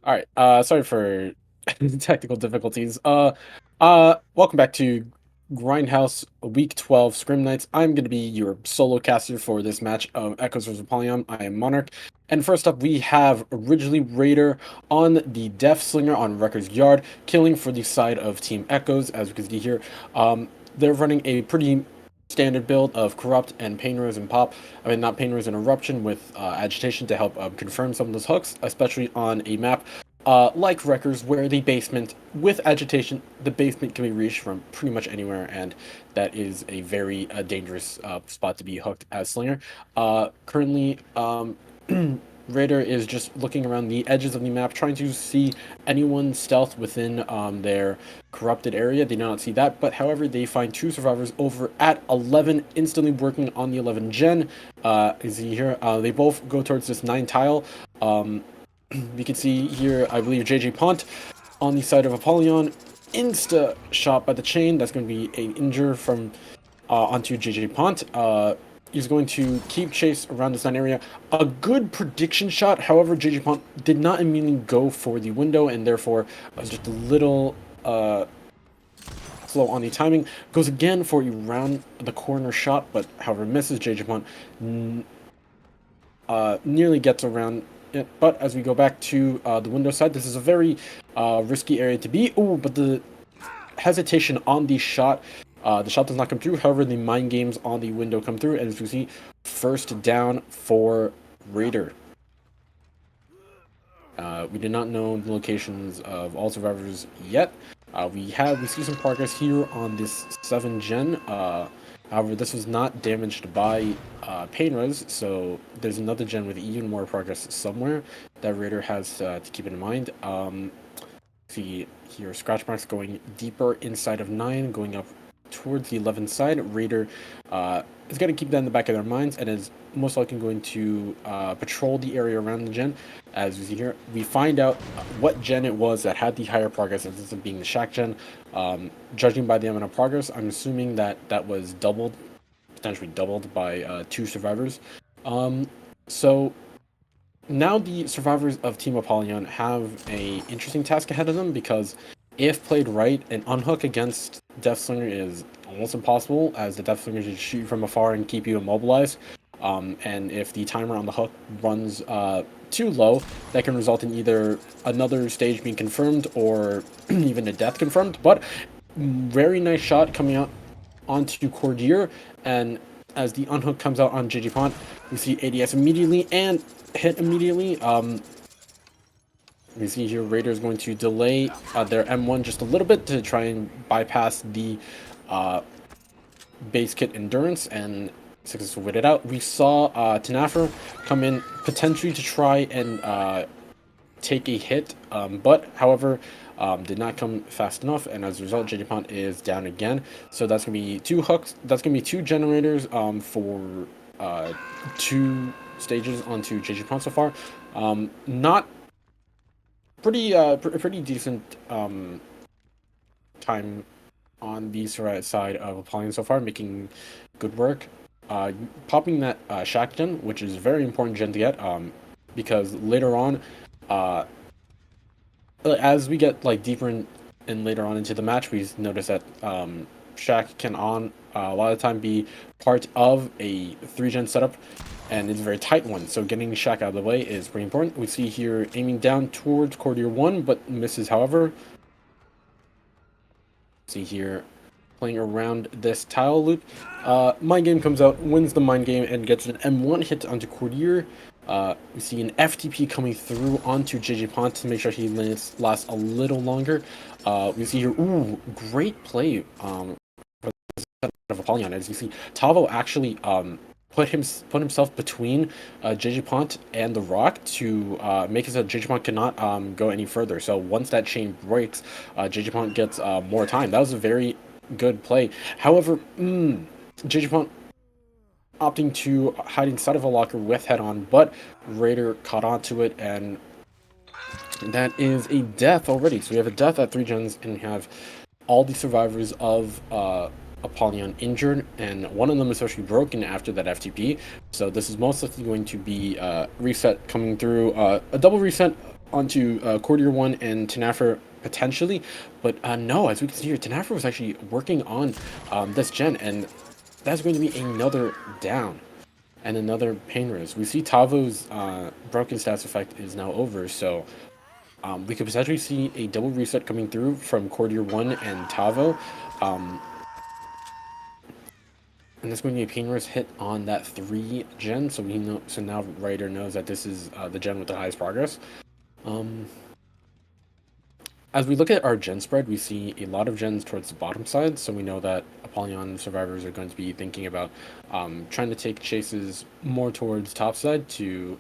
All right. Sorry for technical difficulties. Welcome back to Grindhouse Week 12 Scrim Nights. I'm going to be your solo caster for this match of Echoes vs Apolloyon. I am Monarch. And first up, we have originally Raider on the Deathslinger on Wrecker's Yard, killing for the side of Team Echoes, as we can see here. They're running a pretty standard build of Corrupt and Pain Rose and Pop. I mean, not Pain Rose and Eruption with Agitation to help confirm some of those hooks, especially on a map like Wreckers, where the basement, with Agitation, the basement can be reached from pretty much anywhere, and that is a very dangerous spot to be hooked as Slinger. Currently, Raider is just looking around the edges of the map, trying to see anyone stealth within their corrupted area. They do not see that, but however, they find two survivors over at 11, instantly working on the 11 gen. Is he here? They both go towards this 9 tile. We can see here, I believe, JJ Pont on the side of Apolloyon. Insta shot by the chain. That's going to be an injure from onto JJ Pont. He's going to keep chase around this 9 area. A good prediction shot. However, JJ Pont did not immediately go for the window, and therefore was just a little slow on the timing. Goes again for a round the corner shot, but however misses. JJ Pont nearly gets around it, but as we go back to the window side, this is a very risky area to be. Oh, but the hesitation on the shot does not come through. However, the mind games on the window come through, and as you see, first down for Raider. We did not know the locations of all survivors yet. We see some progress here on this 7 gen. However, this was not damaged by Pain Res, so there's another gen with even more progress somewhere that Raider has to keep in mind. See here, scratch marks going deeper inside of 9, going up towards the 11 side. Raider is going to keep that in the back of their minds and is most likely going to patrol the area around the gen. As you see here, we find out what gen it was that had the higher progress, as this being the Shack gen. Judging by the amount of progress, I'm assuming that that was doubled, potentially doubled by 2 survivors. So now the survivors of Team Apolloyon have a interesting task ahead of them, because if played right, an unhook against Deathslinger is almost impossible, as the Deathslinger just shoot you from afar and keep you immobilized. And if the timer on the hook runs too low, that can result in either another stage being confirmed or even a death confirmed. But very nice shot coming out onto Cordier, and as the unhook comes out on JJ Pont, we see ADS immediately and hit immediately. You see here, Raider is going to delay their M1 just a little bit to try and bypass the base kit endurance and successfully wait it out. We saw Tanaffer come in potentially to try and take a hit, but however did not come fast enough, and as a result JJ Pont is down again. So that's gonna be 2 hooks, that's gonna be 2 generators for 2 stages onto JJ Pont so far. Not pretty decent time on the side of Apolloyon so far, making good work. Popping that Shack gen, which is a very important gen to get, because later on, as we get like deeper in later on into the match, we notice that Shack can a lot of the time be part of a 3 gen setup, and it's a very tight one, so getting Shack out of the way is pretty important. We see here aiming down towards Cordier 1, but misses however. See here playing around this tile loop. Mind game comes out, wins the mind game, and gets an M1 hit onto Cordier. We see an FTP coming through onto JJ Pont to make sure he lasts a little longer. We see here, ooh, great play for the set of Apolloyon. As you see, Tavo actually put himself between JJ Pont and the rock to make it so that JJ Pont cannot go any further. So once that chain breaks, JJ Pont gets more time. That was a very good play. However, JJ Pont opting to hide inside of a locker with head-on, but Raider caught onto it, and that is a death already. So we have a death at 3 gens, and we have all the survivors of Apolloyon injured, and one of them is actually broken after that FTP. So this is most likely going to be reset coming through, a double reset onto Courtier 1 and Tanafer potentially, but no, as we can see here, Tanafer was actually working on this gen, and that's going to be another down and another pain res. We see Tavo's broken stats effect is now over, so we could potentially see a double reset coming through from Courtier 1 and Tavo. And that's going to be a pain res hit on that 3 gen, so we know. So now Ryder knows that this is the gen with the highest progress. As we look at our gen spread, we see a lot of gens towards the bottom side, so we know that Apolloyon survivors are going to be thinking about trying to take chases more towards top side to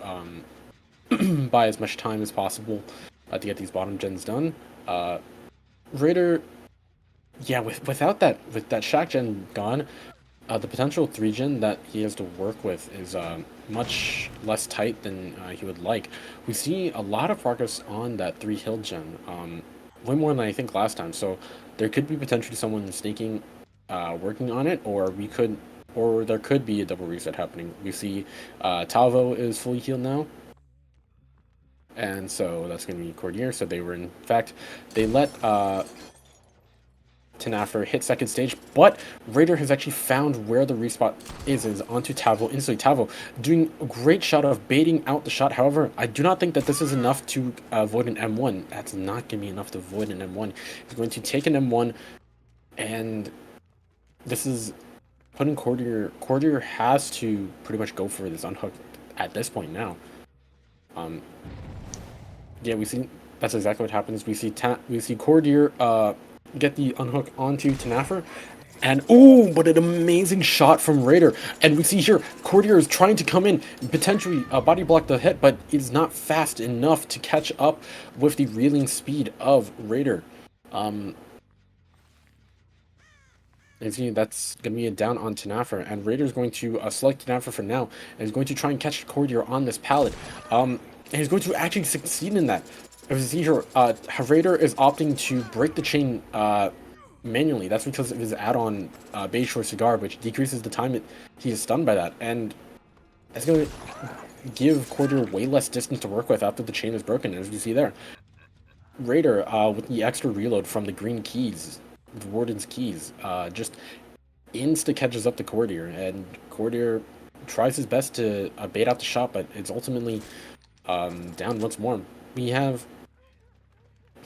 buy as much time as possible to get these bottom gens done. Raider, yeah, with that Shack gen gone, the potential 3 gen that he has to work with is much less tight than he would like. We see a lot of progress on that 3 hill gen, way more than I think last time. So there could be potentially someone sneaking, working on it, or there could be a double reset happening. We see Tavo is fully healed now, and so that's going to be Courtier. So they were, in fact, they let Tanafer hit second stage, but Raider has actually found where the respawn is onto Tavo instantly. Tavo doing a great shot of baiting out the shot. However, I do not think that this is enough to avoid an M1. That's not going to be enough to avoid an M1. He's going to take an M1, and this is putting Courtier. Courtier has to pretty much go for this unhook at this point now. Yeah, we see that's exactly what happens. We see Courtier get the unhook onto Tanafer, and oh, but an amazing shot from Raider. And we see here Courtier is trying to come in, potentially body block the hit, but is not fast enough to catch up with the reeling speed of Raider. And see, that's going to be a down on Tanafer, and Raider's going to select Tanafer for now, and he's going to try and catch Courtier on this pallet. And he's going to actually succeed in that. As you see here, Raider is opting to break the chain manually. That's because of his add-on Beige Short Cigar, which decreases the time he is stunned by that. And that's going to give Courtier way less distance to work with after the chain is broken, as you see there. Raider, with the extra reload from the green keys, the Warden's keys, just insta catches up to Courtier, and Courtier tries his best to bait out the shot, but it's ultimately down once more. We have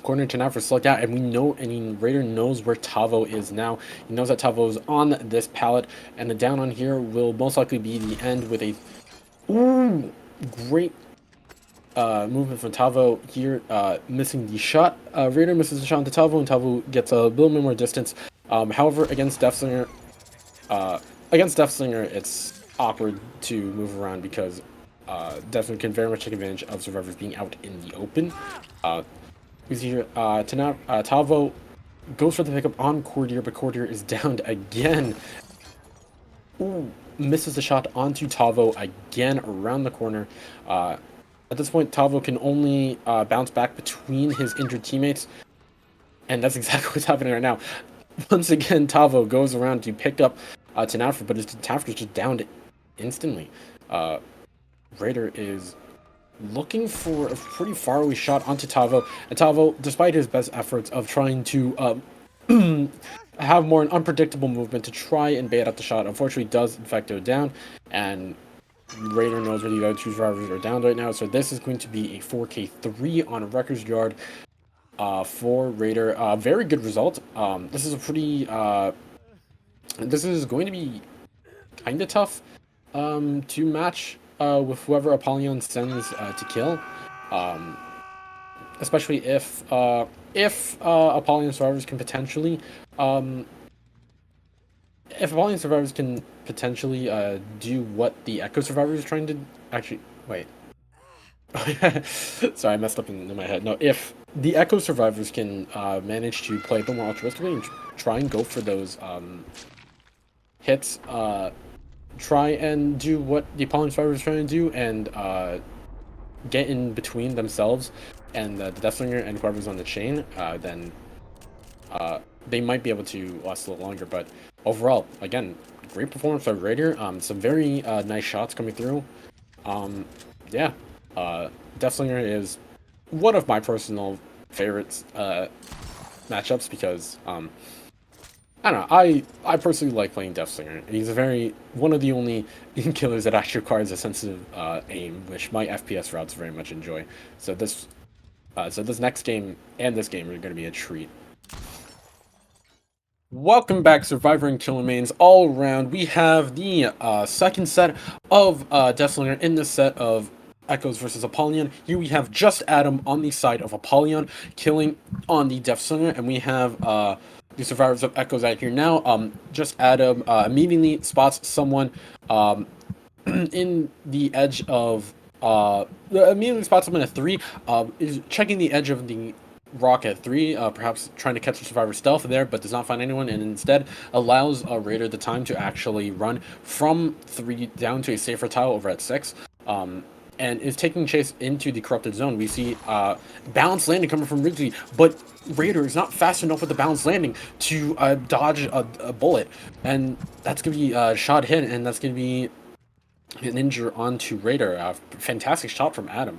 Corner Tanafer slugged out, and we know, Raider knows where Tavo is now. He knows that Tavo is on this pallet, and the down on here will most likely be the end with a great movement from Tavo here, missing the shot. Raider misses the shot into Tavo, and Tavo gets a little bit more distance. However, against Deathslinger, it's awkward to move around because Deathslinger can very much take advantage of survivors being out in the open. We see here, Tavo goes for the pickup on Courtier, but Courtier is downed again. Ooh, misses the shot onto Tavo again around the corner. At this point, Tavo can only bounce back between his injured teammates, and that's exactly what's happening right now. Once again, Tavo goes around to pick up Tanafer, but his Tanafer is just downed instantly. Raider is looking for a pretty faraway shot onto Tavo, and Tavo, despite his best efforts of trying to have more an unpredictable movement to try and bait out the shot, unfortunately does in fact go down, and Raider knows where the other 2 survivors are down right now, so this is going to be a 4K3 on a records yard for Raider. Very good result. This is a pretty this is going to be kind of tough to match with whoever Apolloyon sends to kill, especially if Apolloyon survivors can potentially do what the Echo survivors are trying to actually wait. Sorry, I messed up in my head. No, if the Echo survivors can manage to play a bit more altruistically and try and go for those hits, try and do what the Apolloyon survivors are trying to do, and get in between themselves and the Deathslinger and whoever's on the chain, then they might be able to last a little longer. But overall, again, great performance by Raider. Some very nice shots coming through. Yeah, Deathslinger is one of my personal favorites matchups because I don't know. I personally like playing Deathslinger. He's one of the only killers that actually requires a sensitive aim, which my FPS routes very much enjoy. So this next game and this game are going to be a treat. Welcome back, Survivor and Killer Mains all around. We have the second set of Deathslinger in this set of Echoes versus Apolloyon. Here we have just Adam on the side of Apolloyon, killing on the Deathslinger, and we have the survivors of Echoes out here now. Just Adam immediately spots someone in the edge of immediately spots someone at 3. Is checking the edge of the rock at 3, perhaps trying to catch the survivor stealth there, but does not find anyone, and instead allows Raider the time to actually run from 3 down to a safer tile over at 6. And is taking chase into the corrupted zone. We see balanced landing coming from Ridley, but Raider is not fast enough with the balanced landing to dodge a bullet, and that's going to be shot hit, and that's going to be an injure onto Raider. Fantastic shot from Adam.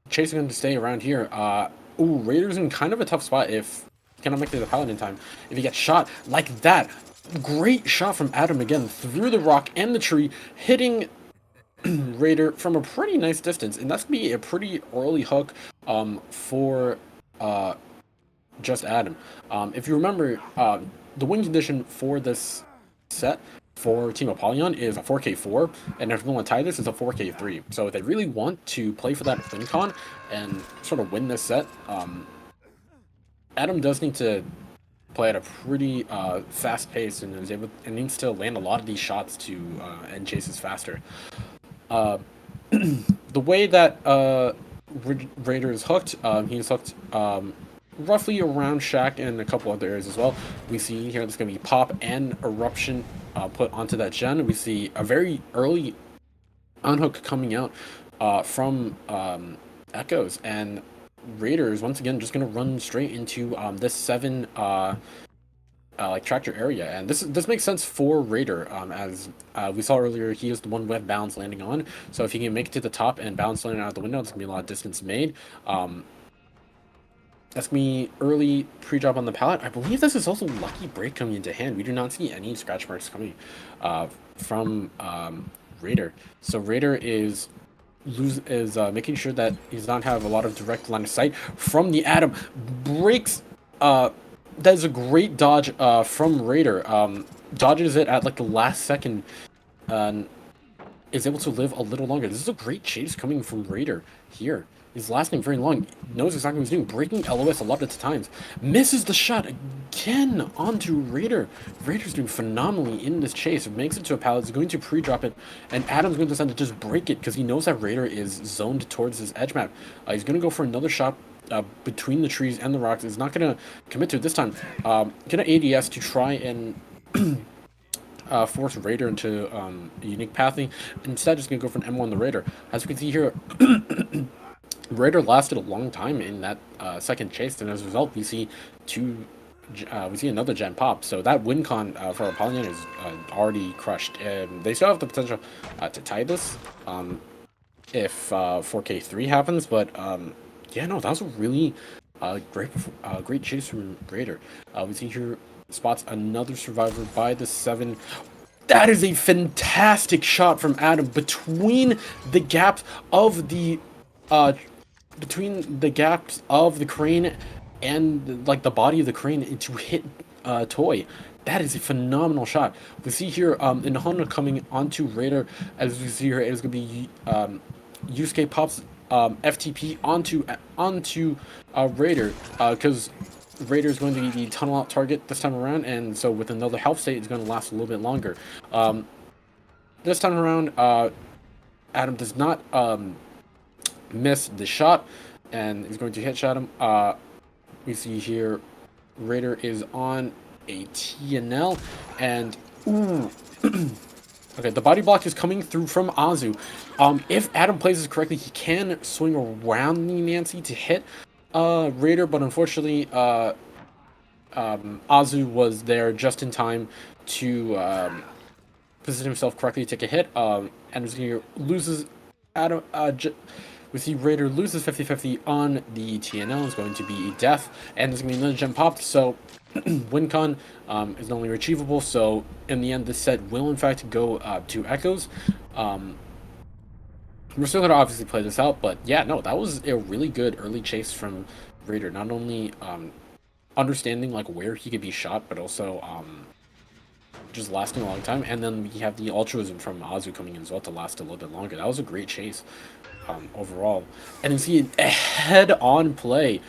Chasing him to stay around here. Ooh, Raider's in kind of a tough spot if he cannot make it to the pallet in time. If he gets shot like that, great shot from Adam again through the rock and the tree, hitting Raider from a pretty nice distance, and that's gonna be a pretty early hook for just Adam. If you remember, the win condition for this set for Team Apolloyon is a 4K4, and if we want to tie this, it's a 4K3. So if they really want to play for that win con and sort of win this set, Adam does need to play at a pretty fast pace and needs to land a lot of these shots to end chases faster. The way that Raider is hooked, he's hooked roughly around Shack and a couple other areas as well. We see here there's going to be Pop and Eruption put onto that gen. We see a very early unhook coming out from Echoes, and Raider is once again just going to run straight into this 7 like tractor area, and this makes sense for Raider, as we saw earlier. He is the one with balance landing on, so if he can make it to the top and balance landing out the window, it's gonna be a lot of distance made. That's gonna be early pre-drop on the pallet. I believe this is also Lucky Break coming into hand. We do not see any scratch marks coming from Raider, so Raider is making sure that he does not have a lot of direct line of sight from the Adam. Breaks that is a great dodge from Raider. Dodges it at like the last second and is able to live a little longer. This is a great chase coming from Raider here. He's lasting very long. Knows exactly what he's doing. Breaking LOS a lot of the times. Misses the shot again onto Raider. Raider's doing phenomenally in this chase. Makes it to a pallet. Is going to pre-drop it. And Adam's going to decide to just break it because he knows that Raider is zoned towards his edge map. He's going to go for another shot between the trees and the rocks. Is not going to commit to it this time. Gonna ADS to try and force Raider into unique pathing. Instead, just going to go for an M1 on the Raider. As we can see here, Raider lasted a long time in that second chase, and as a result, we see another gen pop. So that win con for Apolloyon is already crushed. They still have the potential to tie this if 4K3 happens, but yeah, no, that was a really great chase from Raider. We see here spots another survivor by the 7. That is a fantastic shot from Adam between the gaps of the crane and like the body of the crane to hit Toy. That is a phenomenal shot. We see here in Honda coming onto Raider. As we see here, it is going to be Yusuke pops FTP onto Raider because Raider is going to be the tunnel out target this time around, and so with another health state, it's going to last a little bit longer. This time around, Adam does not miss the shot, and he's going to headshot him. We see here Raider is on a TNL, and ooh. Okay, the body block is coming through from Azu. If Adam plays this correctly, he can swing around the Nancy to hit Raider, but unfortunately, Azu was there just in time to position himself correctly to take a hit. And here loses Adam. We see Raider loses 50-50 on the TNL. Is going to be a death, and there's going to be another gem popped. So WinCon is not only retrievable. So in the end, this set will in fact go to Echoes. We're still going to obviously play this out, but yeah, no, that was a really good early chase from Raider. Not only understanding like where he could be shot, but also just lasting a long time. And then we have the altruism from Azu coming in as well to last a little bit longer. That was a great chase overall. And you see a head-on play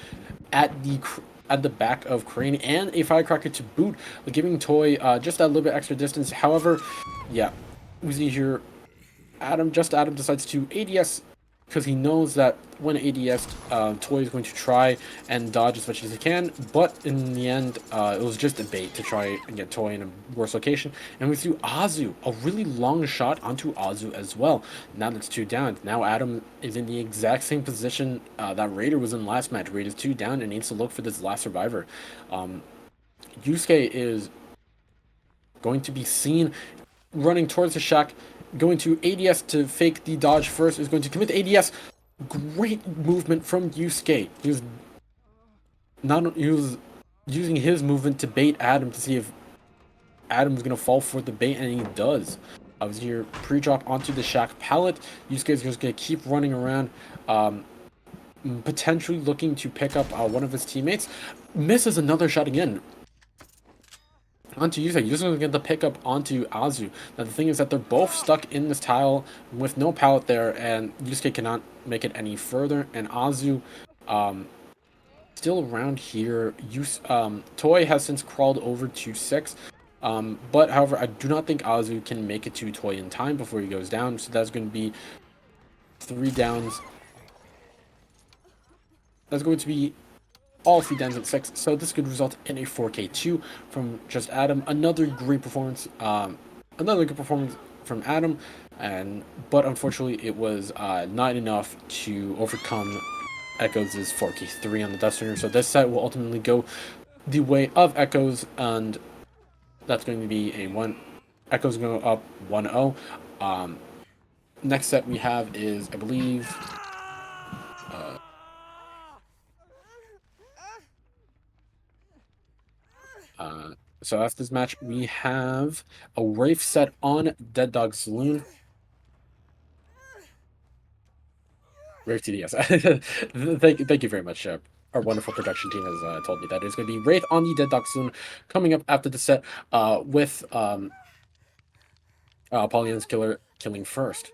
at the back of Crane and a firecracker to boot, giving Toy just that little bit extra distance. However, yeah, we see here Adam decides to ADS because he knows that when ADS, Toy is going to try and dodge as much as he can, but in the end, it was just a bait to try and get Toy in a worse location. And we threw Azu, a really long shot onto Azu as well. Now that's 2 down. Now Adam is in the exact same position that Raider was in last match. Raider's 2 down and needs to look for this last survivor. Yusuke is going to be seen running towards the shack, going to ADS to fake the dodge first, is going to commit the ADS. Great movement from Yusuke. He was using his movement to bait Adam to see if Adam was going to fall for the bait, and he does. I was here pre-drop onto the shack pallet. Yusuke is just going to keep running around, potentially looking to pick up one of his teammates. Misses another shot again onto Yusuke. Yusuke's going to get the pickup onto Azu. Now the thing is that they're both stuck in this tile with no pallet there, and Yusuke cannot make it any further. And Azu, still around here. Toy has since crawled over to 6. But however, I do not think Azu can make it to Toy in time before he goes down. So that's going to be 3 downs. That's going to be all 3 downs at 6, so this could result in a 4K2 from just Adam. Another great performance from Adam, but unfortunately it was not enough to overcome Echoes' 4K3 on the Deathslinger. So this set will ultimately go the way of Echoes, and that's going to be a 1. Echoes go up 1-0. Next set we have is, I believe, so after this match, we have a Wraith set on Dead Dog Saloon. Wraith TDS. thank you very much. Our wonderful production team has told me that it's going to be Wraith on the Dead Dog Saloon coming up after the set with Apolloyon's killing first.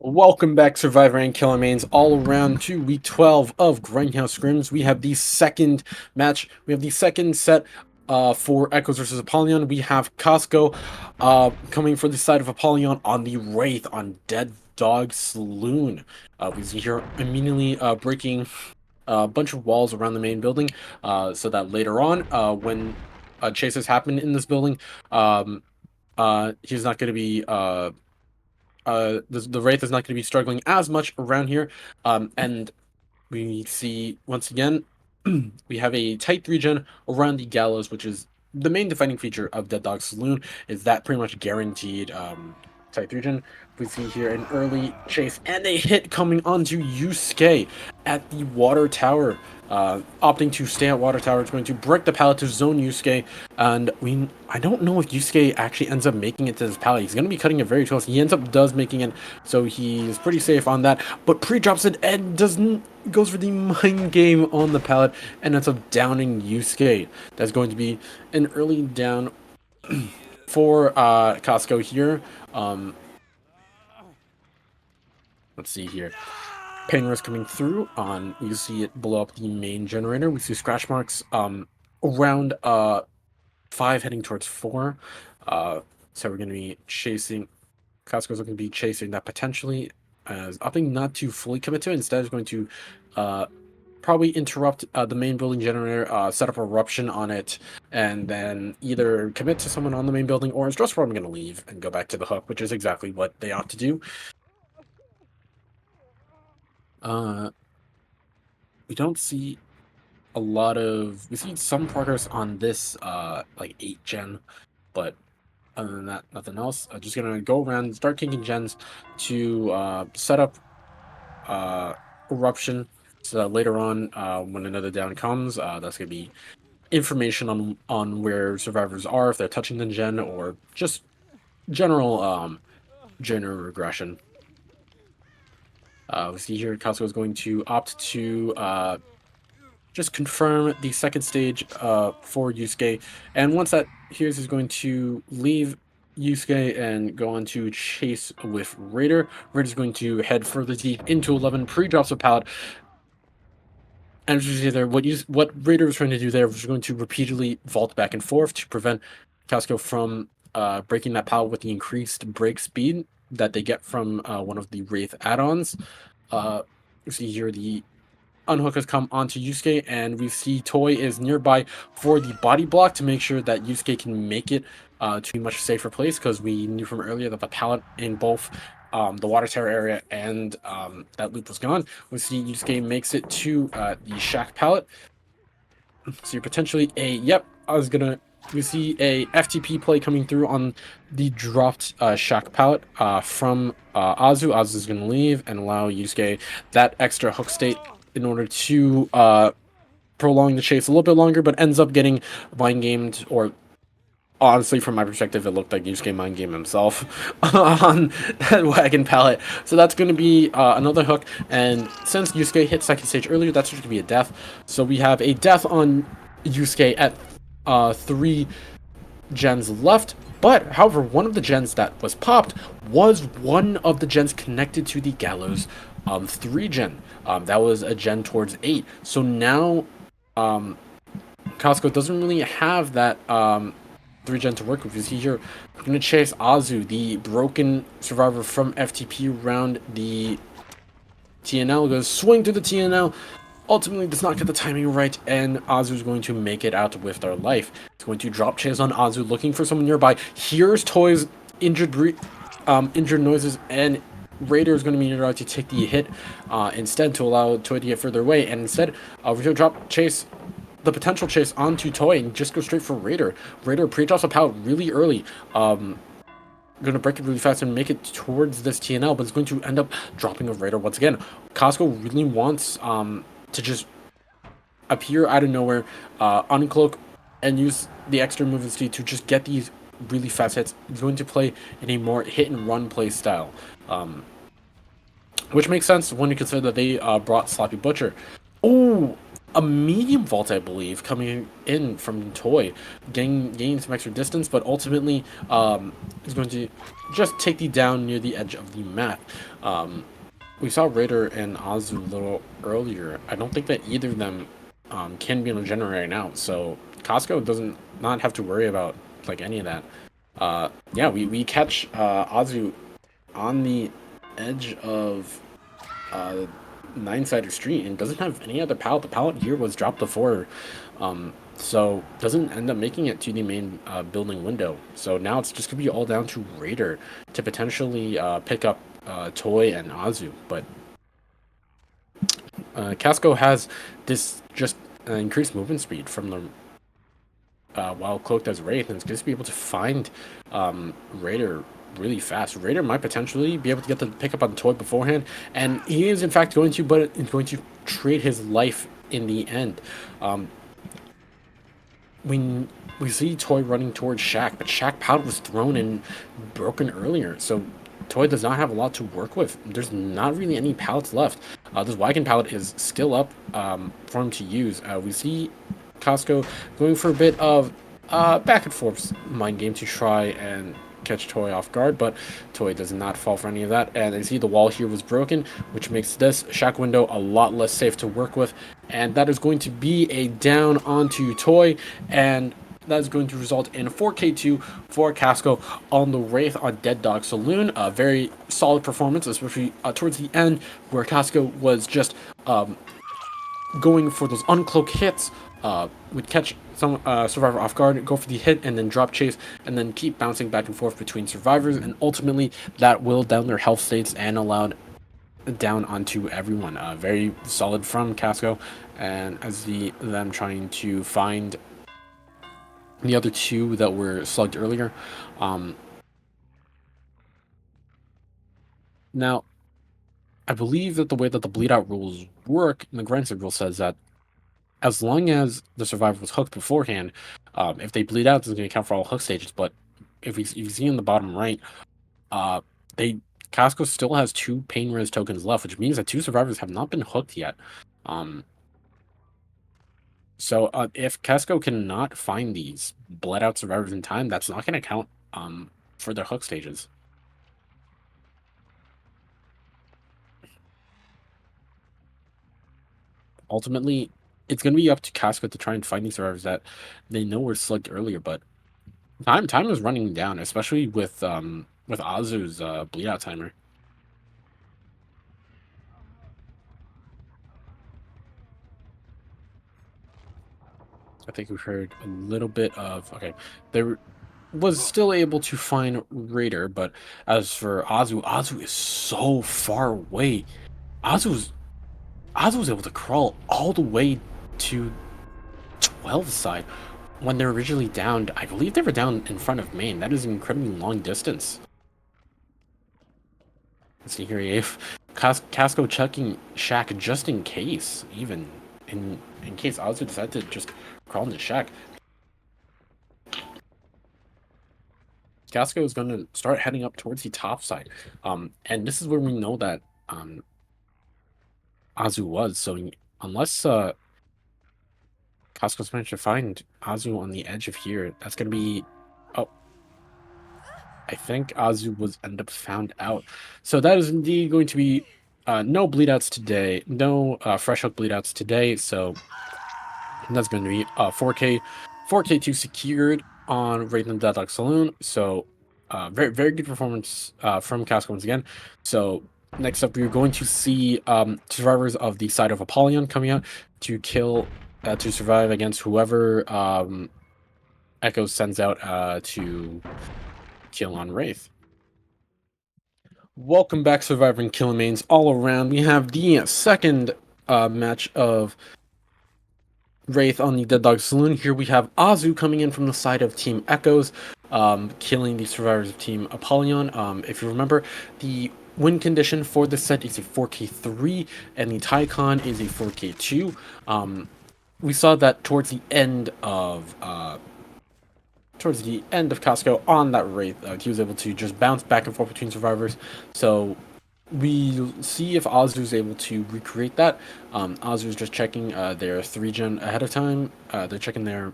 Welcome back, Survivor and Killer Mains, all around to week 12 of Grindhouse Scrims. We have the second match. We have the second set for Echoes versus Apolloyon. We have Costco coming for the side of Apolloyon on the Wraith on Dead Dog Saloon. We see here immediately breaking a bunch of walls around the main building so that later on, when chases happen in this building, he's not going to be... the Wraith is not going to be struggling as much around here, and we see once again we have a tight regen around the gallows, which is the main defining feature of Dead Dog Saloon. Is that pretty much guaranteed tight regen? We see here an early chase and a hit coming onto Yusuke at the water tower. Opting to stay at water tower. It's going to break the pallet to zone Yusuke, and I don't know if Yusuke actually ends up making it to this pallet. He's going to be cutting it very close. He does making it, so he's pretty safe on that, but pre-drops it and goes for the mind game on the pallet and ends up downing Yusuke. That's going to be an early down for Costco here. Let's see here. Pain Rush coming through on, you see it blow up the main generator. We see scratch marks around 5 heading towards 4. So we're going to be chasing, Costco's going to be chasing that potentially, as opting not to fully commit to it. Instead is going to probably interrupt the main building generator, set up a eruption on it, and then either commit to someone on the main building, or is just probably going to leave and go back to the hook, which is exactly what they ought to do. We don't see a lot of... We see some progress on this, like, 8 gen, but Other than that, nothing else. Just gonna go around, start kicking gens to set up eruption, so that later on, when another down comes, that's gonna be information on where survivors are, if they're touching the gen, or just general regression. We see here Costco is going to opt to just confirm the second stage for Yusuke, and once that hears, is going to leave Yusuke and go on to chase with Raider. Raider's going to head further deep into 11, pre-drops a pallet. And as you see there, what Raider was trying to do there was going to repeatedly vault back and forth to prevent Casco from breaking that pallet with the increased break speed that they get from one of the Wraith add-ons. You see here the unhook has come onto Yusuke, and we see Toy is nearby for the body block to make sure that Yusuke can make it to a much safer place, because we knew from earlier that the pallet in both the water tower area and that loop was gone. We see Yusuke makes it to the shack pallet. So potentially we see a FTP play coming through on the dropped shack pallet from Azu. Azu is going to leave and allow Yusuke that extra hook state in order to prolong the chase a little bit longer, but ends up getting mind gamed, or honestly, from my perspective, it looked like Yusuke mind game himself on that wagon pallet. So that's going to be another hook, and since Yusuke hit second stage earlier, that's just going to be a death. So we have a death on Yusuke at 3 gens left. But, however, one of the gens that was popped was one of the gens connected to the Gallows 3 gen. That was a gen towards 8. So now Costco doesn't really have that 3 gen to work with. You see here, we're going to chase Azu, the broken survivor from FTP, around the TNL. Goes swing to the TNL. Ultimately does not get the timing right, and Azu is going to make it out with their life. It's going to drop chase on Azu, looking for someone nearby. Here's Toy's injured noises, and Raider is going to be nearby to take the hit instead, to allow Toy to get further away. And instead, we're going to drop chase, the potential chase, onto Toy and just go straight for Raider. Raider pre-drops a pallet really early. Going to break it really fast and make it towards this TNL, but it's going to end up dropping a Raider once again. Costco really wants to just appear out of nowhere, uncloak, and use the extra movement speed to just get these really fast hits. He's going to play in a more hit and run play style, which makes sense when you consider that they brought Sloppy Butcher. Oh, a medium vault, I believe, coming in from Toy, gaining some extra distance, but ultimately is going to just take the down near the edge of the map. We saw Raider and Azu a little earlier. I don't think that either of them can be on a generator right now, so Costco doesn't not have to worry about like any of that. Yeah, we catch Azu on the edge of 9-sided street and doesn't have any other pallet. The pallet here was dropped before, so doesn't end up making it to the main building window. So now it's just gonna be all down to Raider to potentially pick up Toy and Azu, but Casco has this just increased movement speed from the while cloaked as Wraith, and it's going to be able to find Raider really fast. Raider might potentially be able to get the pickup on Toy beforehand, and he is in fact going to, but it's going to trade his life in the end. We see Toy running towards Shack, but Shack pallet was thrown and broken earlier, so Toy does not have a lot to work with. There's not really any pallets left. This wagon pallet is still up for him to use. We see Costco going for a bit of back and forth mind game to try and catch Toy off guard, but Toy does not fall for any of that. And I see the wall here was broken, which makes this shack window a lot less safe to work with. And that is going to be a down onto Toy, and that is going to result in a 4K2 for Casco on the Wraith on Dead Dog Saloon. A very solid performance, especially towards the end, where Casco was just going for those uncloak hits. Would catch some survivor off guard, go for the hit, and then drop chase, and then keep bouncing back and forth between survivors, and ultimately that will down their health states and allowed down onto everyone. Very solid from Casco, and as them trying to find the other two that were slugged earlier. Now, I believe that the way that the bleed out rules work, and the Grindhouse rule says that as long as the survivor was hooked beforehand, if they bleed out, it's going to count for all hook stages. But if you see in the bottom right, uh, they Casco still has 2 pain res tokens left, which means that 2 survivors have not been hooked yet. So if Casco cannot find these bled out survivors in time, that's not going to count for their hook stages. Ultimately, it's going to be up to Casco to try and find these survivors that they know were slugged earlier, but time is running down, especially with Azu's bleed out timer. I think we've heard a little bit of there was still able to find Raider, but as for Azu is so far away. Azu was able to crawl all the way to 12 side when they're originally down. I believe they were down in front of main. That is an incredibly long distance. Let's see here, if Casco chucking Shack just in case, even in case Azu decided to just crawl into Shack. Casco is going to start heading up towards the top side. And this is where we know that Azu was. So unless Casco's managed to find Azu on the edge of here, that's going to be... Oh. I think Azu was end up found out. So that is indeed going to be no bleedouts today. No fresh hook bleedouts today. So that's going to be 4K2 secured on Wraith and Deadlock Saloon. So very, very good performance from Casco once again. So next up, we're going to see survivors of the side of Apolloyon coming out to kill, to survive against whoever Echo sends out to kill on Wraith. Welcome back, surviving Killmains all around. We have the second match of Wraith on the Dead Dog Saloon. Here we have Azu coming in from the side of Team Echoes, killing the survivors of Team Apolloyon. If you remember, the win condition for this set is a 4K3, and the Tycon is a 4K2. We saw that towards the end of Casco on that Wraith, he was able to just bounce back and forth between survivors. So we'll see if Azu is able to recreate that. Azu is just checking their 3-gen ahead of time. They're checking their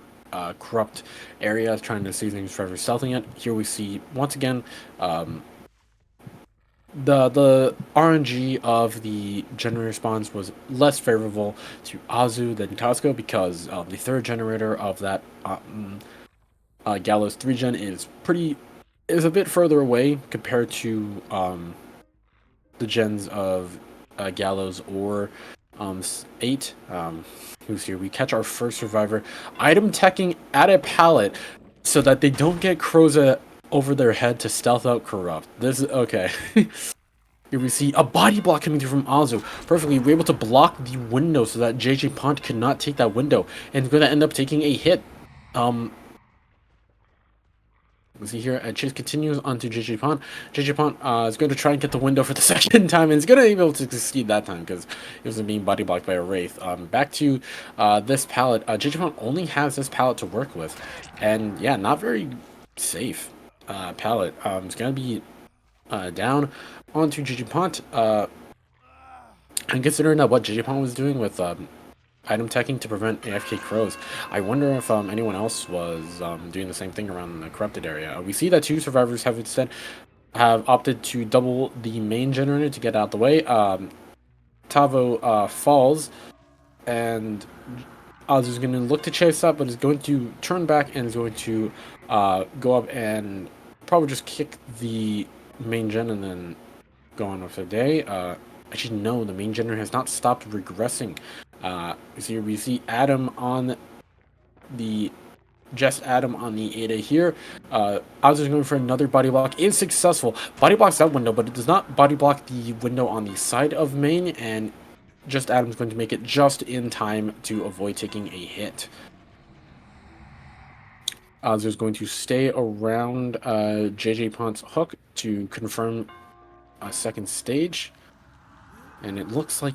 corrupt area, trying to see things forever stealthing it. Here we see, once again, the RNG of the generator spawns was less favorable to Azu than Casco because the 3rd generator of that Gallows 3-gen is a bit further away compared to the gens of Gallows or 8. Who's here? We catch our first survivor item teching at a pallet so that they don't get Croza over their head to stealth out Corrupt. This is okay. Here we see a body block coming through from Azu. Perfectly, we're able to block the window so that JJ Pont could not take that window, and going to end up taking a hit. We see here, Chase continues onto JJ Pont. JJ Pont is going to try and get the window for the second time, and is going to be able to succeed that time because he wasn't being body blocked by a Wraith. Back to this pallet. JJ Pont only has this pallet to work with, and yeah, not very safe pallet. It's going to be down onto JJ Pont. And considering that what JJ Pont was doing with item teching to prevent AFK crows, I wonder if anyone else was doing the same thing around the corrupted area. We see that 2 survivors have opted to double the main generator to get out the way. Tavo falls, and Oz is going to look to chase up, but is going to turn back and is going to go up and probably just kick the main gen and then go on with the day. Actually, no, the main generator has not stopped regressing. We see Adam on the Adam on the Ada here. Oz is going for another body block. Is successful. Body blocks that window, but it does not body block the window on the side of main, and Adam's going to make it just in time to avoid taking a hit. Azu's going to stay around JJ Pont's hook to confirm a second stage. And it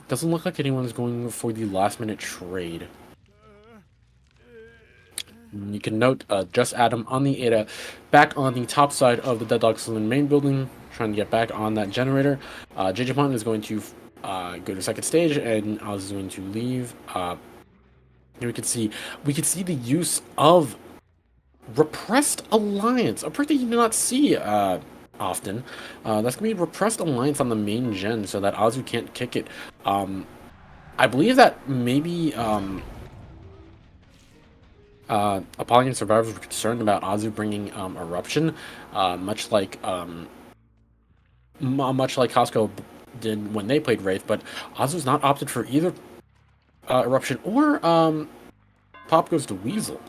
doesn't look like anyone's going for the last minute trade. You can note just Adam on the Ada, back on the top side of the Dead Dog Saloon main building, trying to get back on that generator. JJ Pont is going to go to second stage, and Oz is going to leave. We can see the use of Repressed Alliance, a perk that you do not see often. That's gonna be Repressed Alliance on the main gen, so that Azu can't kick it. I believe that maybe Apolloyon survivors were concerned about Azu bringing Eruption, much like Costco did when they played Wraith, but Azu's not opted for either Eruption or Pop Goes to Weasel.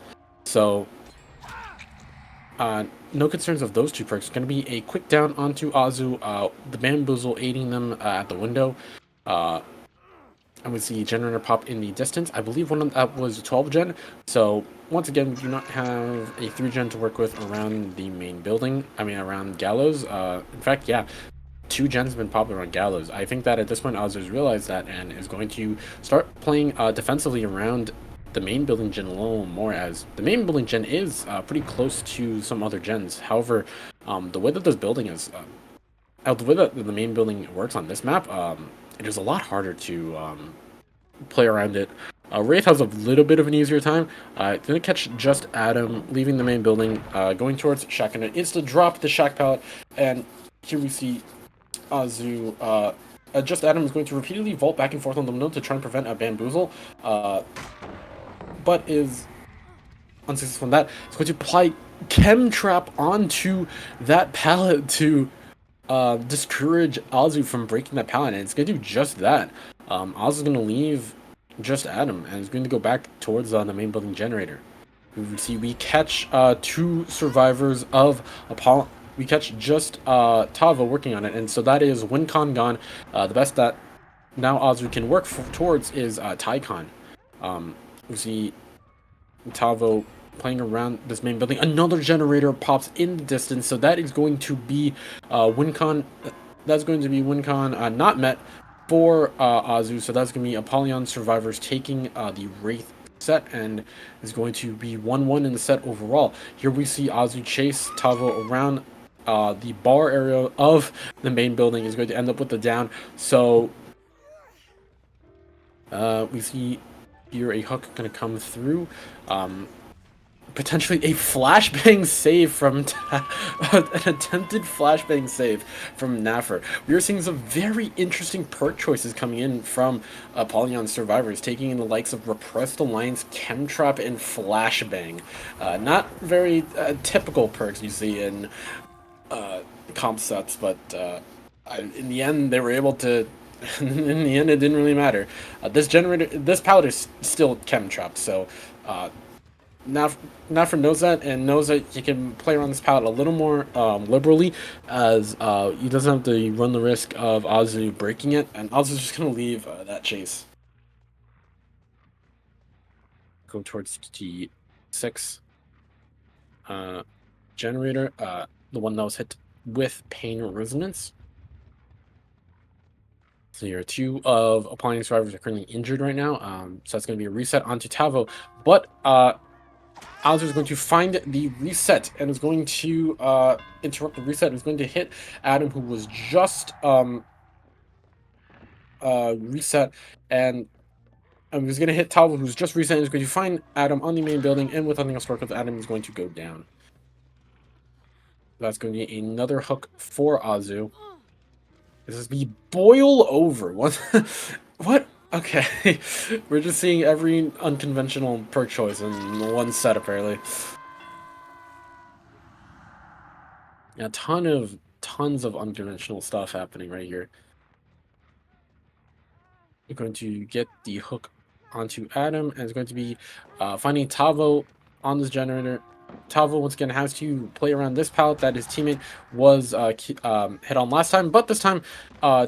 So no concerns of those two perks. It's going to be a quick down onto Azu, the Bamboozle aiding them at the window. And we see Generator pop in the distance. I believe one of that was 12 gen. So once again, we do not have a 3 gen to work with around the main building. I mean, around Gallows. In fact, yeah, 2 gens have been popping around Gallows. I think that at this point, Azu has realized that and is going to start playing defensively around the main building gen a little more, as the main building gen is pretty close to some other gens. However, the way that this building is, the way that the main building works on this map, it is a lot harder to play around it. Wraith has a little bit of an easier time. Gonna catch just Adam leaving the main building, going towards Shack, and it's to drop the Shack pallet. And here we see Azu. Just Adam is going to repeatedly vault back and forth on the window to try and prevent a bamboozle, but is unsuccessful in that. It's going to apply Chem Trap onto that pallet to discourage Azu from breaking that pallet, and it's going to do just that. Oz is going to leave just Adam, and is going to go back towards the main building generator. We catch 2 survivors of Apollo. We catch just Tava working on it, and so that is WinCon gone. The best that now Azu can work towards is Tycon. We see Tavo playing around this main building. Another generator pops in the distance, so that is going to be WinCon. That's going to be WinCon not met for Azu, so that's going to be Apolloyon survivors taking the Wraith set, and is going to be 1-1 in the set overall. Here we see Azu chase Tavo around the bar area of the main building. Is going to end up with the down. So we see here a hook going to come through. Potentially a flashbang save from an attempted flashbang save from Naffer. We are seeing some very interesting perk choices coming in from Apolloyon survivors, taking in the likes of Repressed Alliance, Chemtrap, and Flashbang. Not very typical perks you see in comp sets, but in the end they were able to. In the end, it didn't really matter. This pallet is still Chemtrap, so. Naffer knows that, and knows that he can play around this palette a little more liberally, as he doesn't have to run the risk of Azu breaking it, and Azu's just going to leave that chase. Go towards T6 generator, the one that was hit with Pain Resonance. So here, 2 of Apolloyon survivors are currently injured right now, so that's going to be a reset onto Tavo, but Azu is going to find the reset and is going to interrupt the reset. Is going to hit Adam, who was just reset, and he's going to hit Tavo, who's just reset, and is going to find Adam on the main building, and with nothing else to work with, Adam is going to go down. That's going to be another hook for Azu. This is the boil over. What? What? Okay, we're just seeing every unconventional perk choice in one set, apparently. Yeah, tons of unconventional stuff happening right here. We're going to get the hook onto Adam, and it's going to be finding Tavo on this generator. Tavo once again has to play around this pallet that his teammate was hit on last time, but this time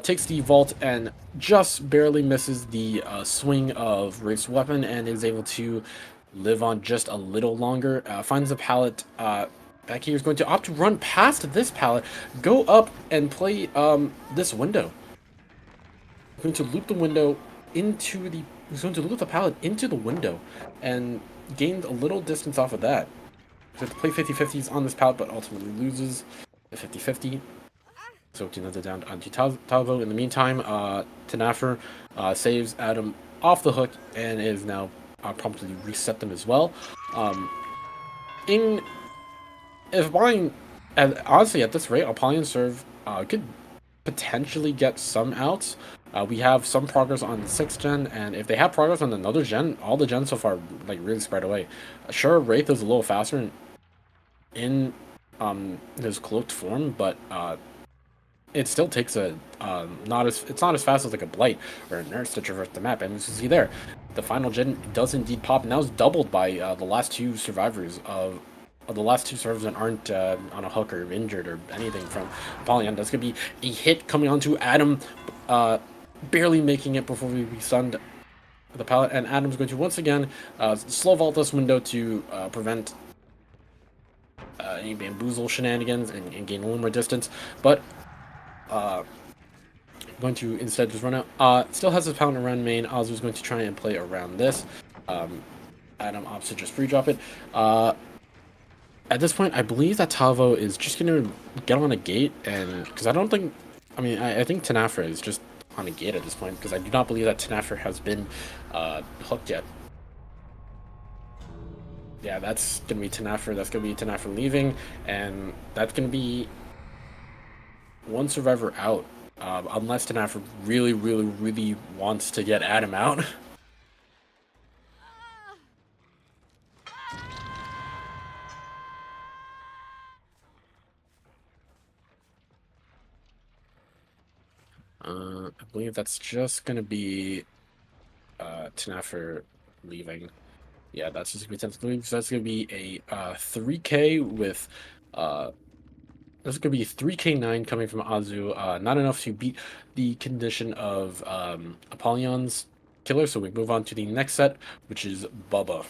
takes the vault and just barely misses the swing of Wraith's weapon, and is able to live on just a little longer. Finds a pallet back here. Is going to opt to run past this pallet, go up and play this window. Going to loop the window into the. He's going to loop the pallet into the window, and gained a little distance off of that. So to play 50-50s on this pallet, but ultimately loses the 50-50. So another down onto Talvo. In the meantime, Tanafer saves Adam off the hook and is now promptly reset them as well. If buying, honestly, at this rate, Apolloyon serve could potentially get some outs. We have some progress on 6th gen, and if they have progress on another gen, all the gens so far like really spread away. Sure, Wraith is a little faster in his cloaked form, but it still takes a it's not as fast as like a Blight or a Nurse to traverse the map. And as you see there, the final gen does indeed pop, and that was doubled by the last two survivors of the last two survivors that aren't on a hook or injured or anything from Apolloyon. That's gonna be a hit coming onto Adam, barely making it before we stunned the pallet, and Adam's going to once again slow vault this window to prevent any bamboozle shenanigans and gain a little more distance, but going to instead just run out. Still has his pound around main. Azu's going to try and play around this. Adam opts to just free drop it. At this point, I believe that Talvo is just going to get on a gate, and because I don't think, I think Tanafer is just on a gate at this point, because I do not believe that Tanafer has been hooked yet. Yeah, that's going to be Tanafer. That's going to be Tanafer leaving, and that's going to be one survivor out, unless Tanafer really wants to get Adam out. I believe that's just going to be Tanafer leaving. Yeah, that's just going to be Tanafer leaving. So that's going to be a 3K with this is going to be 3K9 coming from Azu. Not enough to beat the condition of Apolloyon's killer, so we move on to the next set, which is Bubba.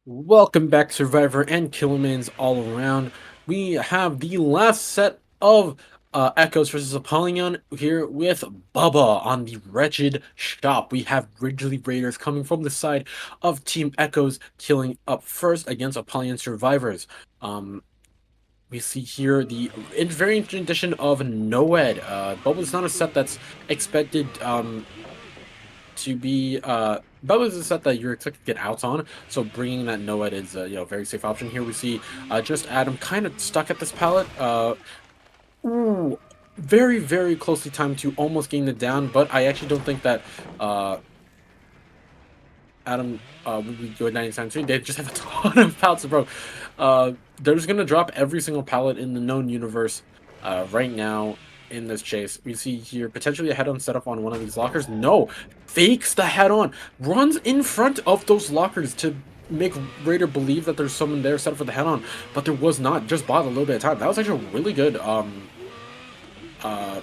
Welcome back, Survivor and Killermans all around. We have the last set of Echoes versus Apolloyon here with Bubba on the Wretched Shop. We have Ridgely Raiders coming from the side of Team Echoes, killing up first against Apolloyon survivors. We see here the very interesting addition of Noed. Bubba's not a set that's expected to be Bubba's a set that you're expected to get outs on, so bringing that Noed is a very safe option. Here we see just Adam kind of stuck at this pallet. Ooh, very closely timed to almost getting it down, but I actually don't think that Adam would be good 99 They just have a ton of pallets, bro. They're just gonna drop every single pallet in the known universe right now in this chase. We see here potentially a head-on setup on one of these lockers. No, fakes the head-on, runs in front of those lockers to make Raider believe that there's someone there set up for the head-on, but there was not. Just bought a little bit of time. That was actually a really good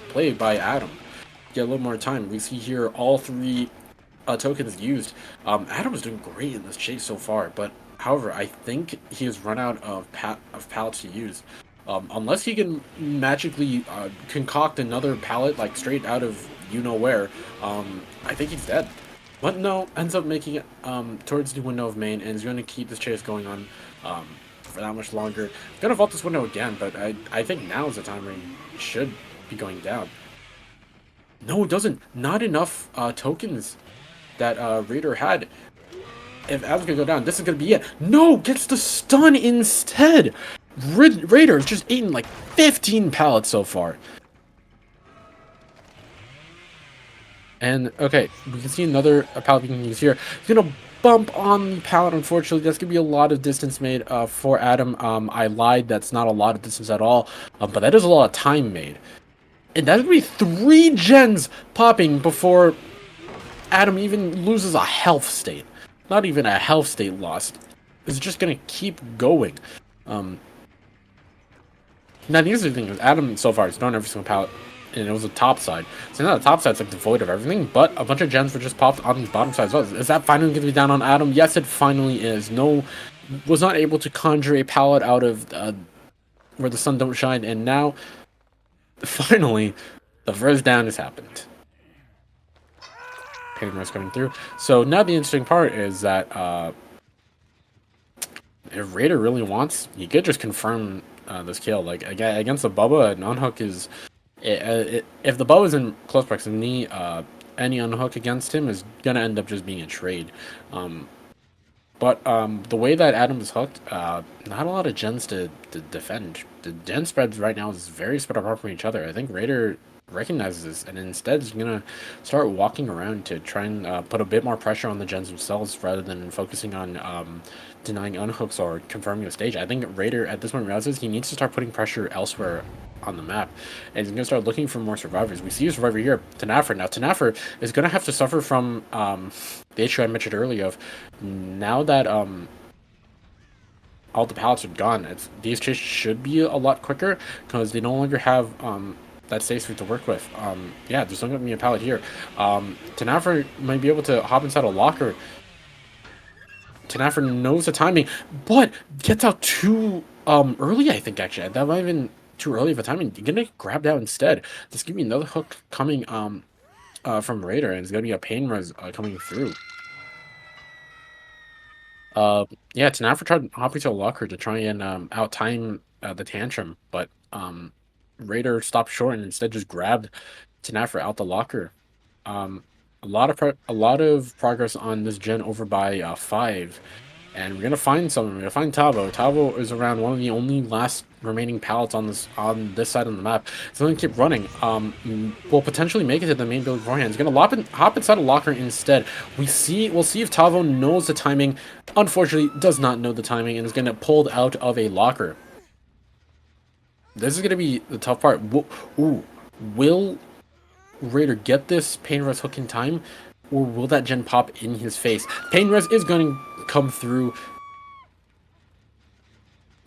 play by Adam. Get a little more time. We see here all three tokens used. Adam is doing great in this chase so far, but however, I think he has run out of pallets to use. Unless he can magically concoct another pallet like straight out of you-know-where, I think he's dead. But no, ends up making it towards the window of main, and is going to keep this chase going on for that much longer. Gonna vault this window again, but I think now is the time where he should be going down. No, it doesn't. Not enough tokens that Raider had. If Adam's gonna go down, this is gonna be it. No, gets the stun instead. Raider's just eaten like 15 pallets so far. And okay, we can see another pallet we can use here. He's gonna bump on the pallet. Unfortunately, that's gonna be a lot of distance made for Adam. I lied. That's not a lot of distance at all, but that is a lot of time made. And that's gonna be 3 gens popping before Adam even loses a health state. Not even a health state lost. It's just gonna keep going. Now here's the thing: Adam so far has done every single pallet and it was a top side. So now the top side's like devoid of everything, but a bunch of gens were just popped on the bottom side as well. Is that finally going to be down on Adam? Yes, it finally is. No, was not able to conjure a pallet out of where the sun don't shine, and now finally the first down has happened. Painter's coming through. So now the interesting part is that if Raider really wants, he could just confirm this kill. Like against the Bubba, an unhook is if the Bubba's in close proximity, any unhook against him is gonna end up just being a trade. But the way that Adam is hooked, not a lot of gens to defend. The gen spreads right now is very spread apart from each other. I think Raider recognizes this and instead is gonna start walking around to try and put a bit more pressure on the gens themselves rather than focusing on denying unhooks or confirming the stage. I think Raider at this point realizes he needs to start putting pressure elsewhere on the map, and he's gonna start looking for more survivors. We see a survivor here, Tanafra. Now Tanafra is gonna have to suffer from the issue I mentioned earlier of now that all the pallets are gone. These chases should be a lot quicker because they no longer have that safe suite to work with. Yeah, there's not going to be a pallet here. Tanafra might be able to hop inside a locker. Tanafra knows the timing, but gets out too early, I think, actually. That might have been too early of a timing. You're going to get grabbed out instead. This give me another hook coming from Raider, and it's going to be a pain res coming through. Yeah, Tanafra tried hopping to a locker to try and outtime the tantrum, but Raider stopped short and instead just grabbed Tanafra out the locker. A lot of progress on this gen over by 5, and we're gonna find someone. We're gonna find Tavo. Tavo is around one of the only last remaining pallets on this side of the map. So gonna keep running. Will potentially make it to the main building beforehand. He's gonna hop inside a locker instead. We'll see if Tavo knows the timing. Unfortunately, does not know the timing and is gonna pulled out of a locker. This is gonna be the tough part. Will Raider get this Pain Res hook in time, or will that gen pop in his face? Pain Res is going to come through.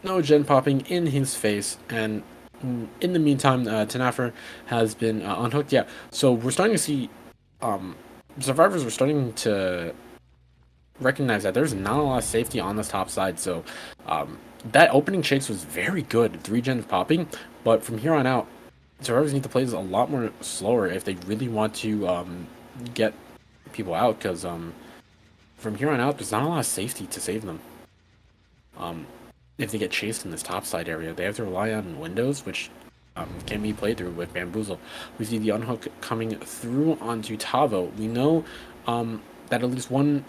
No gen popping in his face, and in the meantime, Tanafra has been unhooked. Yeah, so we're starting to see survivors are starting to recognize that there's not a lot of safety on this top side. So that opening chase was very good, 3 gens popping, but from here on out, survivors need to play this a lot more slower if they really want to get people out, because from here on out, there's not a lot of safety to save them. If they get chased in this top side area, they have to rely on windows, which can be played through with Bamboozle. We see the unhook coming through onto Tavo. We know that at least one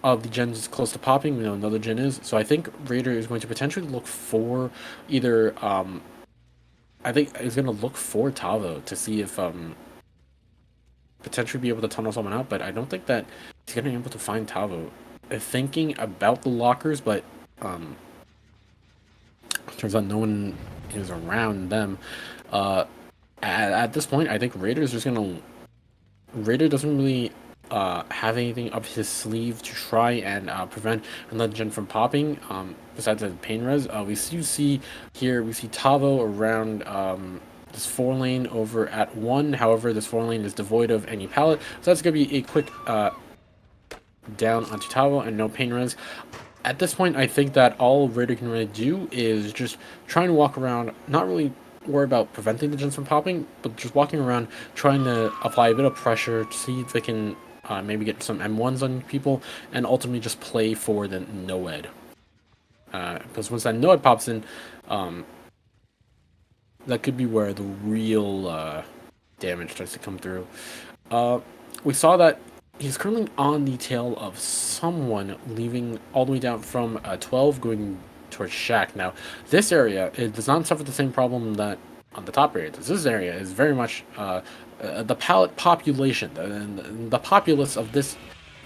of the gens is close to popping. We know another gen is. So I think Raider is going to potentially look for either... I think he's going to look for Tavo to see if potentially be able to tunnel someone out, but I don't think that he's going to be able to find Tavo. Thinking about the lockers, but turns out no one is around them. At this point, I think Raider doesn't really have anything up his sleeve to try and prevent another gen from popping. Besides the pain res, we see Tavo around this 4 lane over at 1. However, this 4 lane is devoid of any pallet, so that's gonna be a quick down onto Tavo and no pain res. At this point, I think that all Raider can really do is just try and walk around, not really worry about preventing the gens from popping, but just walking around, trying to apply a bit of pressure to see if they can maybe get some M1s on people, and ultimately just play for the no-ed. Because once that no-ed pops in, that could be where the real damage starts to come through. We saw that he's currently on the tail of someone leaving all the way down from 12 going towards Shack. Now, this area, it does not suffer the same problem that on the top area does. This area is very much the pallet population, the populace of this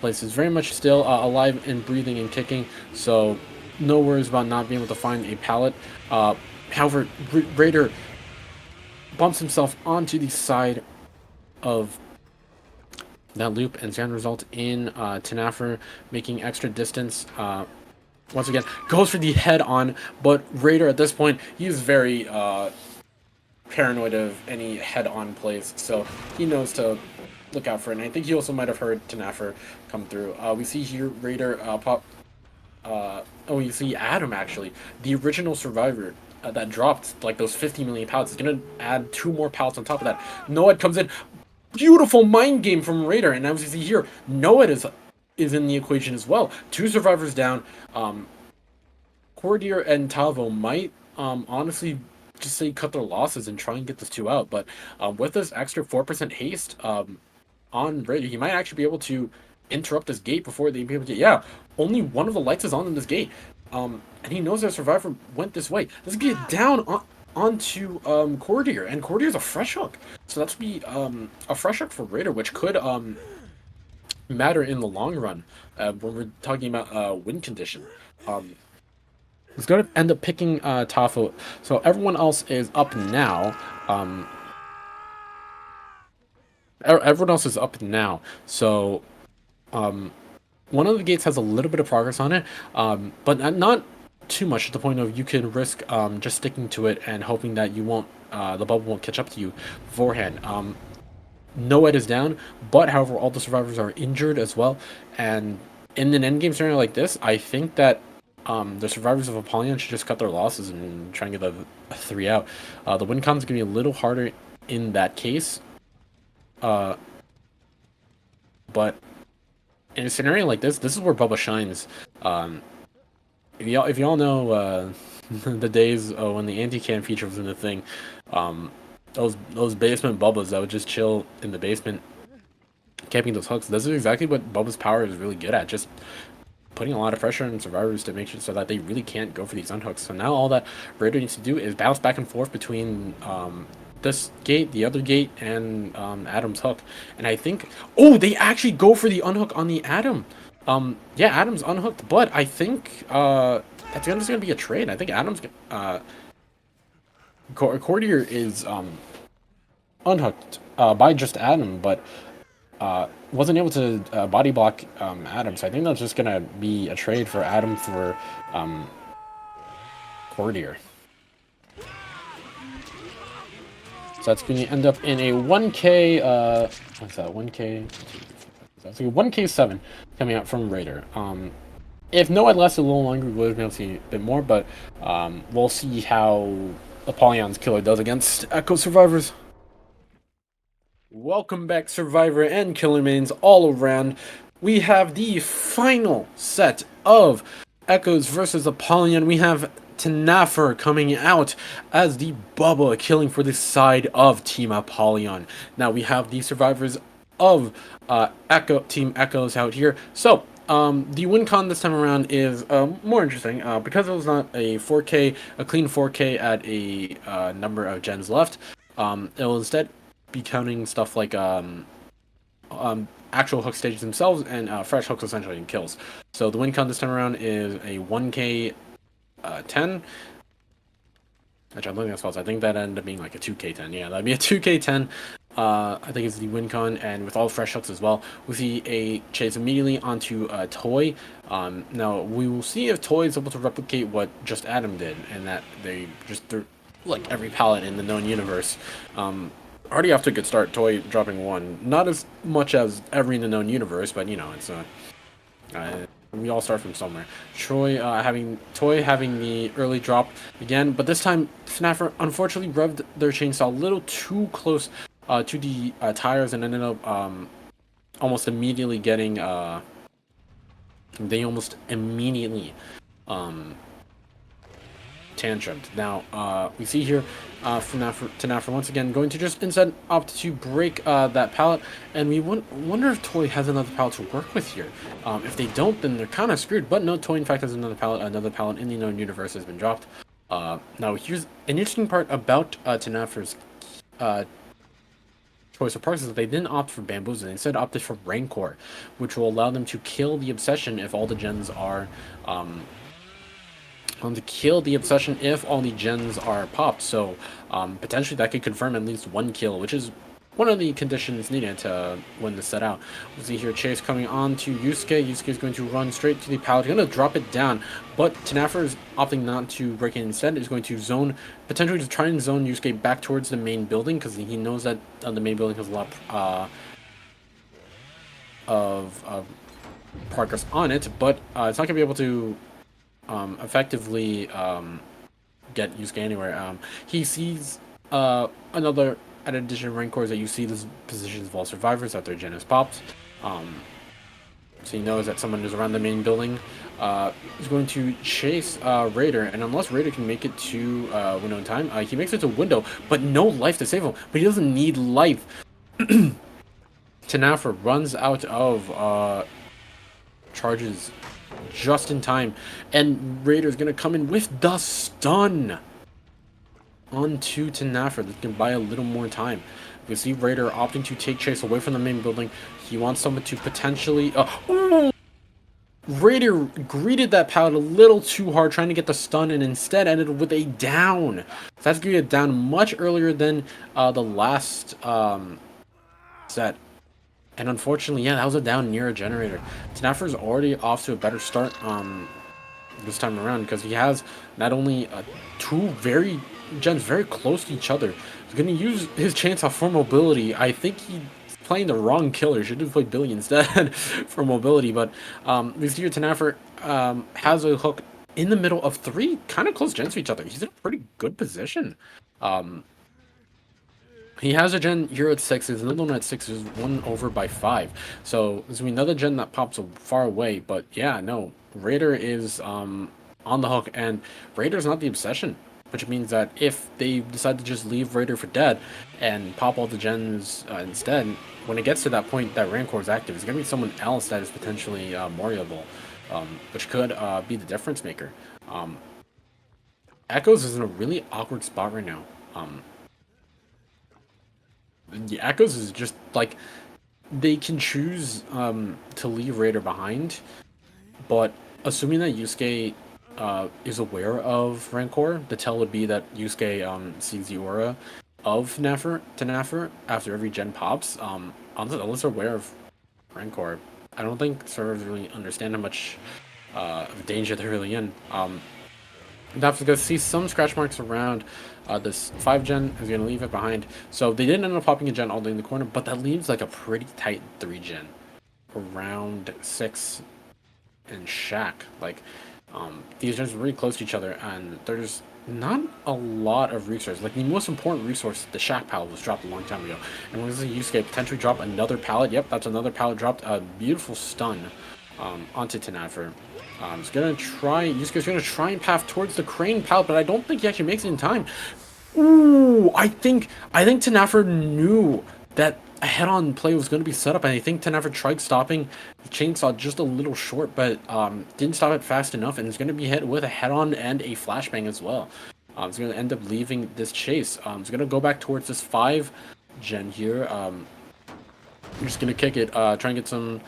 place is very much still alive and breathing and kicking, so no worries about not being able to find a pallet. However, Raider bumps himself onto the side of that loop, and it's going to result in Tanafra making extra distance. Once again, goes for the head-on, but Raider at this point, he's very paranoid of any head-on plays, so he knows to look out for it. And I think he also might have heard Tanafer come through. We see here Raider pop. Oh, you see Adam actually, the original survivor that dropped like those 50 million pallets is gonna add 2 more pallets on top of that. Noed comes in, beautiful mind game from Raider, and as you see here, Noed is in the equation as well. 2 survivors down. Cordier and Talvo might honestly just say cut their losses and try and get this 2 out, but with this extra 4% haste on Raider, he might actually be able to interrupt this gate before they be able to. Yeah, only one of the lights is on in this gate, and he knows that Survivor went this way. Let's get down onto Cordier, and Cordier's a fresh hook, so that's be a fresh hook for Raider, which could matter in the long run when we're talking about win condition. He's going to end up picking Tafo, so everyone else is up now. Everyone else is up now, so one of the gates has a little bit of progress on it, but not too much to the point of you can risk just sticking to it and hoping that you won't the bubble won't catch up to you beforehand. Noed is down, but however all the survivors are injured as well, and in an endgame scenario like this, I think that the survivors of Apolloyon should just cut their losses and try and get a 3 out. The win con is going to be a little harder in that case, but in a scenario like this is where Bubba shines. If y'all know the days when the anti-cam feature was in the thing, those basement Bubbas that would just chill in the basement, camping those hooks. This is exactly what Bubba's power is really good at, just putting a lot of pressure on survivors to make sure so that they really can't go for these unhooks. So now all that Raider needs to do is bounce back and forth between this gate, the other gate, and Adam's hook. And I think, oh, they actually go for the unhook on the Adam. Yeah, Adam's unhooked, but I think that's gonna be a trade. I think Adam's Cordier is unhooked by just Adam, but wasn't able to body block Adam. So I think that's just gonna be a trade for Adam for Cordier. So that's going to end up in a 1K, what's that, 1K, that's like a 1K7 coming out from Raider. If Noed lasted a little longer, we would have been able to see a bit more, but we'll see how Apolloyon's killer does against Echo survivors. Welcome back, Survivor and Killer mains all around. We have the final set of Echoes versus Apolloyon. We have Tanafer coming out as the Bubba killing for the side of Team Apolloyon. Now we have the survivors of Team Echoes out here. So the win con this time around is more interesting because it was not a 4K, a clean 4K at a number of gens left. It will instead be counting stuff like actual hook stages themselves and fresh hooks essentially and kills. So the win con this time around is a 1K 10, which I'm looking at spots. I think that ended up being like a 2K 10. Yeah, that'd be a 2K 10. I think it's the win con, and with all fresh hooks as well. We see a chase immediately onto Toy. Now we will see if Toy is able to replicate what just Adam did, and that they just threw like every pallet in the known universe. Already off to a good start. Toy dropping 1, not as much as every in the known universe, but you know it's we all start from somewhere. Toy having the early drop again, but this time Snaffer unfortunately revved their chainsaw a little too close to the tires and ended up almost immediately getting they almost immediately tantrumed. Now we see here Tanafer once again going to just instead opt to break that pallet, and we wonder if Toy has another pallet to work with here. If they don't, then they're kind of screwed, but no, Toy in fact has another pallet in the known universe has been dropped. Now here's an interesting part about Tanafer's choice of parts is that they didn't opt for Bamboozle, they instead opted for Rancor, which will allow them to kill the Obsession if all the gens are popped. So potentially that could confirm at least 1 kill, which is one of the conditions needed to win the set out. We'll see here Chase coming on to Yusuke. Yusuke is going to run straight to the pallet. He's going to drop it down, but Tanafer is opting not to break it. Instead, is going to zone, potentially to try and zone Yusuke back towards the main building, because he knows that the main building has a lot of progress on it, but it's not going to be able to effectively get Yusuke anywhere. He sees another addition of Rancors that you see this positions of all survivors after Gen is popped. So he knows that someone is around the main building. He's going to chase Raider, and unless Raider can make it to window in time, he makes it to window, but no life to save him. But he doesn't need life. Tanafer runs out of charges just in time, and Raider's gonna come in with the stun onto Tanafer. That can buy a little more time. You see Raider opting to take Chase away from the main building. He wants someone to potentially Raider greeted that pallet a little too hard, trying to get the stun, and instead ended with a down. So that's gonna get down much earlier than the last set. And unfortunately, yeah, that was a down near a generator. Tanafer's already off to a better start this time around, because he has not only two gens very close to each other. He's going to use his chainsaw for mobility. I think he's playing the wrong killer. Should have played Billy instead for mobility. But we see here Tanafer has a hook in the middle of three kind of close gens to each other. He's in a pretty good position. He has a gen here at 6, his another one at 6 is 1 over by 5. So there's another gen that pops far away, but yeah, no. Raider is on the hook, and Raider's not the obsession, which means that if they decide to just leave Raider for dead and pop all the gens instead, when it gets to that point that Rancor is active, it's going to be someone else that is potentially Moriable, which could be the difference maker. Echoes is in a really awkward spot right now. The Echoes is just like, they can choose to leave Raider behind, but assuming that Yusuke is aware of Rancor, the tell would be that Yusuke sees the aura of Tanafer after every gen pops. Unless they're aware of Rancor, I don't think servers really understand how much danger they're really in. That's because see some scratch marks around this 5 gen is going to leave it behind. So they didn't end up popping a gen all the way in the corner, but that leaves like a pretty tight 3 gen around 6 and Shack. Like these gens are really close to each other, and there's not a lot of resources. Like the most important resource, the Shack pallet, was dropped a long time ago. And when Yusuke potentially drop another pallet, yep, that's another pallet dropped. A beautiful stun onto Tanafer. Yusuke's gonna try and path towards the crane pallet, but I don't think he actually makes it in time. Ooh, I think Tanafer knew that a head-on play was going to be set up, and I think Tanafer tried stopping the chainsaw just a little short, but didn't stop it fast enough, and is going to be hit with a head-on and a flashbang as well. It's going to end up leaving this chase. It's going to go back towards this 5 gen here. I'm just going to kick it, try and get some.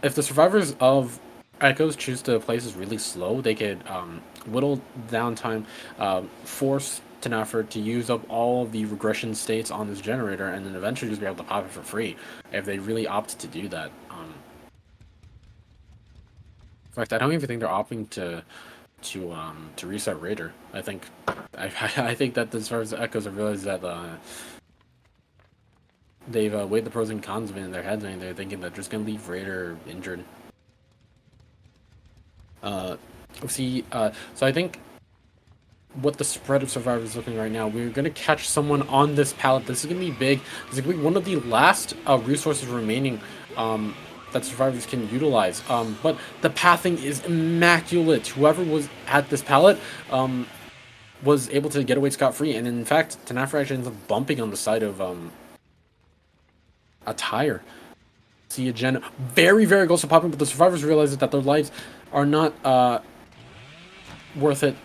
If the survivors of Echoes choose to play this really slow, they could whittle down time, force Tanafer to use up all of the regression states on this generator, and then eventually just be able to pop it for free if they really opt to do that. In fact, I don't even think they're opting to reset Raider. I think that as far as Echoes have realized that they've weighed the pros and cons of it in their heads, and they're thinking that they're just gonna leave Raider injured. So I think what the spread of survivors is looking right now, we're going to catch someone on this pallet. This is going to be big. This is going to be one of the last resources remaining that survivors can utilize. But the pathing is immaculate. Whoever was at this pallet was able to get away scot-free. And in fact, Tanafer actually ends up bumping on the side of a tire. See a gen very, very close to popping, but the survivors realize that their lives are not worth it.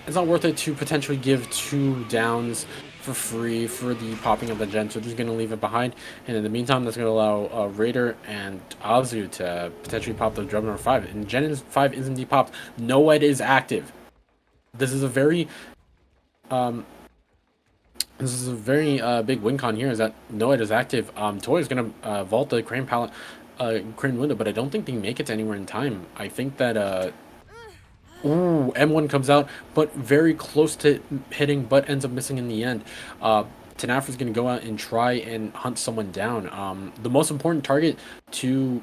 It's not worth it to potentially give 2 downs for free for the popping of the gen, so they're just going to leave it behind. And in the meantime, that's going to allow Raider and Azu to potentially pop the drum number 5. And gen 5 is indeed popped. No Ed is active. This is a very This is a very big win con here. Is that Noid is active. Toy is gonna vault the crane pallet, crane window, but I don't think they make it to anywhere in time. I think that ooh, M1 comes out, but very close to hitting, but ends up missing in the end. Tanafra's going to go out and try and hunt someone down. The most important target to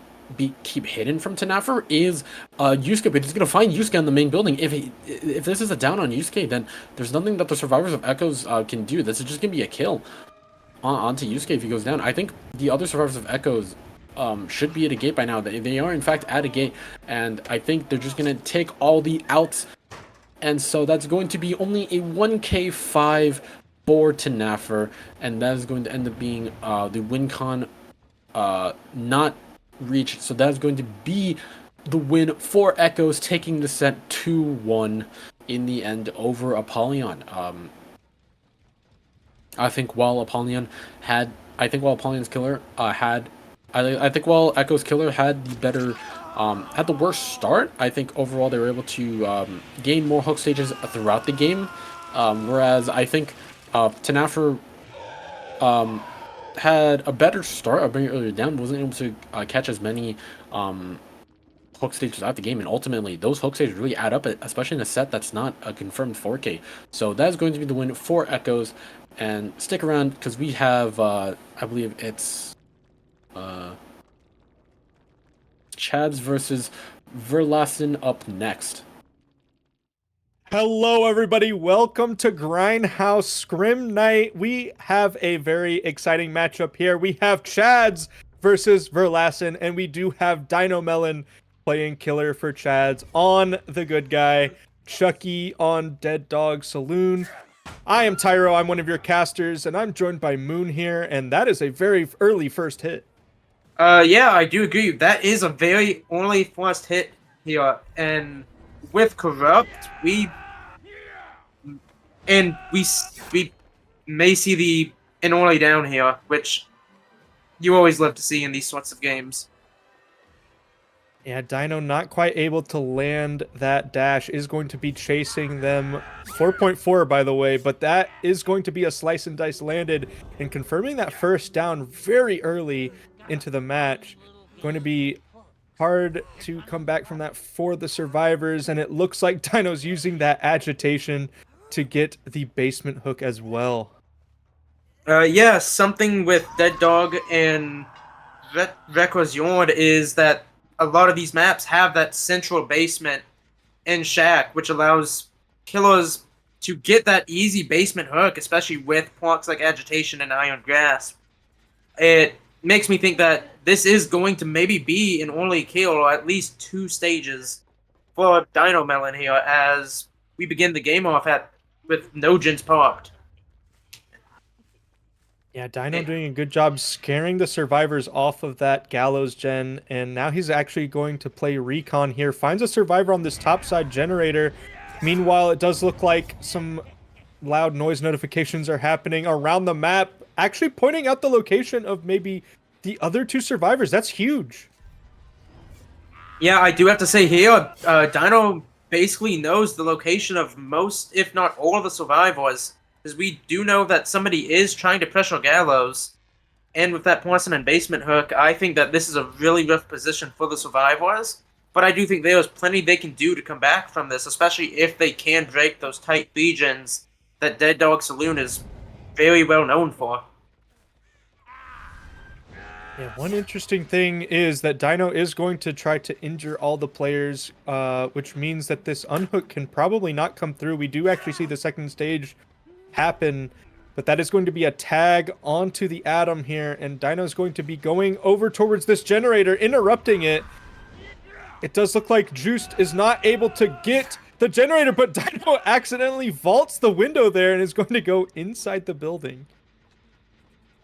keep hidden from Tanafra is Yusuke, but he's going to find Yusuke in the main building. If this is a down on Yusuke, then there's nothing that the survivors of Echoes can do. This is just going to be a kill onto Yusuke if he goes down. I think the other survivors of Echoes should be at a gate by now. They are in fact at a gate, and I think they're just gonna take all the outs, and so that's going to be only a 1k5 for Tanafra, and that is going to end up being the win con not reached. So that is going to be the win for Echoes, taking the set 2-1 in the end over Apolloyon. I think while Apollon's killer I think while Echo's killer had the better, had the worst start, I think overall they were able to gain more hook stages throughout the game. Whereas I think Tanafra had a better start, a bit earlier down, wasn't able to catch as many hook stages throughout the game, and ultimately those hook stages really add up, especially in a set that's not a confirmed 4K. So that is going to be the win for Echoes, and stick around because we have, I believe it's Chads versus Verlassen up next. Hello, everybody. Welcome to Grindhouse Scrim Night. We have a very exciting matchup here. We have Chads versus Verlassen, and we do have Dino Melon playing killer for Chads on the good guy, Chucky on Dead Dog Saloon. I am Tyro. I'm one of your casters, and I'm joined by Moon here, and that is a very early first hit. Yeah, I do agree. That is a very early first hit here, and with Corrupt, we may see an early down here, which you always love to see in these sorts of games. Yeah, Dino not quite able to land that dash, is going to be chasing them. 4.4, by the way, but that is going to be a slice and dice landed, and confirming that first down very early into the match. Going to be hard to come back from that for the survivors, and it looks like Dino's using that agitation to get the basement hook as well. Yeah, something with Dead Dog and Reko's Yard is that a lot of these maps have that central basement and shack, which allows killers to get that easy basement hook, especially with blocks like Agitation and Iron Grasp. It makes me think that this is going to maybe be an early kill, or at least 2 stages for Dino Melon here, as we begin the game off with no gens popped. Yeah, Dino doing a good job scaring the survivors off of that Gallows gen, and now he's actually going to play Recon here. Finds a survivor on this topside generator. Meanwhile, it does look like some loud noise notifications are happening around the map, actually pointing out the location of maybe the other 2 survivors. That's huge. Yeah, I do have to say here, Dino basically knows the location of most, if not all, of the survivors, because we do know that somebody is trying to pressure Gallows, and with that person and basement hook, I think that this is a really rough position for the survivors, but I do think there's plenty they can do to come back from this, especially if they can break those tight regions that Dead Dog Saloon is very well known for. Yeah, one interesting thing is that Dino is going to try to injure all the players, which means that this unhook can probably not come through. We do actually see the second stage happen, but that is going to be a tag onto the Atom here, and Dino's going to be going over towards this generator, interrupting it. It does look like Juiced is not able to get the generator, but Dino accidentally vaults the window there and is going to go inside the building.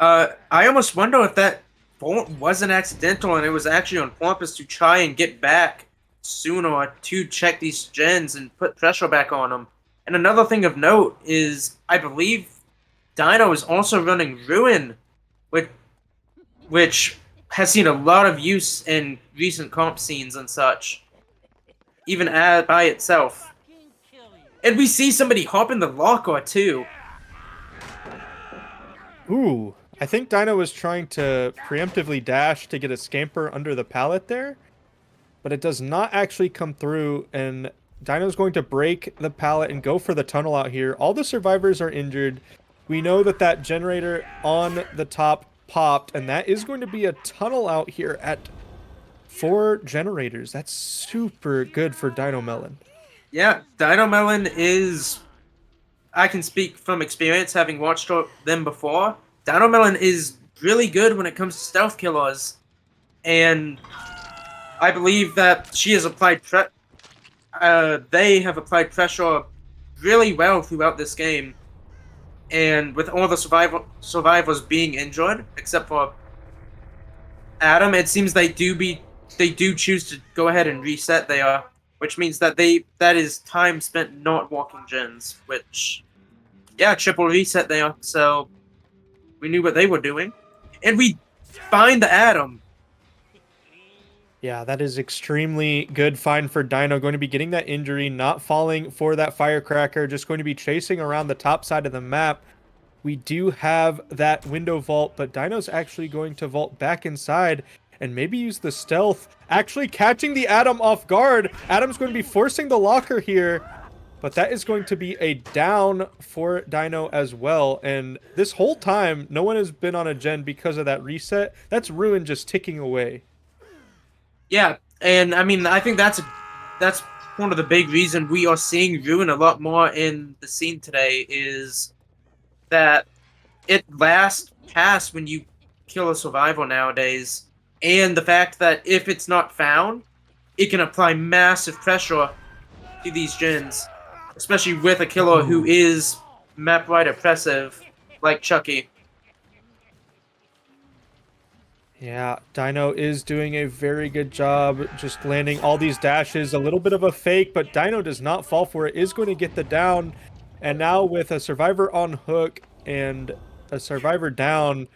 I almost wonder if that vault wasn't accidental and it was actually on purpose to try and get back sooner to check these gens and put pressure back on them. And another thing of note is, I believe Dino is also running Ruin, which has seen a lot of use in recent comp scenes and such, even by itself. And we see somebody hop in the locker too. Ooh, I think Dino was trying to preemptively dash to get a scamper under the pallet there, but it does not actually come through, and Dino's going to break the pallet and go for the tunnel out here. All the survivors are injured. We know that that generator on the top popped, and that is going to be a tunnel out here at 4 generators. That's super good for Dino Melon. Yeah, Dino Melon is... I can speak from experience, having watched them before. Dino Melon is really good when it comes to stealth killers. And I believe that she has applied they have applied pressure really well throughout this game. And with all the survivors being injured, except for Adam, it seems they do choose to go ahead and reset there, which means that that is time spent not walking gens, which, yeah, triple reset there. So we knew what they were doing, and we find the Adam. Yeah, that is extremely good find for Dino. Going to be getting that injury, not falling for that firecracker, just going to be chasing around the top side of the map. We do have that window vault, but Dino's actually going to vault back inside and maybe use the stealth, actually catching the Adam off guard. Adam's going to be forcing the locker here, but that is going to be a down for Dino as well. And this whole time, no one has been on a gen because of that reset. That's Ruin just ticking away. Yeah, and I mean, I think that's one of the big reasons we are seeing Ruin a lot more in the scene today is that it lasts past when you kill a survivor nowadays, and the fact that if it's not found, it can apply massive pressure to these gens, especially with a killer who is map-wide oppressive, like Chucky. Yeah, Dino is doing a very good job just landing all these dashes. A little bit of a fake, but Dino does not fall for it. Is going to get the down. And now with a survivor on hook and a survivor down,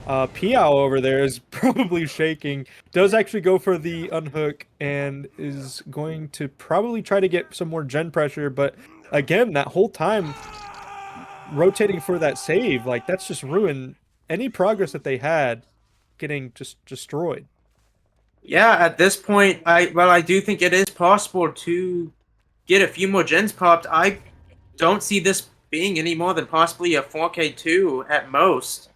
Piao over there is probably shaking. Does actually go for the unhook and is going to probably try to get some more gen pressure. But again, that whole time rotating for that save, like that's just ruined any progress that they had. Getting just destroyed. Yeah, at this point, I do think it is possible to get a few more gens popped. I don't see this being any more than possibly a 4K2 at most.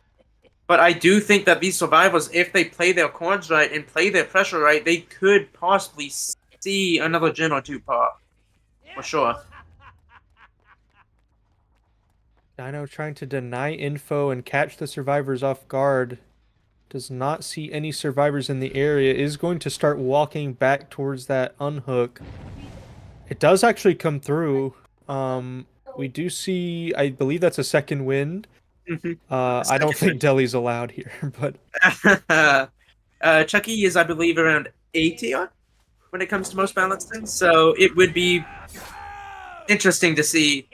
But I do think that these survivors, if they play their cards right and play their pressure right, they could possibly see another gen or two pop. For sure. Dino trying to deny info and catch the survivors off guard. Does not see any survivors in the area. Is going to start walking back towards that unhook. It does actually come through. We do see, I believe that's a second wind. I don't think Deli's allowed here, but Chucky is, I believe, around 80 when it comes to most balancing. So it would be interesting to see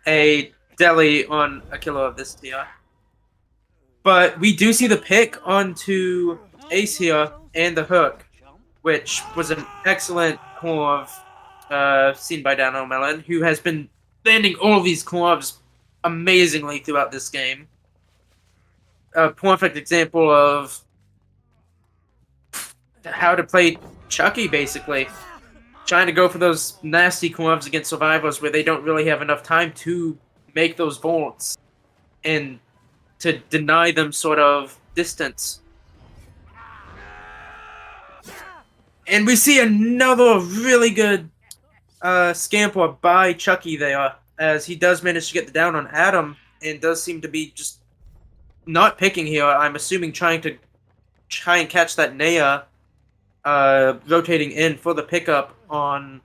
a Deli on a killer of this tier. But we do see the pick onto Ace here and the hook, which was an excellent corv seen by Dino Melon, who has been landing all of these corvs amazingly throughout this game. A perfect example of how to play Chucky, basically. Trying to go for those nasty corvs against survivors where they don't really have enough time to make those vaults. And to deny them sort of distance. And we see another really good scamper by Chucky there, as he does manage to get the down on Adam, and does seem to be just not picking here. I'm assuming trying and catch that Naya rotating in for the pickup on...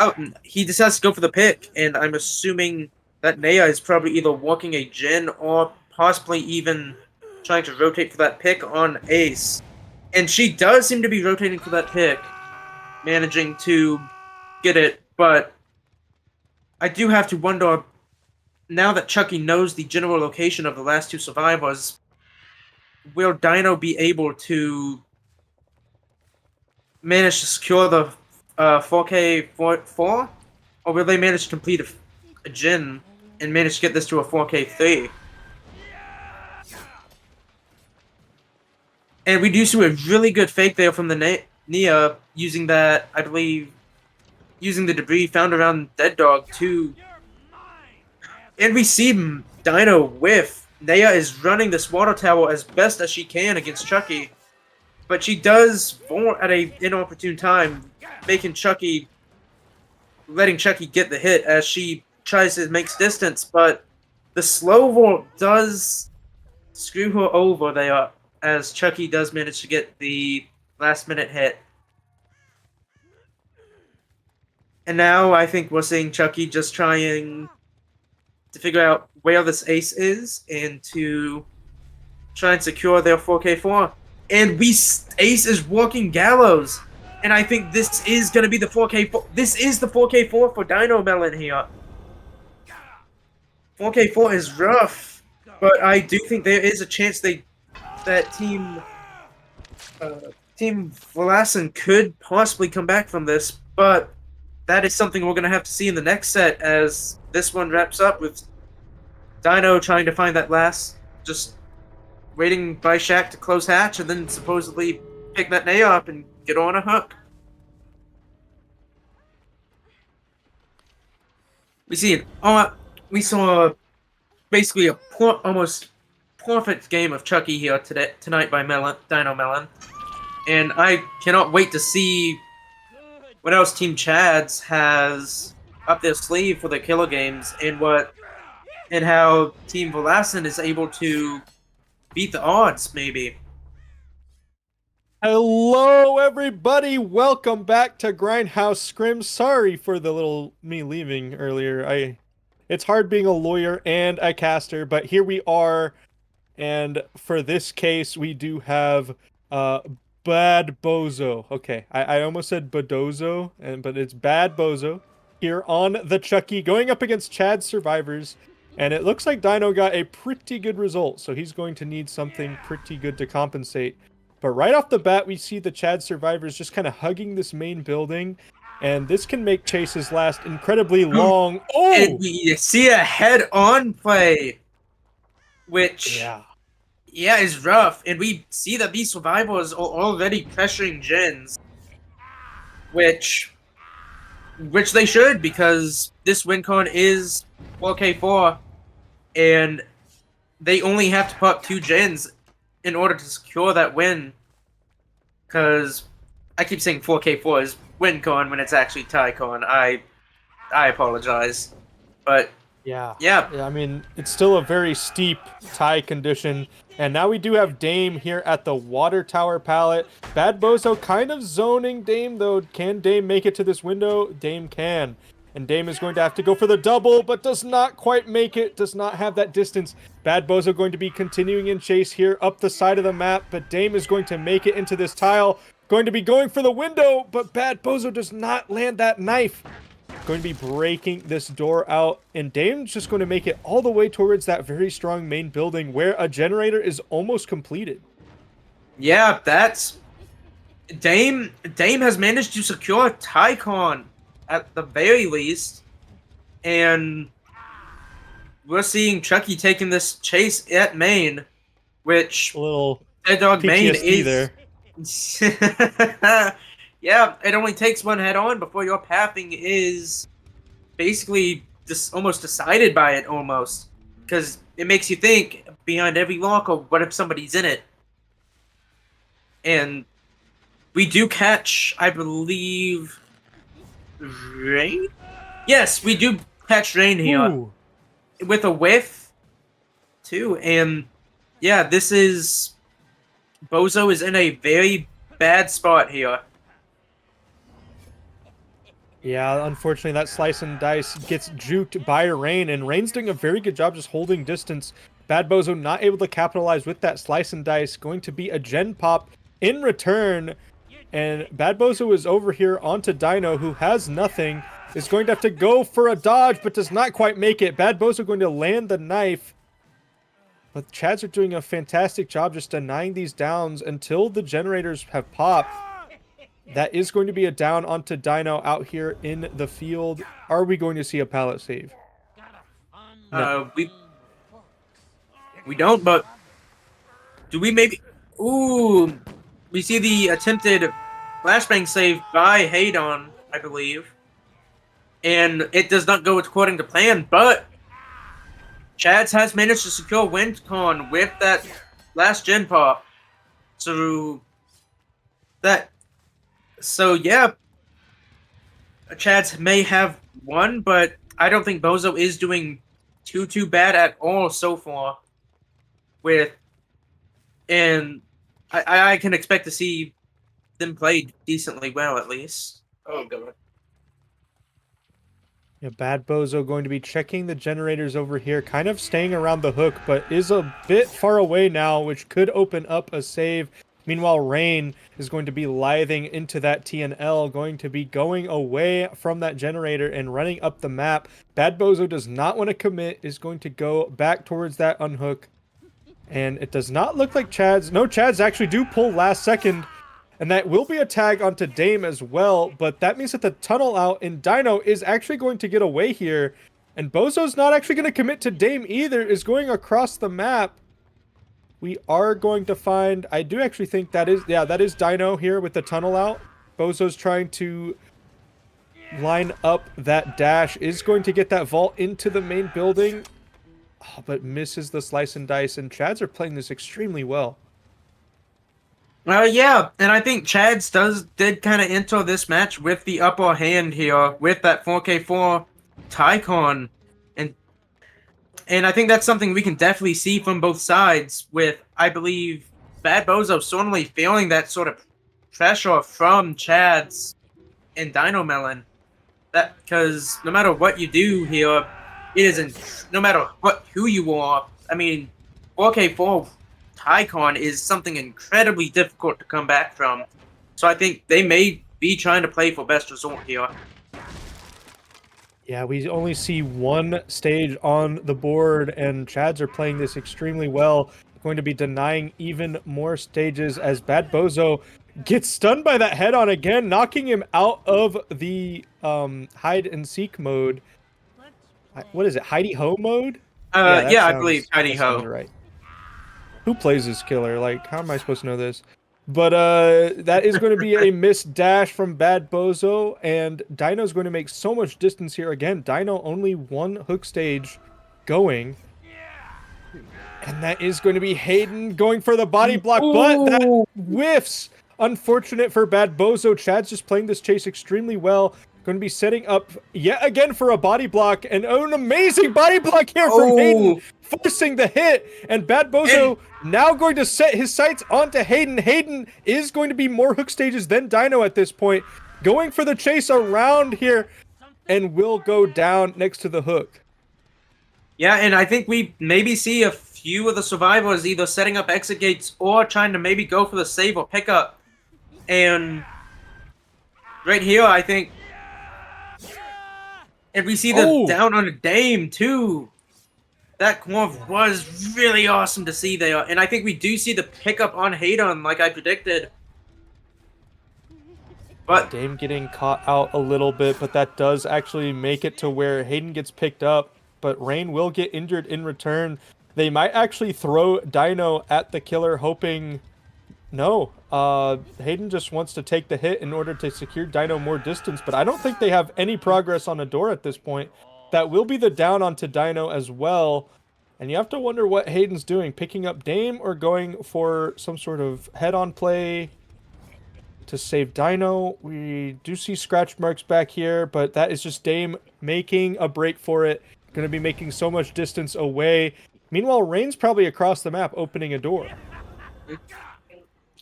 Oh, he decides to go for the pick, and I'm assuming that Naya is probably either walking a gen or possibly even trying to rotate for that pick on Ace. And she does seem to be rotating for that pick, managing to get it, but I do have to wonder, now that Chucky knows the general location of the last two survivors, will Dino be able to manage to secure the 4K4? Or will they manage to complete a gen and manage to get this to a 4K3? And we do see a really good fake there from the Nia using that, I believe, using the debris found around Dead Dog too. And we see Dino whiff. Naya is running this water tower as best as she can against Chucky. But she does fall at an inopportune time, letting Chucky get the hit as she tries to make distance, but the slow vault does screw her over there as Chucky does manage to get the last minute hit. And now I think we're seeing Chucky just trying to figure out where this ace is and to try and secure their 4K4. And Ace is walking Gallows. And I think this is going to be the 4K4. This is the 4K4 for Dino Melon here. 4K4 is rough. But I do think there is a chance that Team Verlassen could possibly come back from this. But that is something we're going to have to see in the next set as this one wraps up with Dino trying to find that last, just waiting by Shaq to close hatch and then supposedly pick that Naya up and get on a hook. We saw basically a almost perfect game of Chucky here tonight by Dino Melon. And I cannot wait to see what else Team Chads has up their sleeve for their killer games and how Team Verlassen is able to beat the odds, maybe. Hello, everybody. Welcome back to Grindhouse Scrims. Sorry for the little me leaving earlier. It's hard being a lawyer and a caster, but here we are. And for this case, we do have Bad Bozo. Okay, I almost said Bodozo, but it's Bad Bozo here on the Chucky going up against Chad Survivors. And it looks like Dino got a pretty good result, so he's going to need something pretty good to compensate. But right off the bat, we see the Chad Survivors just kind of hugging this main building, and this can make chases last incredibly long. Oh! And we see a head-on play, which is rough. And we see that these survivors are already pressuring gens, which they should, because this win con is 4K4, and they only have to pop 2 gens in order to secure that win. Because I keep saying 4K4 is win con when it's actually tie con. I apologize, but yeah. I mean, it's still a very steep tie condition. And now we do have Dame here at the water tower pallet. Bad Bozo kind of zoning Dame, though. Can Dame make it to this window? Dame can. And Dame is going to have to go for the double, but does not quite make it. Does not have that distance. Bad Bozo going to be continuing in chase here up the side of the map, but Dame is going to make it into this tile. Going to be going for the window, but Bad Bozo does not land that knife. Going to be breaking this door out, and Dame's just going to make it all the way towards that very strong main building where a generator is almost completed. Yeah, that's... Dame has managed to secure Tycon at the very least, and we're seeing Chucky taking this chase at main, which a little Dead Dog main PTSD is there. Yeah, it only takes one head on before your pathing is basically just almost decided by it, almost, because it makes you think behind every lock, or what if somebody's in it? And we do catch, I believe, Rain? Yes, we do catch Rain here. Ooh. With a whiff, too. And yeah, this is... Bozo is in a very bad spot here. Yeah, unfortunately, that slice and dice gets juked by Rain, and Rain's doing a very good job just holding distance. Bad Bozo not able to capitalize with that slice and dice. Going to be a gen pop in return. And Bad Bozo is over here onto Dino, who has nothing. Is going to have to go for a dodge, but does not quite make it. Bad Bozo going to land the knife. But the Chads are doing a fantastic job just denying these downs until the generators have popped. That is going to be a down onto Dino out here in the field. Are we going to see a pallet save? No. We don't, but do we maybe... Ooh, we see the attempted flashbang save by Haydon, I believe. And it does not go according to plan, but Chads has managed to secure WinCon with that last gen pop. So yeah, Chads may have won, but I don't think Bozo is doing too bad at all so far. And I can expect to see them play decently well at least. Oh god. Yeah, Bad Bozo going to be checking the generators over here, kind of staying around the hook, but is a bit far away now, which could open up a save. Meanwhile, Rain is going to be lithing into that TNL, going to be going away from that generator and running up the map. Bad Bozo does not want to commit, is going to go back towards that unhook. And it does not look like Chads. No, Chads actually do pull last second. And that will be a tag onto Dame as well, but that means that the tunnel out in Dino is actually going to get away here. And Bozo's not actually going to commit to Dame either, is going across the map. We are going to find, I do actually think that is Dino here with the tunnel out. Bozo's trying to line up that dash, is going to get that vault into the main building. Oh, but misses the slice and dice, and Chads are playing this extremely well. Yeah, and I think Chads did kind of enter this match with the upper hand here with that 4K4 Tycon, and I think that's something we can definitely see from both sides. With, I believe, Bad Bozo certainly feeling that sort of pressure from Chads and Dino Melon, that because no matter what you do here, it isn't. No matter who you are, I mean, 4K4 Tycon is something incredibly difficult to come back from. So I think they may be trying to play for best result here. Yeah, we only see one stage on the board, and Chads are playing this extremely well. Going to be denying even more stages as Bad Bozo gets stunned by that head-on again, knocking him out of the hide-and-seek mode. What is it, Hidey-ho mode? Yeah, I believe Hidey-ho. Right. Who plays this killer? Like, how am I supposed to know this? But that is going to be a missed dash from Bad Bozo, and Dino's going to make so much distance here. Again, Dino only one hook stage going. And that is going to be Hayden going for the body block, but that whiffs. Unfortunate for Bad Bozo. Chad's just playing this chase extremely well. Going to be setting up yet again for a body block, and an amazing body block here from Hayden, forcing the hit. And Bad Bozo now going to set his sights onto Hayden. Hayden is going to be more hook stages than Dino at this point, going for the chase around here, and will go down next to the hook. Yeah, and I think we maybe see a few of the survivors either setting up exit gates or trying to maybe go for the save or pickup. And right here, I think. And we see the down on a Dame, too. That Quanv was really awesome to see there. And I think we do see the pickup on Haydon, like I predicted. But Dame getting caught out a little bit, but that does actually make it to where Hayden gets picked up. But Rain will get injured in return. They might actually throw Dino at the killer, hoping... No, Hayden just wants to take the hit in order to secure Dino more distance, but I don't think they have any progress on a door at this point. That will be the down onto Dino as well, and you have to wonder what Hayden's doing, picking up Dame or going for some sort of head-on play to save Dino. We do see scratch marks back here, but that is just Dame making a break for it, going to be making so much distance away. Meanwhile, Rain's probably across the map opening a door.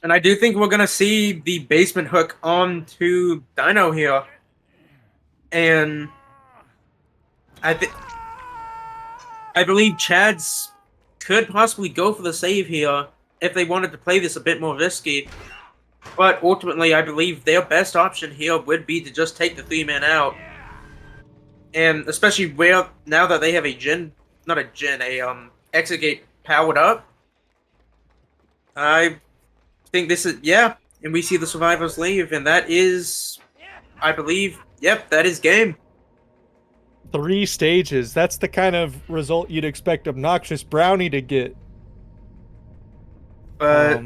And I do think we're going to see the basement hook onto Dino here. And I believe Chads could possibly go for the save here if they wanted to play this a bit more risky. But ultimately, I believe their best option here would be to just take the 3-man out. And especially where, now that they have exit gate powered up, I think this is, and we see the survivors leave, and that is, I believe, that is game. 3 stages. That's the kind of result you'd expect Obnoxious Brownie to get. But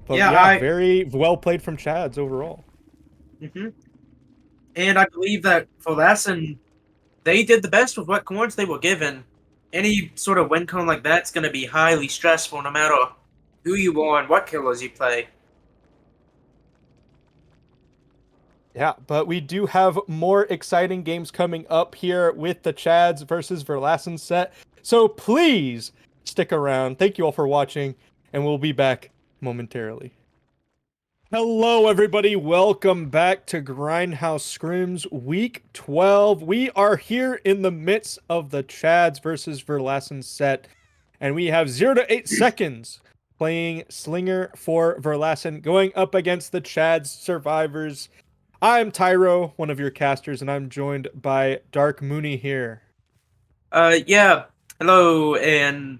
But Yeah, yeah, very well played from Chads overall. Mhm. And I believe that Verlassen, they did the best with what corns they were given. Any sort of win con like that's going to be highly stressful no matter who you are and what killers you play. Yeah, but we do have more exciting games coming up here with the Chads versus Verlassen set. So please stick around. Thank you all for watching, and we'll be back momentarily. Hello, everybody. Welcome back to Grindhouse Scrims Week 12. We are here in the midst of the Chads versus Verlassen set, and we have 0 to 8 seconds playing Slinger for Verlassen, going up against the Chads survivors. I'm Tyro, one of your casters, and I'm joined by Dark Mooney here. Yeah. Hello, and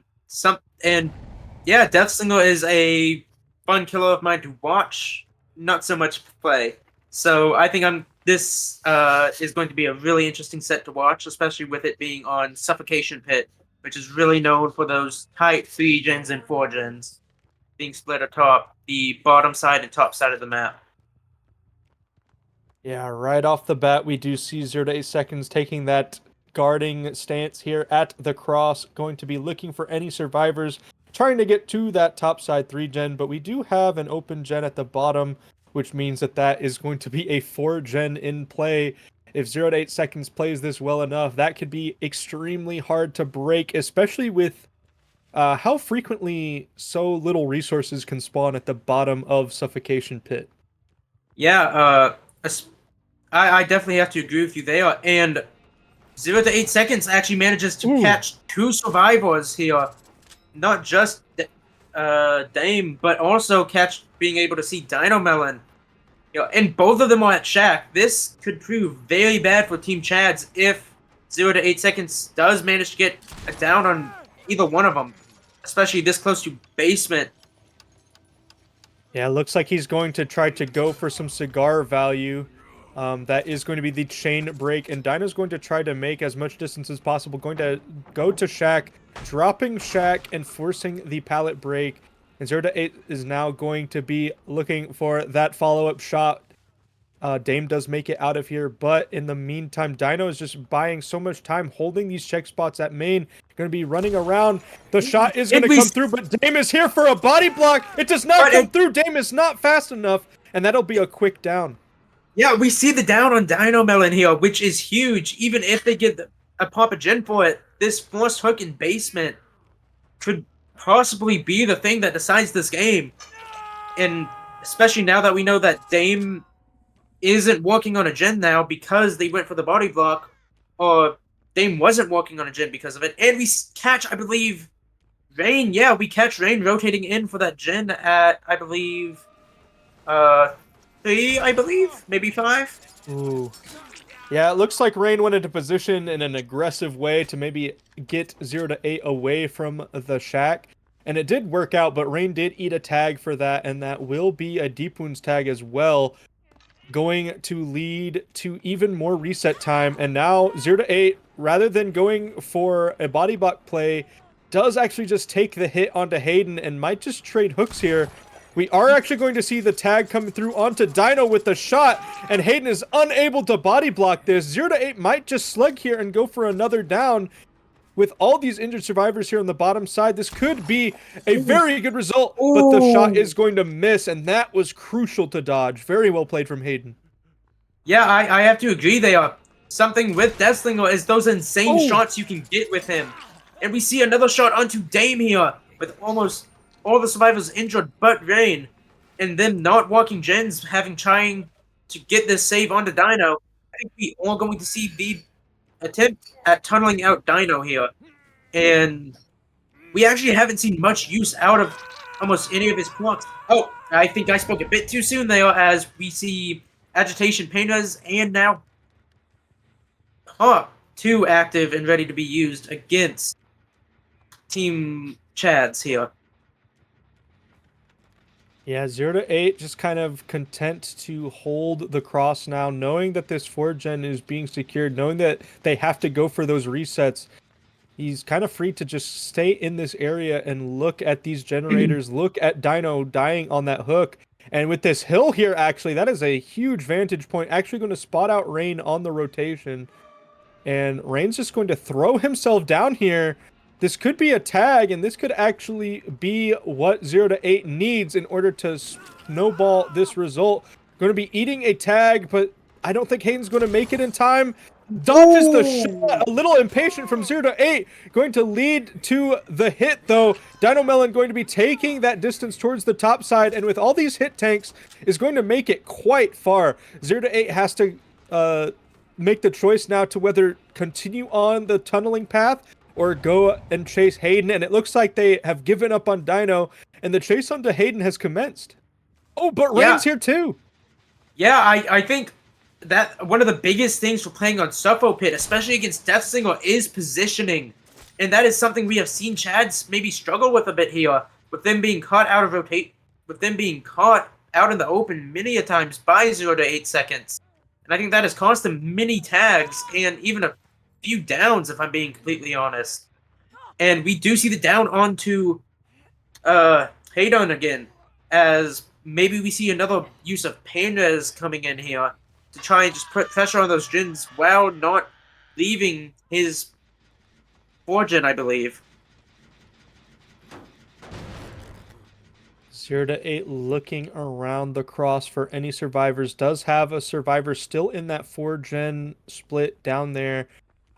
yeah, Deathslinger is a fun killer of mine to watch, not so much play. So I think this is going to be a really interesting set to watch, especially with it being on Suffocation Pit, which is really known for those tight 3 gens and 4 gens being split atop the bottom side and top side of the map. Yeah, right off the bat, we do see 0 to 8 seconds taking that guarding stance here at the cross, going to be looking for any survivors, trying to get to that top side 3 gen, but we do have an open gen at the bottom, which means that that is going to be a 4 gen in play. If 0 to 8 seconds plays this well enough, that could be extremely hard to break, especially with how frequently so little resources can spawn at the bottom of Suffocation Pit. Yeah, I definitely have to agree with you there. And 0 to 8 seconds actually manages to catch 2 survivors here. Not just Dame, but also being able to see Dino Melon. And both of them are at Shack. This could prove very bad for Team Chads if 0 to 8 seconds does manage to get a down on either one of them, especially this close to basement. Yeah, looks like he's going to try to go for some cigar value. That is going to be the chain break, and Dino's going to try to make as much distance as possible, going to go to Shack, dropping Shack and forcing the pallet break. And 0 to 8 is now going to be looking for that follow-up shot. Dame does make it out of here, but in the meantime, Dino is just buying so much time holding these check spots at main. Going to be running around. The shot is going to come through, but Dame is here for a body block. It does not come through. Dame is not fast enough, and that'll be a quick down. Yeah, we see the down on Dino Melon here, which is huge. Even if they get a Papa Gen for it, this forced hook in basement could possibly be the thing that decides this game. And especially now that we know that Dame isn't working on a gen now because they went for the body block, or Dame wasn't working on a gen because of it. And we catch, I believe, Rain. Yeah, we catch Rain rotating in for that gen at, I believe, 3, I believe, maybe 5. Ooh. Yeah, it looks like Rain went into position in an aggressive way to maybe get 0 to 8 away from the Shack. And it did work out, but Rain did eat a tag for that, and that will be a Deep Wounds tag as well, going to lead to even more reset time. And now 0 to 8, rather than going for a body block play, does actually just take the hit onto Hayden and might just trade hooks here. We are actually going to see the tag coming through onto Dino with the shot, and Hayden is unable to body block this. 0 to 8 might just slug here and go for another down. With all these injured survivors here on the bottom side, this could be a very good result, but the shot is going to miss, and that was crucial to dodge. Very well played from Hayden. Yeah, I have to agree they are. Something with Deathslinger is those insane shots you can get with him. And we see another shot onto Dame here, with almost all the survivors injured but Rain. And them not walking gens, trying to get this save onto Dino. I think we are going to see the attempt at tunneling out Dino here. And we actually haven't seen much use out of almost any of his blocks. Oh, I think I spoke a bit too soon there, as we see Agitation Painters and now 2 active and ready to be used against Team Chads here. Yeah, 0 to 8 just kind of content to hold the cross now, knowing that this 4 gen is being secured, knowing that they have to go for those resets. He's kind of free to just stay in this area and look at these generators, look at Dino dying on that hook. And with this hill here, actually, that is a huge vantage point. Actually going to spot out Rain on the rotation. And Rain's just going to throw himself down here. This could be a tag, and this could actually be what 0 to 8 needs in order to snowball this result. Going to be eating a tag, but I don't think Hayden's going to make it in time. Dodges the shot, a little impatient from 0 to 8. Going to lead to the hit, though. Dino Melon going to be taking that distance towards the top side, and with all these hit tanks, is going to make it quite far. 0 to 8 has to make the choice now to whether continue on the tunneling path or go and chase Hayden, and it looks like they have given up on Dino, and the chase onto Hayden has commenced. Oh, but Rain's here too. Yeah, I think that one of the biggest things for playing on Suffo Pit, especially against Deathslinger, is positioning. And that is something we have seen Chads maybe struggle with a bit here, with them being caught out of rotate, with them being caught out in the open many a times by 0 to 8 seconds. And I think that has cost them many tags and even a few downs, if I'm being completely honest. And we do see the down onto Hayden again, as maybe we see another use of Pandas coming in here to try and just put pressure on those gens while not leaving his 4-gen, I believe. 0 to 8 looking around the cross for any survivors. Does have a survivor still in that 4-gen split down there.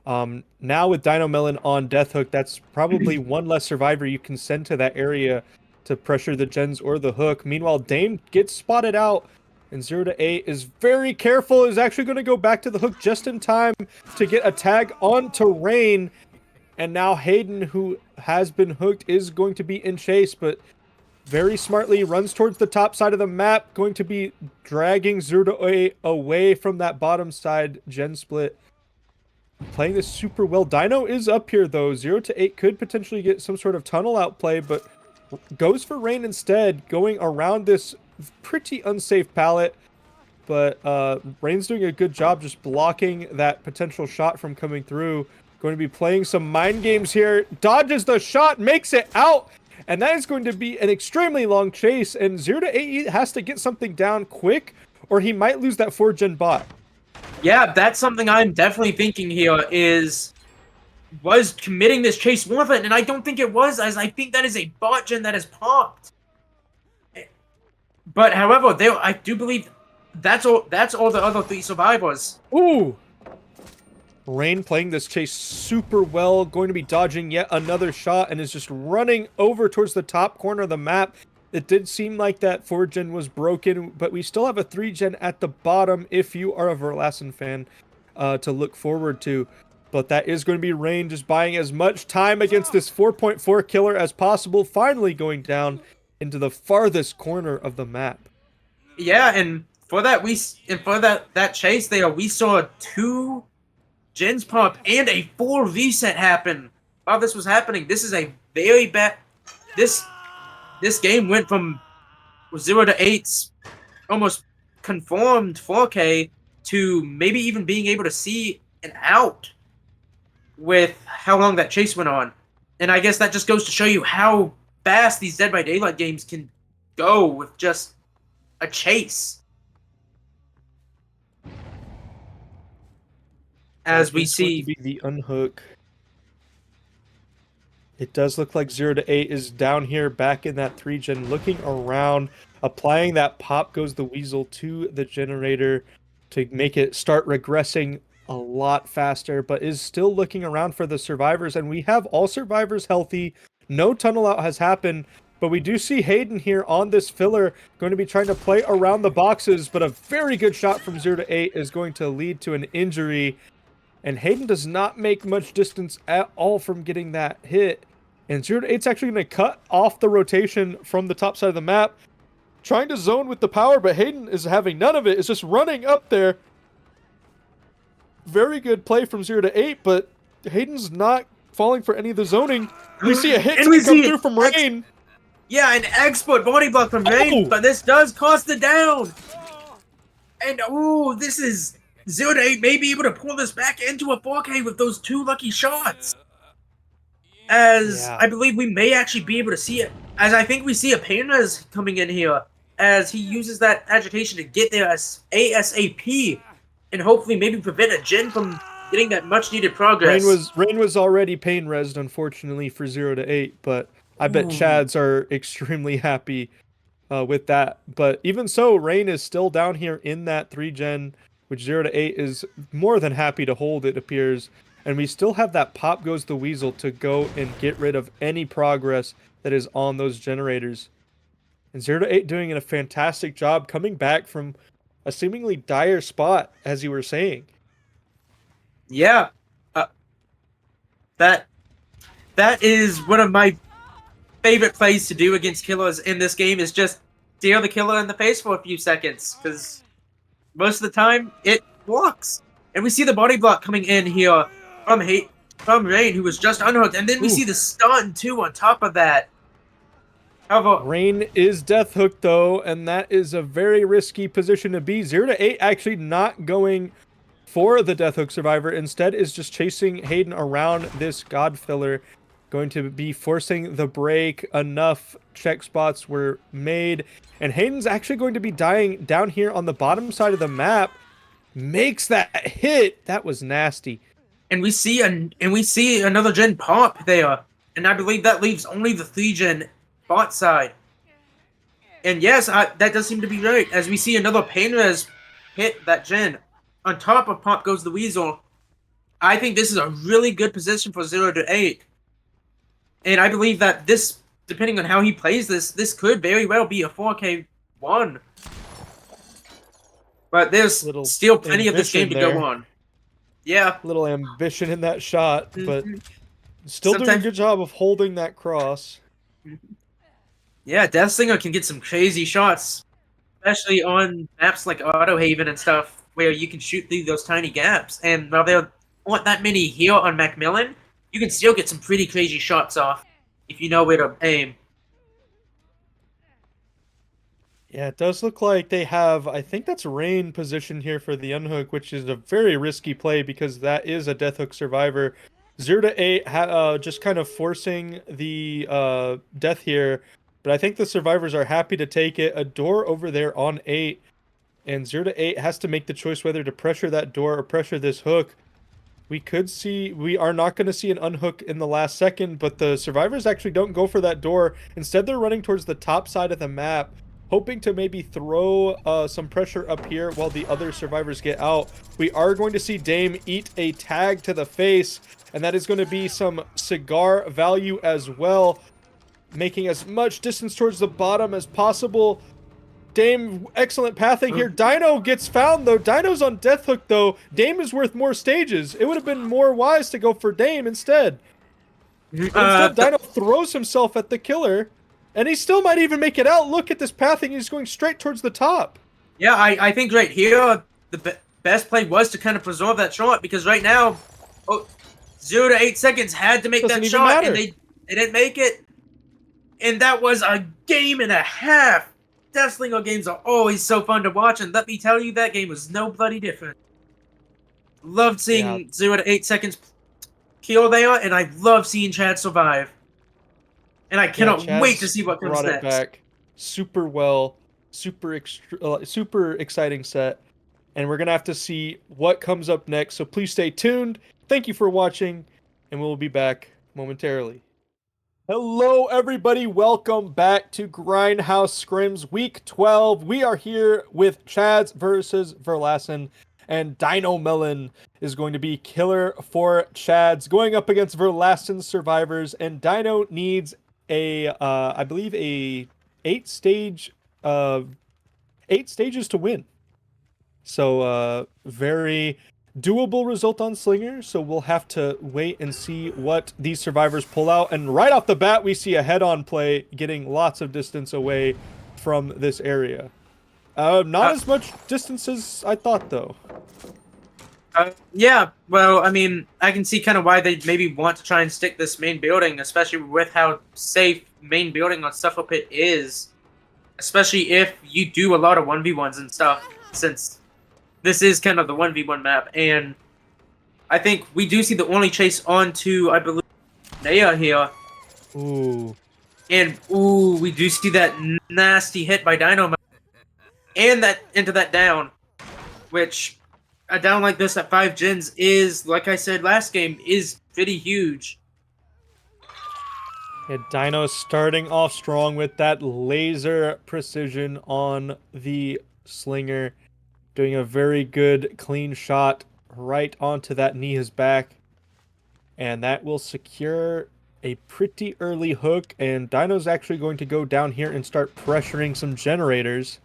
Now with Dino Melon on Death Hook, that's probably one less survivor you can send to that area to pressure the gens or the hook. Meanwhile, Dame gets spotted out, and 0 to 8 is very careful, is actually going to go back to the hook just in time to get a tag onto Rain. And now Hayden, who has been hooked, is going to be in chase, but very smartly runs towards the top side of the map, going to be dragging 0 to 8 away from that bottom side gen split. Playing this super well. Dino is up here, though. 0 to 8 could potentially get some sort of tunnel outplay, but goes for Rain instead, going around this pretty unsafe pallet. But Rain's doing a good job just blocking that potential shot from coming through. Going to be playing some mind games here. Dodges the shot, makes it out. And that is going to be an extremely long chase. And 0 to 8 has to get something down quick, or he might lose that 4-gen bot. Yeah, that's something I'm definitely thinking here is, was committing this chase worth it? And I don't think it was, as I think that is a bot gen that has popped. But however, I do believe that's all the other 3 survivors. Ooh! Rain playing this chase super well, going to be dodging yet another shot, and is just running over towards the top corner of the map. It did seem like that 4-gen was broken, but we still have a 3-gen at the bottom if you are a Verlassen fan to look forward to. But that is going to be Rain just buying as much time against this 4.4 killer as possible, finally going down into the farthest corner of the map. Yeah, and for that that chase there, we saw 2 gens pop and a full reset happen while this was happening. This is a very bad. This game went from 0 to 8's almost conformed 4K to maybe even being able to see an out with how long that chase went on. And I guess that just goes to show you how fast these Dead by Daylight games can go with just a chase. As we see the unhook. It does look like 0 to 8 is down here back in that 3-gen, looking around, applying that pop goes the weasel to the generator to make it start regressing a lot faster, but is still looking around for the survivors. And we have all survivors healthy. No tunnel out has happened, but we do see Hayden here on this filler going to be trying to play around the boxes, but a very good shot from 0 to 8 is going to lead to an injury. And Hayden does not make much distance at all from getting that hit. And 0 to 8's actually going to cut off the rotation from the top side of the map. Trying to zone with the power, but Hayden is having none of it. It's just running up there. Very good play from 0 to 8, but Hayden's not falling for any of the zoning. We see a hit come through from Rain. Yeah, an expert body block from Rain, but this does cost the down. And, ooh, this is 0 to 8 may be able to pull this back into a 4K with those 2 lucky shots. as Yeah. I believe we may actually be able to see it, as I think we see a Painres coming in here, as he uses that agitation to get there as ASAP, and hopefully maybe prevent a Jin from getting that much needed progress. Rain was already pain resed, unfortunately, for 0 to 8, but I bet Ooh. Chads are extremely happy with that. But even so, Rain is still down here in that 3-gen, which 0 to 8 is more than happy to hold, it appears. And we still have that Pop Goes the Weasel to go and get rid of any progress that is on those generators. And 0 to 8 doing a fantastic job coming back from a seemingly dire spot, as you were saying. Yeah, that is one of my favorite plays to do against killers in this game, is just stare the killer in the face for a few seconds, because most of the time it blocks. And we see the body block coming in here from Rain, who was just unhooked, and then we see the stun too on top of that. However, Rain is death hooked though, and that is a very risky position to be. 0 to 8 actually not going for the death hook survivor, instead is just chasing Hayden around this god filler, going to be forcing the break. Enough check spots were made, and Hayden's actually going to be dying down here on the bottom side of the map. Makes that hit. That was nasty. and we see another gen pop there, and I believe that leaves only the 3-gen bot side. And yes, that does seem to be right, as we see another Painres hit that gen. On top of Pop Goes the Weasel, I think this is a really good position for 0 to 8. And I believe that this, depending on how he plays this could very well be a 4K1. But there's Little still plenty of this game to ambition go there. on. Yeah. Little ambition in that shot, but Mhm. still doing a Sometimes- good job of holding that cross. Yeah, Deathslinger can get some crazy shots, especially on maps like Autohaven and stuff, where you can shoot through those tiny gaps. And while there aren't that many here on Macmillan, you can still get some pretty crazy shots off if you know where to aim. Yeah, it does look like they have, I think that's Rain position here for the unhook, which is a very risky play because that is a death hook survivor. 0 to 8 just kind of forcing the death here, but I think the survivors are happy to take it. A door over there on 8, and 0 to 8 has to make the choice whether to pressure that door or pressure this hook. We are not going to see an unhook in the last second, but the survivors actually don't go for that door. Instead, they're running towards the top side of the map, hoping to maybe throw some pressure up here while the other survivors get out. We are going to see Dame eat a tag to the face, and that is going to be some cigar value as well, making as much distance towards the bottom as possible. Dame, excellent pathing here. Dino gets found, though. Dino's on death hook, though. Dame is worth more stages. It would have been more wise to go for Dame instead. But instead, Dino throws himself at the killer, and he still might even make it out. Look at this pathing. He's going straight towards the top. Yeah, I think right here, the best play was to kind of preserve that shot, because right now, 0 to 8 seconds had to make Doesn't that even shot, matter. and they didn't make it. And that was a game and a half. Deathslinger games are always so fun to watch, and let me tell you, that game was no bloody different. Loved seeing 0 to 8 seconds kill there, and I love seeing Chad survive. And I cannot wait to see what comes brought next. it back super well, super exciting set, and we're gonna have to see what comes up next. So please stay tuned. Thank you for watching, and we'll be back momentarily. Hello, everybody. Welcome back to Grindhouse Scrims Week 12. We are here with Chads versus Verlassen, and Dino Melon is going to be killer for Chads, going up against Verlassen survivors, and Dino needs a, I believe, a 8 stages to win. So, very doable result on Slinger, so we'll have to wait and see what these survivors pull out. And right off the bat, we see a head-on play getting lots of distance away from this area. Not as much distance as I thought, though. Yeah, well, I mean, I can see kind of why they maybe want to try and stick this main building, especially with how safe main building on Suffer Pit is. Especially if you do a lot of 1v1s and stuff, since this is kind of the 1v1 map. And I think we do see the only chase onto, I believe, Naya here. Ooh. And ooh, we do see that nasty hit by Dino and that into that down, which a down like this at 5 gens is, like I said last game, is pretty huge. Yeah, Dino starting off strong with that laser precision on the slinger, doing a very good clean shot right onto that Nia's back, and that will secure a pretty early hook, and Dino's actually going to go down here and start pressuring some generators.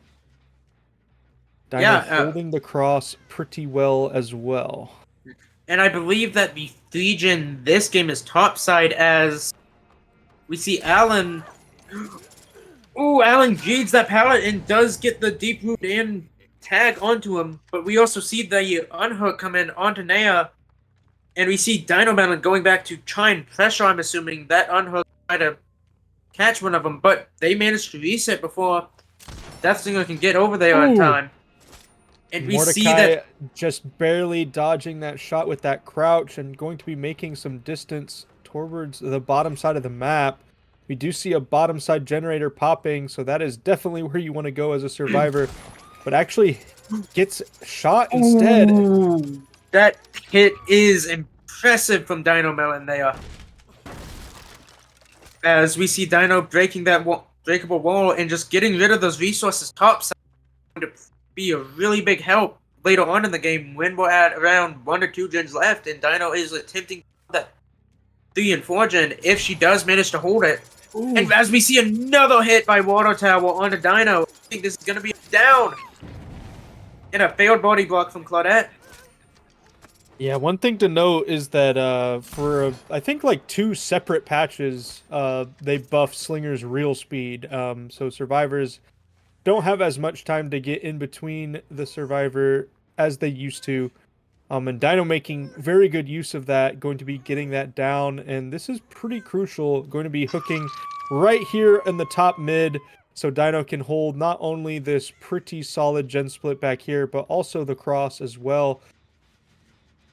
Dino holding the cross pretty well as well. And I believe that the 3-gen this game is topside as we see Alan. Ooh, Alan greeds that pallet and does get the deep root and tag onto him. But we also see the unhook come in onto Naya. And we see Dino Melon going back to try and pressure, I'm assuming, that unhook try to catch one of them. But they managed to reset before Deathslinger can get over there on time. And we Mordecai see that just barely dodging that shot with that crouch and going to be making some distance towards the bottom side of the map. We do see a bottom side generator popping, so that is definitely where you want to go as a survivor. But actually gets shot instead. Ooh, that hit is impressive from Dino Melon there. As we see Dino breaking that breakable wall and just getting rid of those resources topside, going to be a really big help later on in the game when we're at around 1 or 2 gens left and Dino is attempting that 3 and 4 gen if she does manage to hold it. Ooh. And as we see another hit by Water Tower onto Dino, I think this is going to be down. And a failed body block from Claudette. Yeah, one thing to note is that for I think like 2 separate patches, they buff Slinger's real speed. So survivors don't have as much time to get in between the survivor as they used to. And Dino making very good use of that, going to be getting that down. And this is pretty crucial, going to be hooking right here in the top mid. So Dino can hold not only this pretty solid gen split back here, but also the cross as well.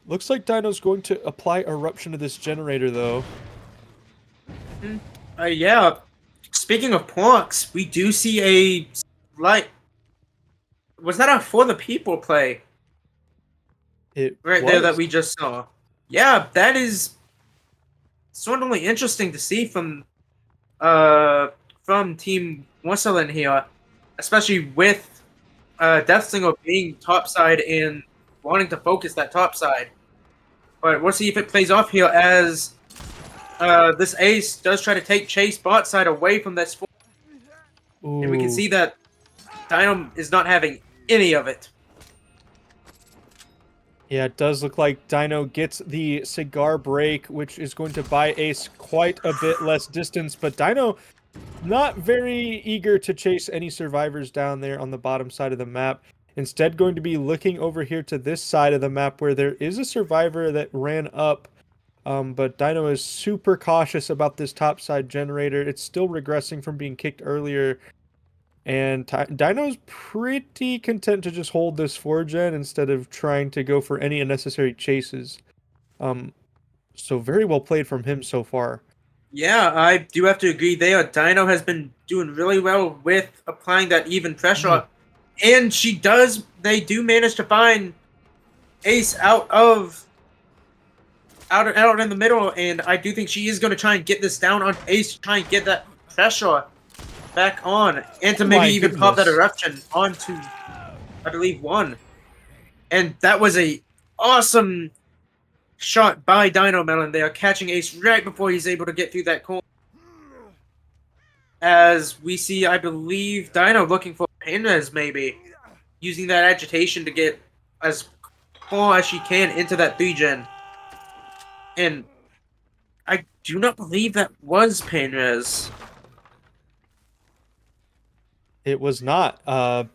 Looks like Dino's going to apply Eruption to this generator, though. Yeah. Speaking of porks, we do see a slight... Was that a For the People play? It right was. There that we just saw. Yeah, that is certainly interesting to see from Team Musselin here, especially with Deathslinger being topside and wanting to focus that topside. But we'll see if it plays off here as this ace does try to take Chase bot side away from this. And we can see that Dino is not having any of it. Yeah, it does look like Dino gets the cigar break, which is going to buy Ace quite a bit less distance, but Dino not very eager to chase any survivors down there on the bottom side of the map. Instead, going to be looking over here to this side of the map where there is a survivor that ran up, but Dino is super cautious about this top side generator. It's still regressing from being kicked earlier. And Dino's pretty content to just hold this 4-gen instead of trying to go for any unnecessary chases. So very well played from him so far. Yeah, I do have to agree there. Dino has been doing really well with applying that even pressure. And they do manage to find Ace out in the middle. And I do think she is going to try and get this down on Ace to try and get that pressure back on, and to maybe even pop that eruption onto, I believe, 1. And that was a awesome shot by Dino Melon there, catching Ace right before he's able to get through that corner. As we see, I believe, Dino looking for Painres maybe, using that agitation to get as far as she can into that 3-gen. And I do not believe that was Painres. It was not. The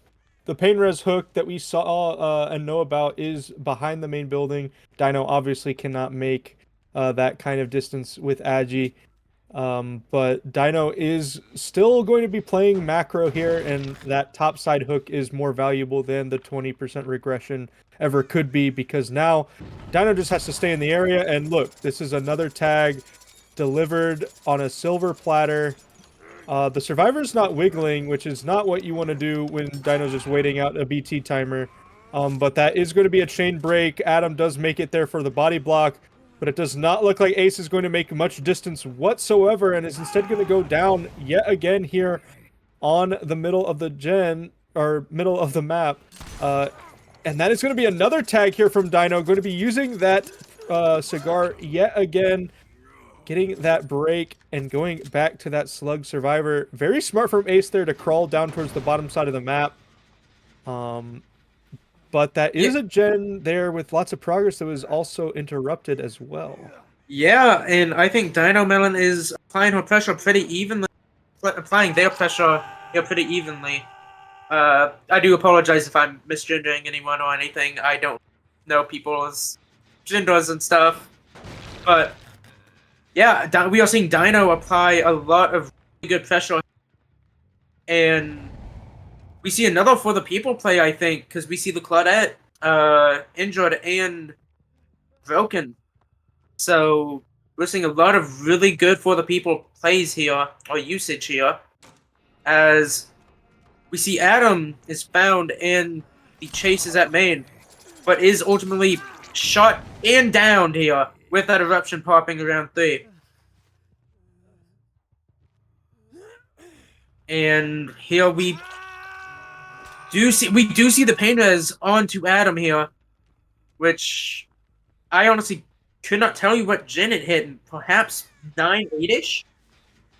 Painres hook that we saw and know about is behind the main building. Dino obviously cannot make that kind of distance with Agi. But Dino is still going to be playing macro here, and that top side hook is more valuable than the 20% regression ever could be, because now Dino just has to stay in the area. And look, this is another tag delivered on a silver platter. The survivor's not wiggling, which is not what you want to do when Dino's just waiting out a BT timer. But that is going to be a chain break. Adam does make it there for the body block, but it does not look like Ace is going to make much distance whatsoever and is instead going to go down yet again here on the middle of the middle of the map. And that is going to be another tag here from Dino, going to be using that cigar yet again, getting that break and going back to that slug survivor. Very smart from Ace there to crawl down towards the bottom side of the map. But that is a gen there with lots of progress that was also interrupted as well. Yeah, and I think Dino Melon is applying her pressure pretty evenly. Applying their pressure here pretty evenly. I do apologize if I'm misgendering anyone or anything. I don't know people's genders and stuff. But yeah, we are seeing Dino apply a lot of really good pressure. And we see another For the People play, I think, because we see the Claudette injured and broken. So we're seeing a lot of really good For the People plays here, or usage here, as we see Adam is found and the chase is at main, but is ultimately shot and downed here with that eruption popping around 3. And here we do see the pain res onto Adam here, which I honestly could not tell you what gen it hit, perhaps 9-8ish,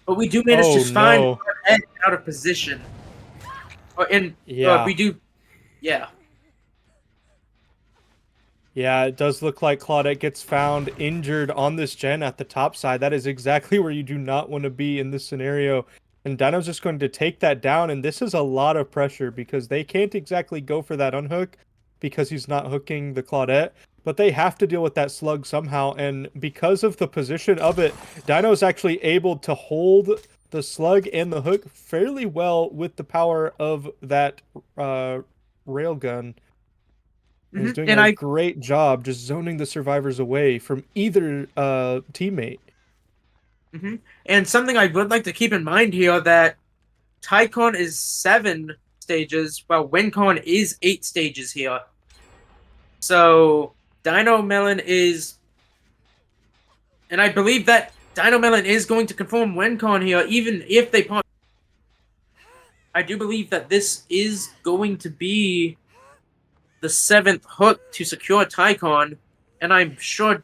but we do manage to find Ed out of position. We do, yeah. Yeah, it does look like Claudette gets found injured on this gen at the top side. That is exactly where you do not want to be in this scenario. And Dino's just going to take that down, and this is a lot of pressure because they can't exactly go for that unhook because he's not hooking the Claudette, but they have to deal with that slug somehow, and because of the position of it, Dino's actually able to hold the slug and the hook fairly well with the power of that railgun. He's doing a great job just zoning the survivors away from either teammate. And something I would like to keep in mind here, that Tycon is 7 stages, while WinCon is 8 stages here. So Dino Melon is, and I believe that Dino Melon is going to confirm WinCon here, even if they pop. I do believe that this is going to be the 7th hook to secure Tycon, and I'm sure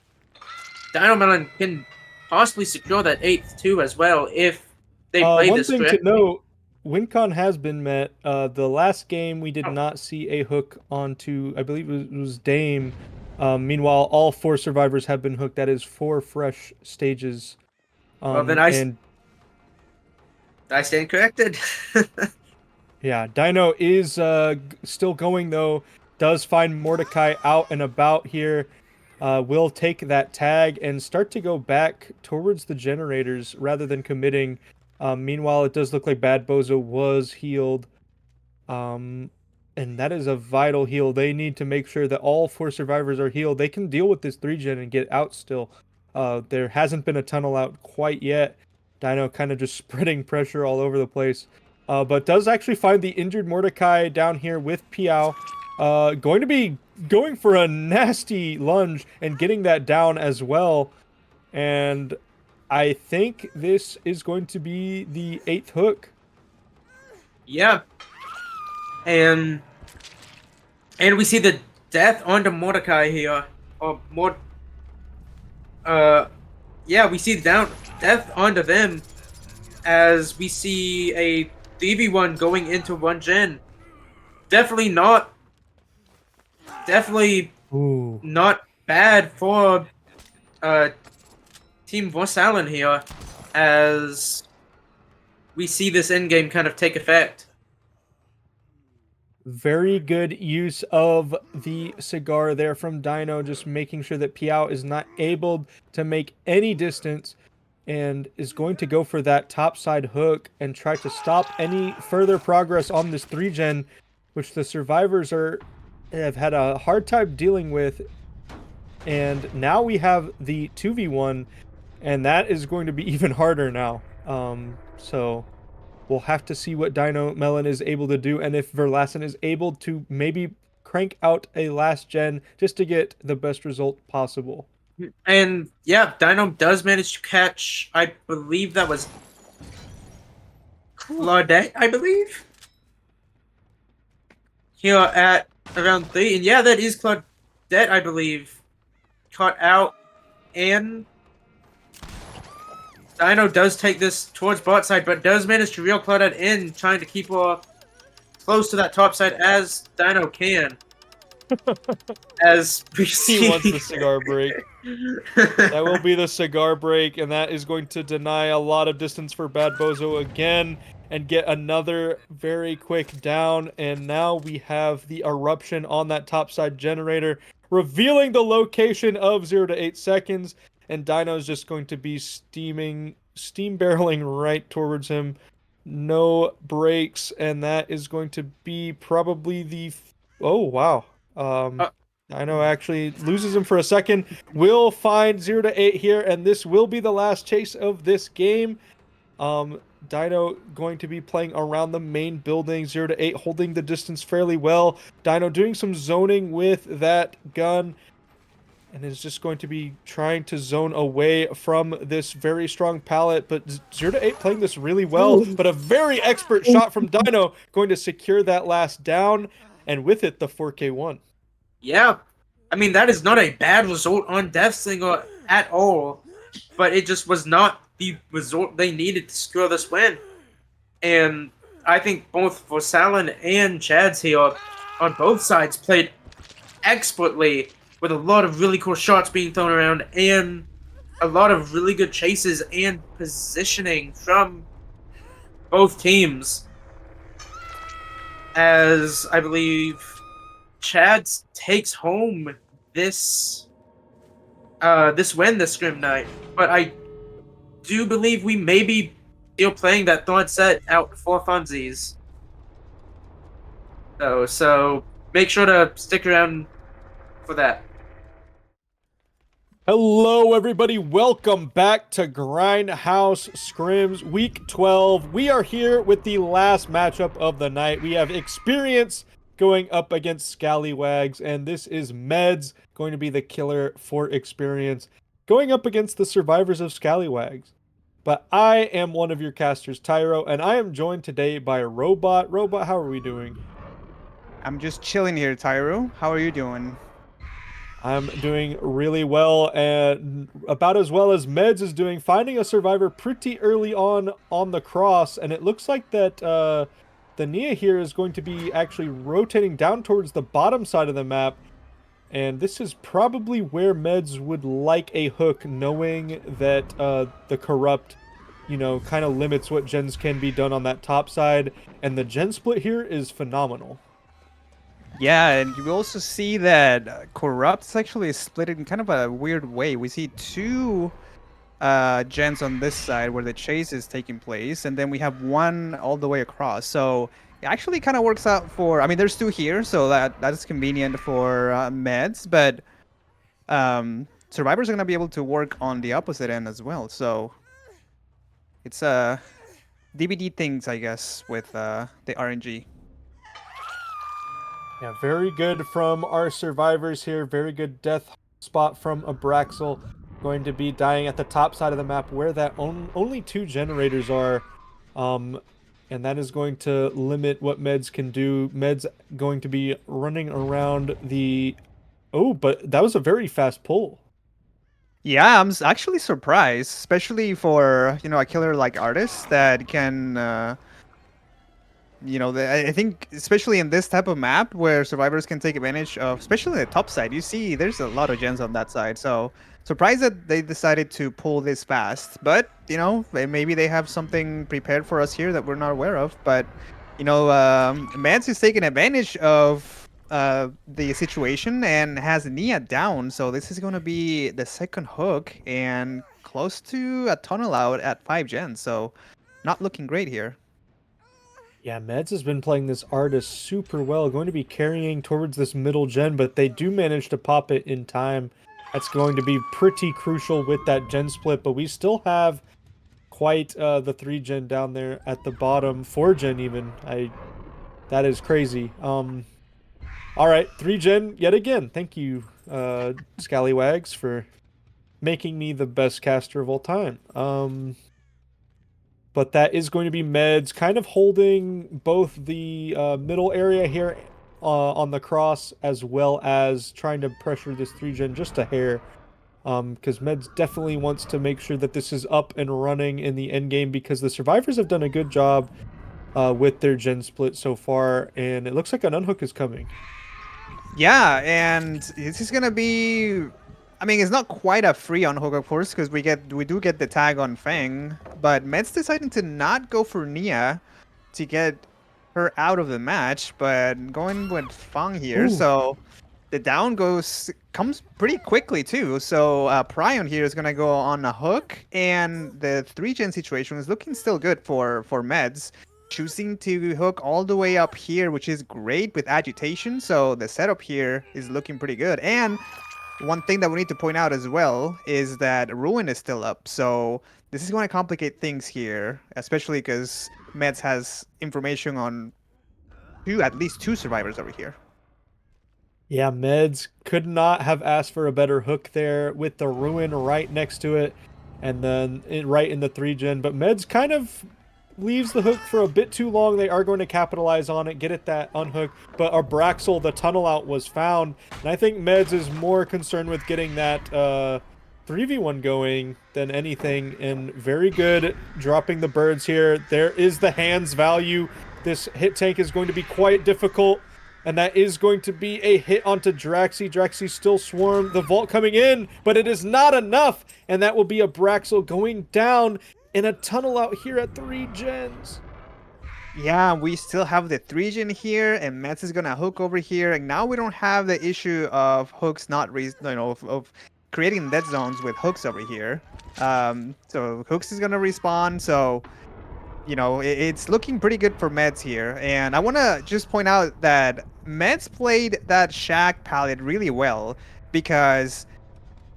Dino Melon can possibly secure that 8th too as well if they play this correctly. One thing to note, WinCon has been met. The last game we did not see a hook onto, I believe it was Dame. Meanwhile, all 4 survivors have been hooked. That is 4 fresh stages. Well, then I stand corrected. Yeah, Dino is still going though. Does find Mordecai out and about here. Will take that tag and start to go back towards the generators rather than committing. Meanwhile, it does look like Bad Bozo was healed. And that is a vital heal. They need to make sure that all 4 survivors are healed. They can deal with this 3-gen and get out still. There hasn't been a tunnel out quite yet. Dino kind of just spreading pressure all over the place. But does actually find the injured Mordecai down here with Piao. Going to be going for a nasty lunge and getting that down as well. And I think this is going to be the 8th hook. Yeah. And we see the death onto Mordecai here. Yeah, we see the death onto them as we see a 3v1 going into 1 gen. Definitely not bad for Team Verlassen here, as we see this endgame kind of take effect. Very good use of the cigar there from Dino, just making sure that Piao is not able to make any distance and is going to go for that topside hook and try to stop any further progress on this 3-gen, which the survivors have had a hard time dealing with. And now we have the 2v1 and that is going to be even harder now. So we'll have to see what Dino Melon is able to do, and if Verlassen is able to maybe crank out a last gen just to get the best result possible. And yeah, Dino does manage to catch, I believe that was Claudette, I believe. Here at around 3. And yeah, that is Claudette, I believe. Caught out. And Dino does take this towards bot side, but does manage to reel Claudette in, trying to keep her close to that top side as Dino can. As we see. He wants the cigar break. That will be the cigar break, and that is going to deny a lot of distance for Bad Bozo again and get another very quick down. And now we have the eruption on that topside generator, revealing the location of 0 to 8 seconds. And Dino is just going to be steam barreling right towards him. No brakes, and that is going to be probably the... Oh, wow. Dino actually loses him for a second. Will find 0 to 8 here, and this will be the last chase of this game. Dino going to be playing around the main building, 0 to 8, holding the distance fairly well. Dino doing some zoning with that gun, and is just going to be trying to zone away from this very strong pallet, but 0 to 8 playing this really well, but a very expert shot from Dino going to secure that last down, and with it, the 4K1. Yeah, I mean, that is not a bad result on Deathslinger at all, but it just was not the result they needed to secure this win. And I think both Verlassen and Chad's here on both sides played expertly, with a lot of really cool shots being thrown around and a lot of really good chases and positioning from both teams. As I believe Chad takes home this win this Scrim night, but I do believe we may be still playing that third set out for funsies. So make sure to stick around for that. Hello, everybody. Welcome back to Grindhouse Scrims Week 12. We are here with the last matchup of the night. We have Xpirence going up against Scallywags, and this is Meds going to be the killer for Xpirence, going up against the survivors of Scallywags. But I am one of your casters, Tyro, and I am joined today by Robot. Robot, how are we doing? I'm just chilling here, Tyro. How are you doing? I'm doing really well, and about as well as Meds is doing, finding a survivor pretty early on the cross, and it looks like that the Nia here is going to be actually rotating down towards the bottom side of the map, and this is probably where Meds would like a hook, knowing that the Corrupt, you know, kind of limits what gens can be done on that top side, and the gen split here is phenomenal. Yeah, and you also see that Corrupt is actually split in kind of a weird way. We see two gens on this side where the chase is taking place, and then we have one all the way across. So it actually kind of works out for... I mean, there's two here, so that's convenient for Meds, but survivors are going to be able to work on the opposite end as well. So it's DVD things, I guess, with the RNG. Yeah, very good from our survivors here. Very good death spot from Abraxel. Going to be dying at the top side of the map where that only two generators are. And that is going to limit what Meds can do. Meds going to be running around the... Oh, but that was a very fast pull. Yeah, I'm actually surprised, especially for, you know, a killer like Artist that can... you know, I think especially in this type of map where survivors can take advantage of, especially the top side, you see there's a lot of gens on that side. So surprised that they decided to pull this fast. But, you know, maybe they have something prepared for us here that we're not aware of. But, you know, Mans is taking advantage of the situation and has Nia down. So this is going to be the second hook and close to a tunnel out at 5 gens. So not looking great here. Yeah, Meds has been playing this Artist super well, going to be carrying towards this middle gen, but they do manage to pop it in time. That's going to be pretty crucial with that gen split, but we still have quite the 3-gen down there at the bottom, 4-gen even. That is crazy. All right, 3-gen yet again. Thank you, Scallywags, for making me the best caster of all time. But that is going to be Meds kind of holding both the middle area here on the cross, as well as trying to pressure this 3-gen just a hair. Because Meds definitely wants to make sure that this is up and running in the end game, because the survivors have done a good job with their gen split so far, and it looks like an unhook is coming. Yeah, and this is gonna be. I mean, it's not quite a free unhook, of course, because we do get the tag on Feng, but Mets deciding to not go for Nia to get her out of the match, but going with Feng here. Ooh. So the down comes pretty quickly too. So Prion here is gonna go on a hook, and the 3-gen situation is looking still good for Meds. Choosing to hook all the way up here, which is great with agitation. So the setup here is looking pretty good. And one thing that we need to point out as well is that Ruin is still up. So this is going to complicate things here, especially because Meds has information on at least two survivors over here. Yeah, Meds could not have asked for a better hook there with the Ruin right next to it, and then right in the 3-gen. But Meds kind of leaves the hook for a bit too long. They are going to capitalize on it, get it that unhook. But Abraxel, the tunnel out, was found. And I think Meds is more concerned with getting that 3v1 going than anything. And very good dropping the birds here. There is the hands value. This hit tank is going to be quite difficult. And that is going to be a hit onto Draxi. Draxi still swarmed. The vault coming in, but it is not enough. And that will be Abraxel going down in a tunnel out here at 3-gens. Yeah, we still have the 3-gen here, and Mets is gonna hook over here, and now we don't have the issue of hooks not of creating dead zones with hooks over here. So hooks is gonna respawn. So it's looking pretty good for Meds here. And I want to just point out that Meds played that Shack palette really well, because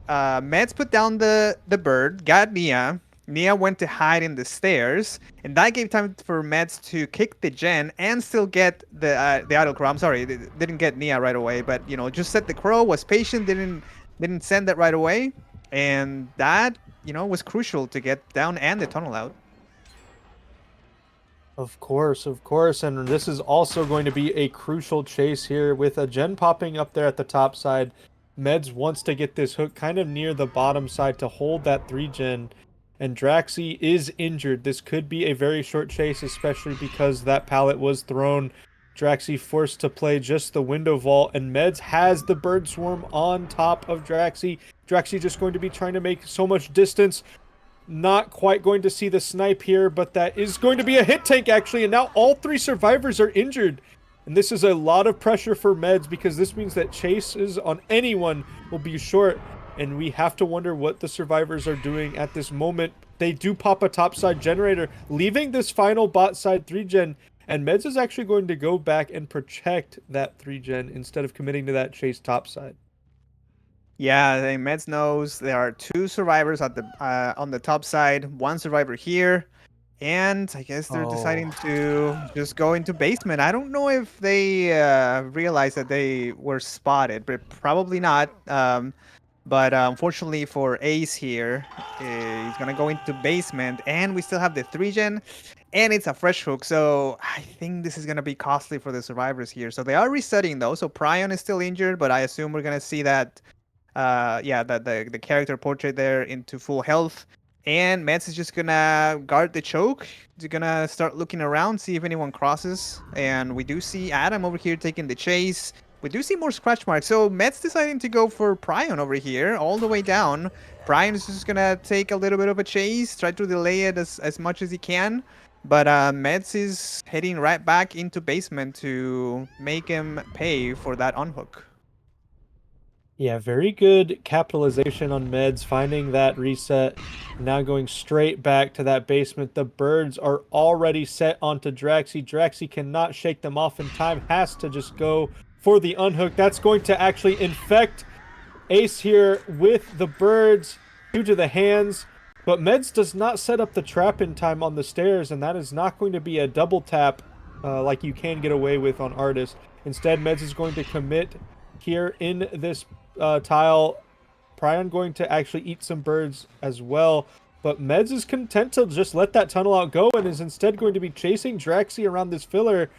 Meds put down the bird, got Nia. Nia went to hide in the stairs, and that gave time for Meds to kick the gen and still get the idle crow. I'm sorry, they didn't get Nia right away, but just set the crow, was patient, didn't send that right away, and that was crucial to get down and the tunnel out. Of course, and this is also going to be a crucial chase here with a gen popping up there at the top side. Meds wants to get this hook kind of near the bottom side to hold that 3-gen. And Draxi is injured. This could be a very short chase, especially because that pallet was thrown. Draxi forced to play just the window vault, and Meds has the bird swarm on top of Draxi. Draxi just going to be trying to make so much distance. Not quite going to see the snipe here, but that is going to be a hit tank, actually. And now all 3 survivors are injured. And this is a lot of pressure for Meds, because this means that chases on anyone will be short. And we have to wonder what the survivors are doing at this moment. They do pop a topside generator, leaving this final bot side 3-gen. And Meds is actually going to go back and protect that 3-gen instead of committing to that chase topside. Yeah, the Meds knows there are 2 survivors at the on the top side, 1 survivor here, and I guess they're deciding to just go into basement. I don't know if they realized that they were spotted, but probably not. But unfortunately for Ace here, he's gonna go into basement, and we still have the 3-gen, and it's a fresh hook. So I think this is gonna be costly for the survivors here. So they are resetting though. So Prion is still injured, but I assume we're gonna see that. The character portrait there into full health, and Mets is just gonna guard the choke. He's gonna start looking around, see if anyone crosses, and we do see Adam over here taking the chase. We do see more scratch marks, so Mets deciding to go for Prion over here, all the way down. Prion is just gonna take a little bit of a chase, try to delay it as much as he can, but Mets is heading right back into basement to make him pay for that unhook. Yeah, very good capitalization on Meds, finding that reset, now going straight back to that basement. The birds are already set onto Draxi. Draxi cannot shake them off in time, has to just go for the unhook. That's going to actually infect Ace here with the birds due to the hands, but Meds does not set up the trap in time on the stairs, and that is not going to be a double tap like you can get away with on Artist. Instead, Meds is going to commit here in this tile. Pryon going to actually eat some birds as well, but Meds is content to just let that tunnel out go and is instead going to be chasing Draxi around this filler.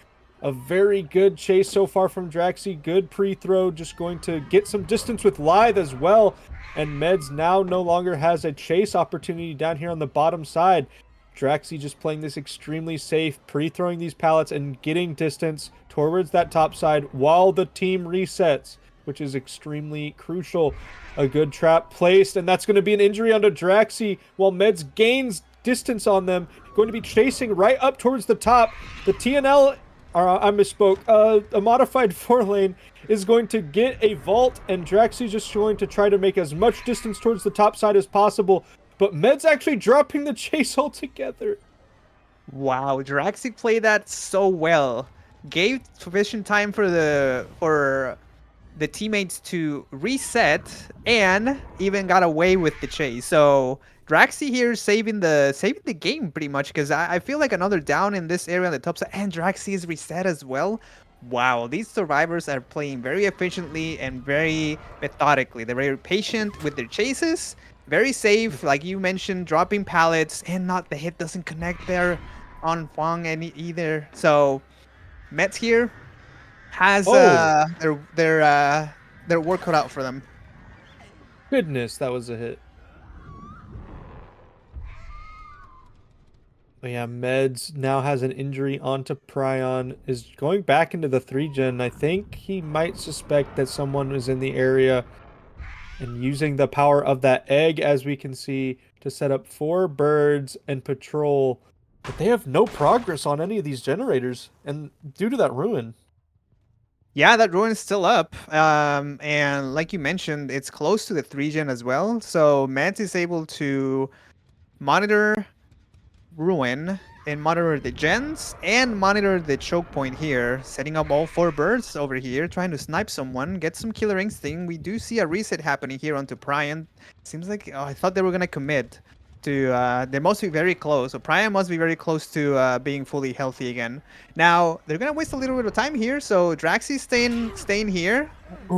A very good chase so far from Draxi. Good pre-throw, just going to get some distance with Lithe as well. And Meds now no longer has a chase opportunity down here on the bottom side. Draxi just playing this extremely safe, pre-throwing these pallets and getting distance towards that top side while the team resets, which is extremely crucial. A good trap placed, and that's going to be an injury onto Draxi while Meds gains distance on them. Going to be chasing right up towards the top. The TNL, I misspoke, a modified 4-lane is going to get a vault, and Draxi just going to try to make as much distance towards the top side as possible. But Meds actually dropping the chase altogether. Wow, Draxi played that so well. Gave sufficient time for the teammates to reset and even got away with the chase. So Draxi here saving the game pretty much, because I feel like another down in this area on the top side, and Draxi is reset as well. Wow, these survivors are playing very efficiently and very methodically. They're very patient with their chases, very safe, like you mentioned, dropping pallets, and not the hit doesn't connect there on Fong either. So Mets here has their work cut out for them. Goodness, that was a hit. But yeah, Meds now has an injury onto Pryon, is going back into the 3-gen. I think he might suspect that someone is in the area and using the power of that egg, as we can see, to set up 4 birds and patrol. But they have no progress on any of these generators, and due to that ruin. Yeah, that ruin is still up. And like you mentioned, it's close to the 3-gen as well. So Meds is able to monitor ruin and monitor the gens and monitor the choke point here, setting up all 4 birds over here, trying to snipe someone, get some killer instinct. We do see a reset happening here onto Pryon. Seems like, I thought they were gonna commit to, they must be very close. So Pryon must be very close to being fully healthy again. Now they're gonna waste a little bit of time here, so Draxi staying here,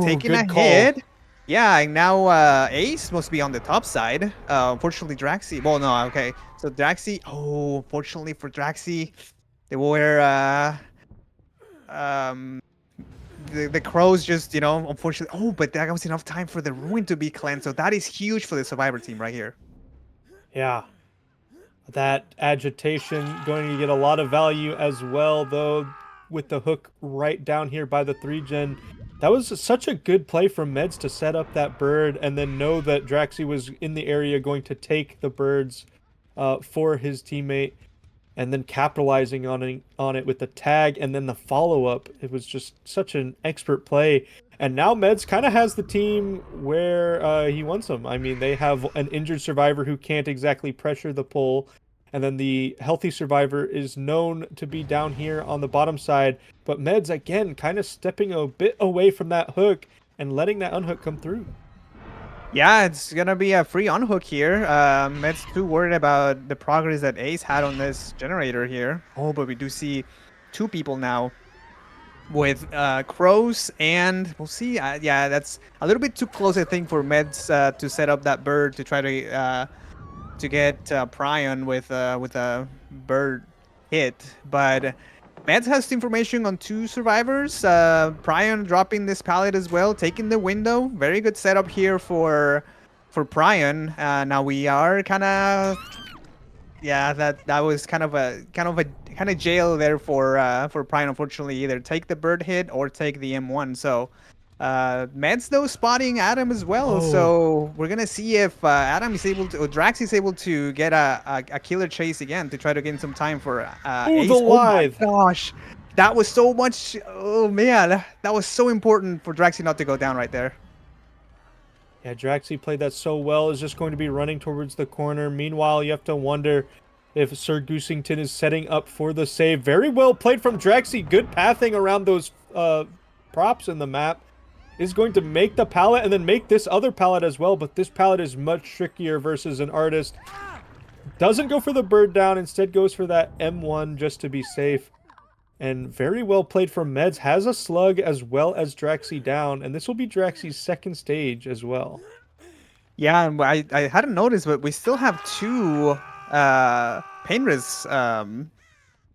taking a hit. Yeah, and now Ace must be on the top side. Unfortunately, Draxi. Well, no, okay. So Draxi. Oh, unfortunately for Draxi, they were the crows just, you know, unfortunately. Oh, but that was enough time for the ruin to be cleansed. So that is huge for the survivor team right here. Yeah. That agitation going to get a lot of value as well, though, with the hook right down here by the 3-gen. That was such a good play from Meds to set up that bird and then know that Draxi was in the area going to take the birds for his teammate, and then capitalizing on it with the tag and then the follow-up. It was just such an expert play. And now Meds kind of has the team where he wants them. I mean, they have an injured survivor who can't exactly pressure the pull. And then the healthy survivor is known to be down here on the bottom side. But Meds, again, kind of stepping a bit away from that hook and letting that unhook come through. Yeah, it's going to be a free unhook here. Meds too worried about the progress that Ace had on this generator here. Oh, but we do see 2 people now with crows, and we'll see. Yeah, that's a little bit too close, I think, for Meds to set up that bird to try to get Pryon with a bird hit. But Meds has information on 2 survivors. Pryon dropping this pallet as well, taking the window. Very good setup here for Pryon. Now we are kind of, yeah, that was kind of jail there for Pryon. Unfortunately, either take the bird hit or take the M1. So Meds though spotting Adam as well. Oh. So we're gonna see if Adam is able to, or Drax is able to get a killer chase again to try to gain some time for Ace. The Oh Lithe. my gosh, that was so much. Oh man, that was so important for Draxi not to go down right there. Yeah, Draxi played that so well. Is just going to be running towards the corner. Meanwhile, you have to wonder if Sir Goosington is setting up for the save. Very well played from Draxi. Good pathing around those props in the map. is going to make the pallet and then make this other pallet as well, but this pallet is much trickier versus an artist. Doesn't go for the bird down, instead goes for that M1 just to be safe. And very well played from Meds. Has a slug as well as Draxi down, and this will be Draxi's second stage as well. Yeah, and I hadn't noticed, but we still have two Painris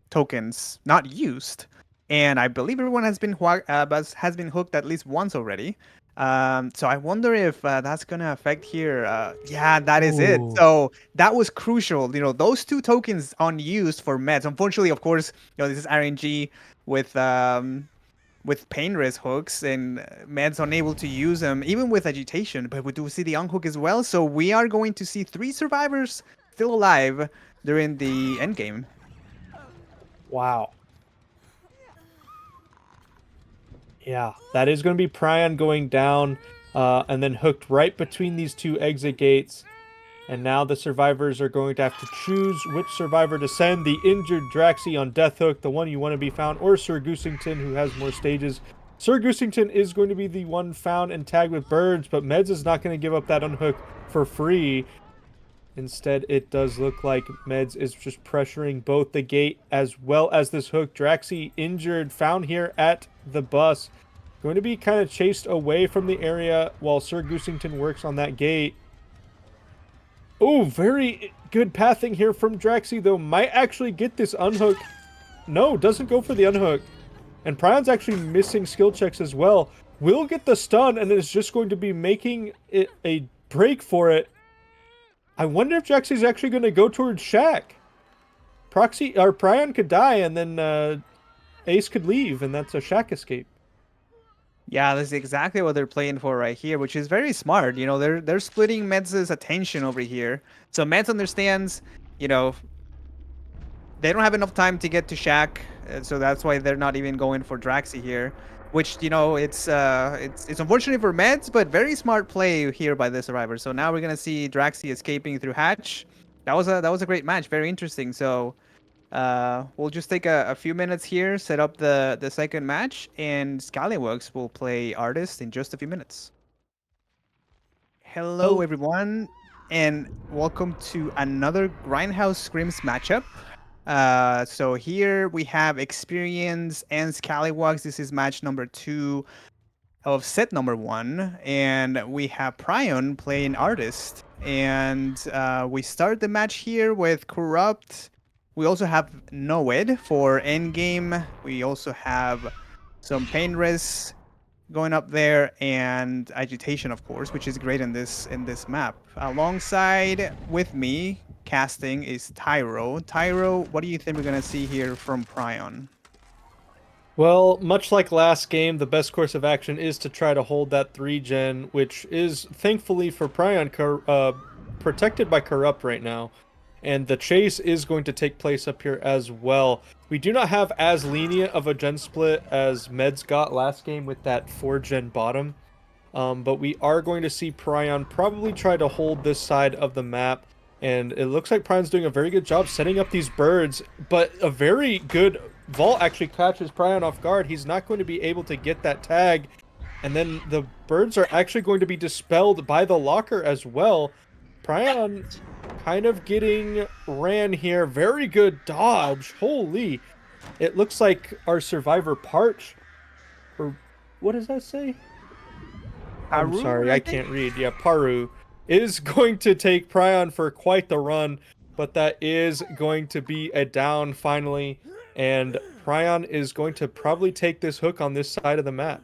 tokens not used, and I believe everyone has been has been hooked at least once already. So I wonder if that's gonna affect here. Yeah, that is it. Ooh. So that was crucial. You know, those two tokens unused for Meds. Unfortunately, of course, you know, this is RNG with Painris hooks, and Meds unable to use them even with agitation. But we do see the unhook as well. So we are going to see 3 survivors still alive during the end game. Wow. Yeah, that is going to be Prion going down and then hooked right between these two exit gates. And now the survivors are going to have to choose which survivor to send. The injured Draxi on Death Hook, the one you want to be found, or Sir Goosington, who has more stages. Sir Goosington is going to be the one found and tagged with birds, but Meds is not going to give up that unhook for free. Instead, it does look like Meds is just pressuring both the gate as well as this hook. Draxi injured, found here at the bus. Going to be kind of chased away from the area while Sir Goosington works on that gate. Oh, very good pathing here from Draxi, though. Might actually get this unhook. No, doesn't go for the unhook. And Prion's actually missing skill checks as well. Will get the stun and is just going to be making it a break for it. I wonder if Draxi's actually going to go towards Shaq. Prion could die and then Ace could leave, and that's a Shaq escape. Yeah, that's exactly what they're playing for right here, which is very smart. You know, they're splitting Meds' attention over here. So Meds understands, you know, they don't have enough time to get to Shaq, so that's why they're not even going for Draxi here. Which, you know, it's unfortunate for Meds, but very smart play here by the survivor. So now we're gonna see Draxi escaping through hatch. That was a great match, very interesting. So we'll just take a few minutes here, set up the second match, and Scallywags will play Artist in just a few minutes. Hello, everyone, and welcome to another Grindhouse Scrims matchup. So here we have Xpirence and Scallywags. This is match number 2 of set number 1, and we have Prion playing Artist. And we start the match here with Corrupt. We also have Noed for endgame. We also have some Painris going up there, and Agitation, of course, which is great in this map. Alongside with me, casting is Tyro. Tyro, what do you think we're gonna see here from Prion? Well, much like last game, the best course of action is to try to hold that 3-gen, which is, thankfully for Prion, protected by Corrupt right now. And the chase is going to take place up here as well. We do not have as lenient of a gen split as Meds got last game with that 4-gen bottom. But we are going to see Prion probably try to hold this side of the map. And it looks like Prion's doing a very good job setting up these birds. But a very good vault actually catches Prion off guard. He's not going to be able to get that tag. And then the birds are actually going to be dispelled by the locker as well. Prion kind of getting ran here. Very good dodge. Holy. It looks like our survivor Parch. Or what does that say? I'm sorry, I can't read. Yeah, Paru is going to take Prion for quite the run. But that is going to be a down finally. And Prion is going to probably take this hook on this side of the map.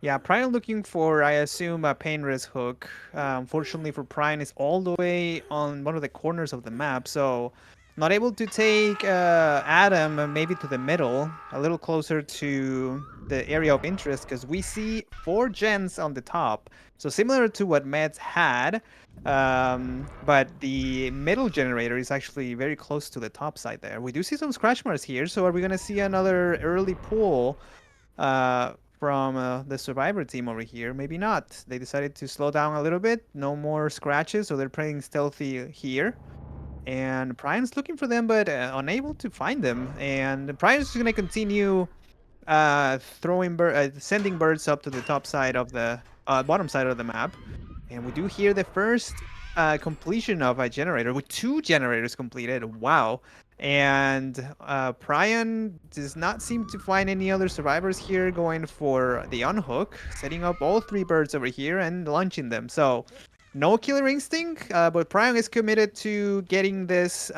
Yeah, Prion looking for, I assume, a Painris hook. Unfortunately for Prion, it's all the way on one of the corners of the map, so not able to take Adam maybe to the middle, a little closer to the area of interest, because we see 4 gens on the top. So similar to what Meds had, but the middle generator is actually very close to the top side there. We do see some scratch marks here, so are we going to see another early pull from the survivor team over here? Maybe not. They decided to slow down a little bit. No more scratches, so they're playing stealthy here. And Prion's looking for them, but unable to find them. And Prion's going to continue sending birds up to the top side of the bottom side of the map, and we do hear the first completion of a generator with 2 generators completed. Wow. And Prion does not seem to find any other survivors here, going for the unhook, setting up all 3 birds over here and launching them. So no killer instinct, but Prion is committed to getting this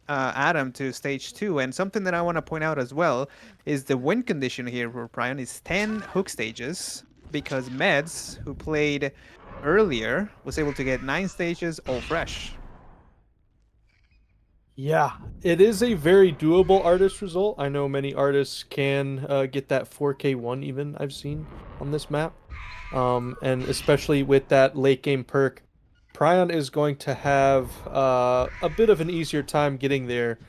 Atom to stage 2. And something that I want to point out as well is the win condition here for Prion is 10 hook stages, because Meds, who played earlier, was able to get 9 stages all fresh. Yeah, it is a very doable artist result. I know many artists can get that 4K1 even, I've seen on this map. And especially with that late game perk, Prion is going to have a bit of an easier time getting there.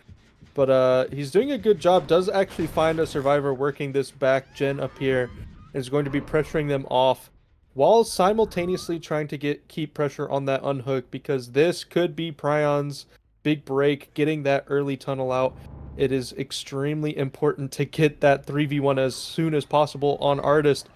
But he's doing a good job, does actually find a survivor working this back gen up here, and is going to be pressuring them off, while simultaneously trying to keep pressure on that unhook, because this could be Prion's big break, getting that early tunnel out. It is extremely important to get that 3v1 as soon as possible on Artist.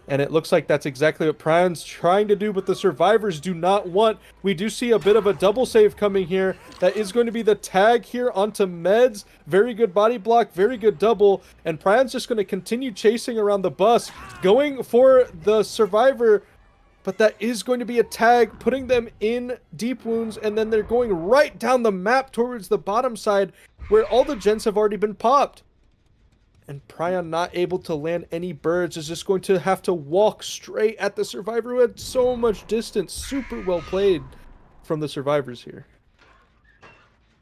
And it looks like that's exactly what Prion's trying to do, but the survivors do not want. We do see a bit of a double save coming here. That is going to be the tag here onto Meds. Very good body block, very good double. And Prion's just going to continue chasing around the bus, going for the survivor. But that is going to be a tag, putting them in deep wounds, and then they're going right down the map towards the bottom side, where all the gens have already been popped. And Prion, not able to land any birds, is just going to have to walk straight at the survivor, who had so much distance. Super well played from the survivors here.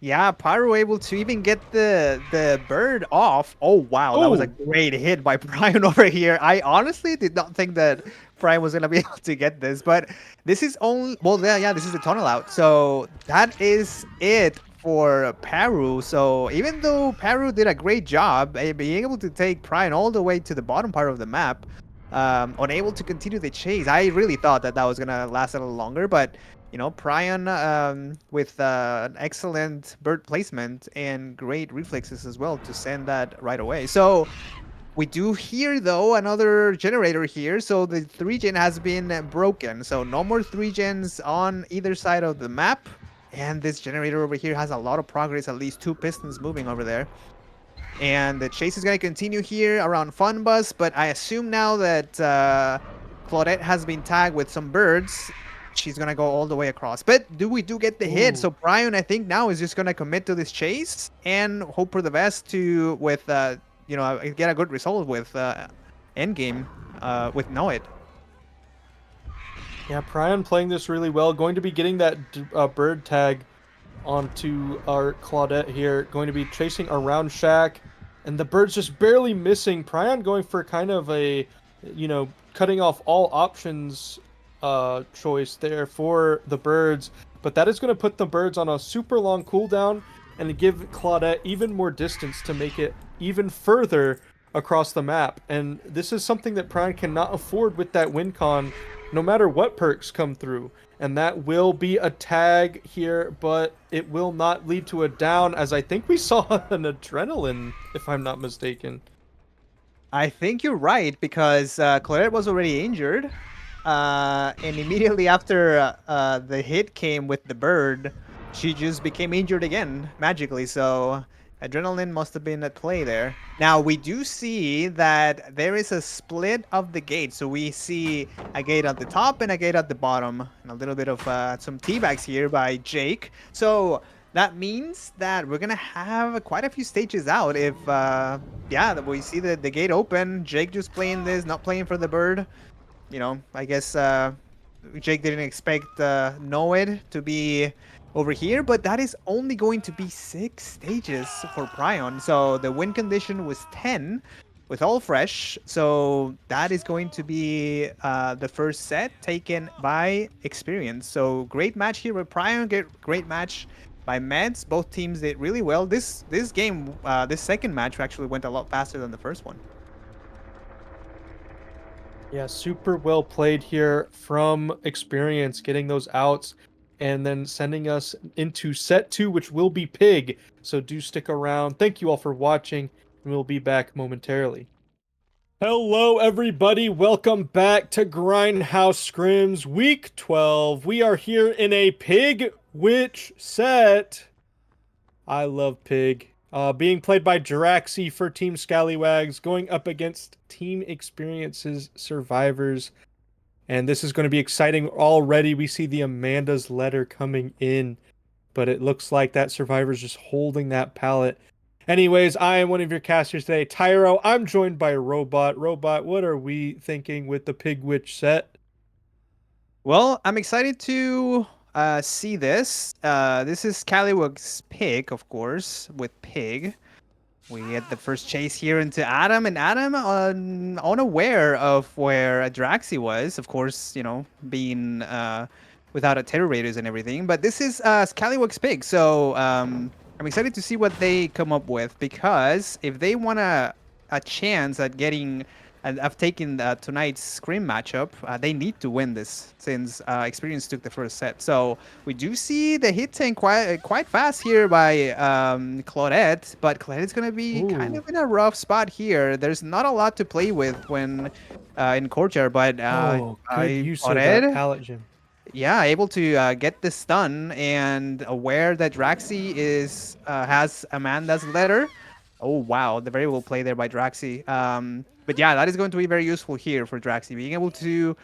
Yeah, Pyro able to even get the bird off. Oh, wow. That was a great hit by Prion over here. I honestly did not think that Prion was going to be able to get this, but this is only... Well, yeah, this is the tunnel out. So that is it for Paru. So even though Paru did a great job being able to take Prion all the way to the bottom part of the map, unable to continue the chase, I really thought that was going to last a little longer, but... You know, Prion with an excellent bird placement and great reflexes as well to send that right away. So we do hear, though, another generator here. So the 3-gen has been broken. So no more 3-gens on either side of the map. And this generator over here has a lot of progress, at least 2 pistons moving over there. And the chase is going to continue here around Funbus. But I assume now that Claudette has been tagged with some birds, she's gonna go all the way across, but we do get the hit. So Prion, I think, now is just gonna commit to this chase and hope for the best to you know, get a good result with endgame with Know It. Yeah, Prion playing this really well, going to be getting that bird tag onto our Claudette here, going to be chasing around Shack, and the bird's just barely missing. Prion going for kind of a, you know, cutting off all options choice there for the birds, but that is going to put the birds on a super long cooldown and give Claudette even more distance to make it even further across the map. And this is something that Prion cannot afford with that win con, no matter what perks come through. And that will be a tag here, but it will not lead to a down, as I think we saw an adrenaline, if I'm not mistaken. I think you're right, because Claudette was already injured. And immediately after the hit came with the bird, she just became injured again, magically. So adrenaline must have been at play there. Now, we do see that there is a split of the gate. So we see a gate at the top and a gate at the bottom. And a little bit of some teabags here by Jake. So that means that we're going to have quite a few stages out. If, yeah, we see the gate open, Jake just playing this, not playing for the bird. You know, I guess Jake didn't expect Know It to be over here, but that is only going to be 6 stages for Prion. So the win condition was 10 with all fresh. So that is going to be the first set taken by Xpirence. So great match here with Prion, great match by Meds. Both teams did really well. This game, this second match actually went a lot faster than the first one. Yeah, super well played here from Xpirence, getting those outs and then sending us into set 2, which will be Pig. So do stick around. Thank you all for watching. and we'll be back momentarily. Hello, everybody. Welcome back to Grindhouse Scrims Week 12. We are here in a Pig Witch set. I love Pig. Being played by Jiraxi for Team Scallywags, going up against Team Xpirence's Survivors. And this is going to be exciting already. We see the Amanda's letter coming in, but it looks like that Survivor's just holding that pallet. Anyways, I am one of your casters today, Tyro. I'm joined by Robot. Robot, what are we thinking with the Pig Witch set? Well, I'm excited to see this. This is Scallywags Pig, of course, with Pig. We get the first chase here into Adam, and Adam unaware of where Draxi was, of course, you know, being without a Terror Raiders and everything. But this is Scallywags Pig, so I'm excited to see what they come up with, because if they want a chance at getting of taking tonight's Scrim matchup, they need to win this, since Xpirence took the first set. So we do see the hit tank quite fast here by Claudette, but Claudette's going to be kind of in a rough spot here. There's not a lot to play with when in Courtyard, but good use of that pallet gem. Yeah, able to get the stun, and aware that Draxi has Amanda's letter. Oh wow, the very well play there by Draxi. But yeah, that is going to be very useful here for Draxi, being able to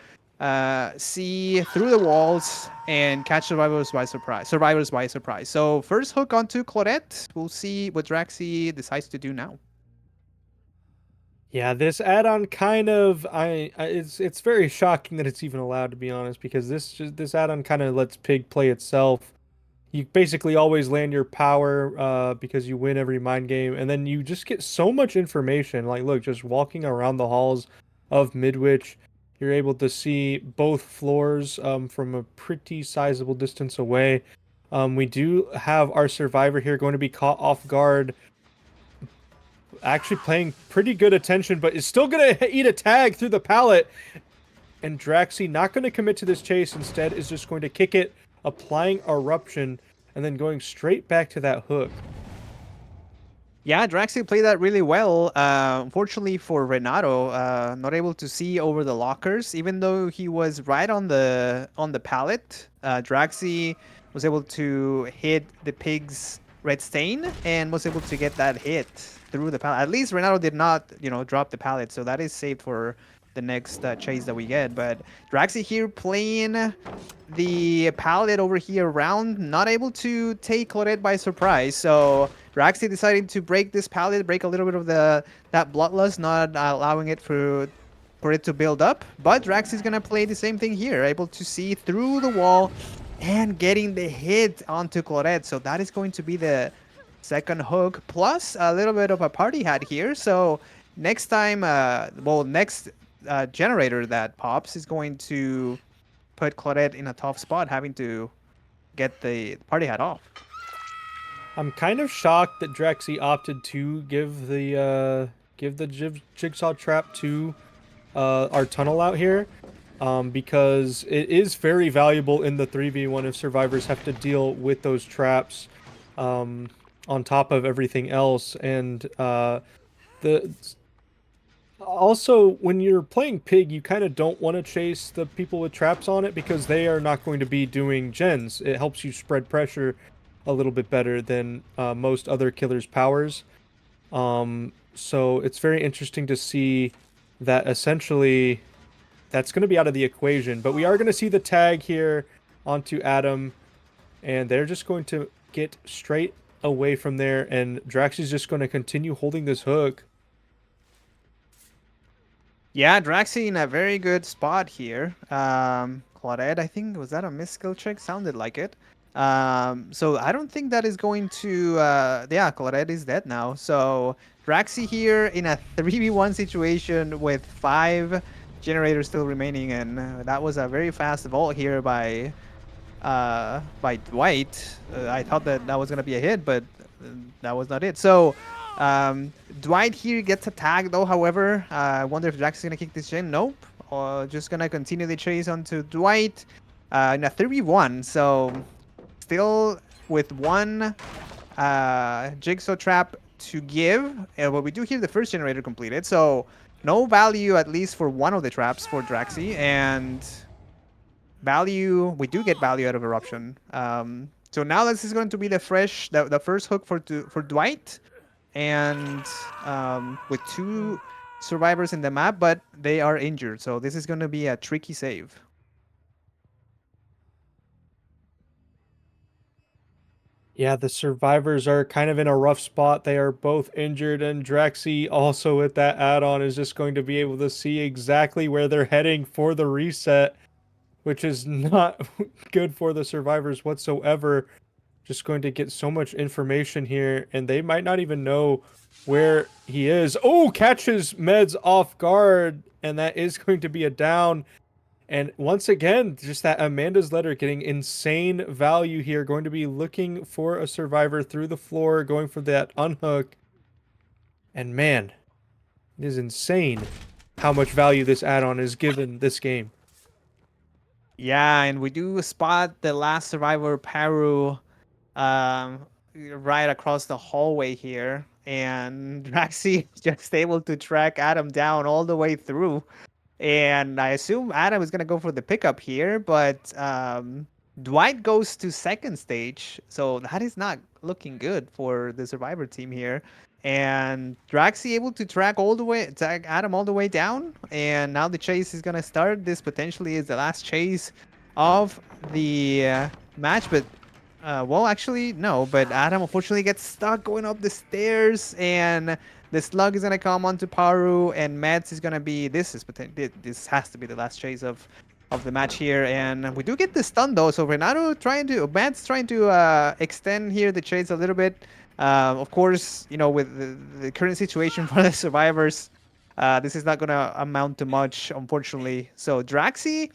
see through the walls and catch survivors by surprise. So first hook onto Claudette. We'll see what Draxi decides to do now. Yeah, this add-on kind of it's very shocking that it's even allowed, to be honest, because this add-on kind of lets Pig play itself. You basically always land your power because you win every mind game, and then you just get so much information. Like, look, just walking around the halls of Midwich, you're able to see both floors from a pretty sizable distance away. We do have our survivor here going to be caught off guard, actually paying pretty good attention, but is still going to eat a tag through the pallet. And Draxi not going to commit to this chase. Instead, is just going to kick it, applying Eruption, and then going straight back to that hook. Yeah, Draxi played that really well. Unfortunately for Renato, not able to see over the lockers, even though he was right on the pallet. Draxi was able to hit the Pig's red stain and was able to get that hit through the pallet. At least Renato did not, drop the pallet, so that is saved for the next chase that we get. But Draxi here playing the pallet over here around, not able to take Claudette by surprise. So Draxi decided to break this pallet, break a little bit of that bloodlust, not allowing it for it to build up. But Draxi's gonna play the same thing here, able to see through the wall and getting the hit onto Claudette. So that is going to be the second hook, plus a little bit of a party hat here. So next time, next generator that pops is going to put Claudette in a tough spot, having to get the party hat off. I'm kind of shocked that Draxi opted to give the jigsaw trap to our tunnel out here, because it is very valuable in the 3v1 if survivors have to deal with those traps on top of everything else. And also, when you're playing Pig, you kind of don't want to chase the people with traps on it, because they are not going to be doing gens. It helps you spread pressure a little bit better than most other killers' powers. So it's very interesting to see that essentially that's going to be out of the equation. But we are going to see the tag here onto Adam, and they're just going to get straight away from there, and Draxi's just going to continue holding this hook. Yeah, Draxi in a very good spot here. Claudette, I think, was that a missed skill check? Sounded like it. So I don't think that is going to... yeah, Claudette is dead now. So Draxi here in a 3v1 situation with 5 generators still remaining, and that was a very fast vault here by Dwight. I thought that was going to be a hit, but that was not it. So Dwight here gets a tag though, however. I wonder if Drax is going to kick this gen. Nope. Just going to continue the chase onto Dwight in a 3v1. So still with one jigsaw trap to give. What we do here, the first generator completed. So no value, at least for one of the traps for Draxi. And value, we do get value out of Eruption. So now this is going to be the first hook for Dwight. And with 2 survivors in the map, but they are injured. So this is going to be a tricky save. Yeah, the survivors are kind of in a rough spot. They are both injured, and Draxi also with that add-on is just going to be able to see exactly where they're heading for the reset, which is not good for the survivors whatsoever. Just going to get so much information here, and they might not even know where he is. Oh, catches Meds off guard, and that is going to be a down. And once again, just that Amanda's letter getting insane value here. Going to be looking for a survivor through the floor, going for that unhook. And man, it is insane how much value this add-on is given this game. Yeah, and we do spot the last survivor, Paru, right across the hallway here. And Draxi just able to track Adam down all the way through. And I assume Adam is going to go for the pickup here, but Dwight goes to second stage. So that is not looking good for the survivor team here. And Draxi able to track Adam all the way down. And now the chase is going to start. This potentially is the last chase of the match. But, well, actually, no. But Adam unfortunately gets stuck going up the stairs. And the slug is going to come onto Paru. And Meds is going to be... This has to be the last chase of the match here. And we do get the stun, though. So Renato Meds trying to extend here the chase a little bit. Of course, you know, with the current situation for the survivors, this is not going to amount to much, unfortunately. So Draxi,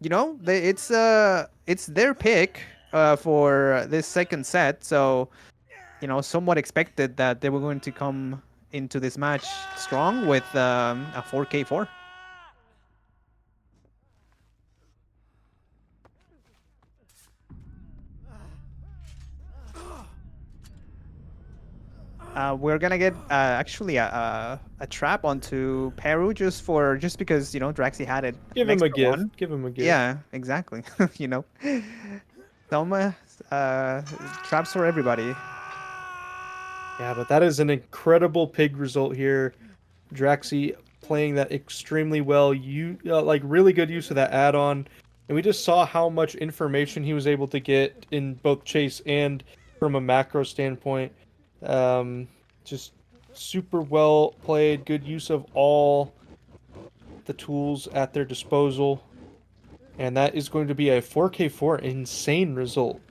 you know, it's their pick for this second set. So, you know, somewhat expected that they were going to come into this match strong with a 4K4. We're gonna get actually a trap onto Peru just because, you know, Draxi had it. Give him a gift. Give him a gift. Yeah, exactly. You know, some traps for everybody. Yeah, but that is an incredible pig result here. Draxi playing that extremely well. Like really good use of that add-on, and we just saw how much information he was able to get in both chase and from a macro standpoint. Just super well played, good use of all the tools at their disposal, and that is going to be a 4K4 insane result.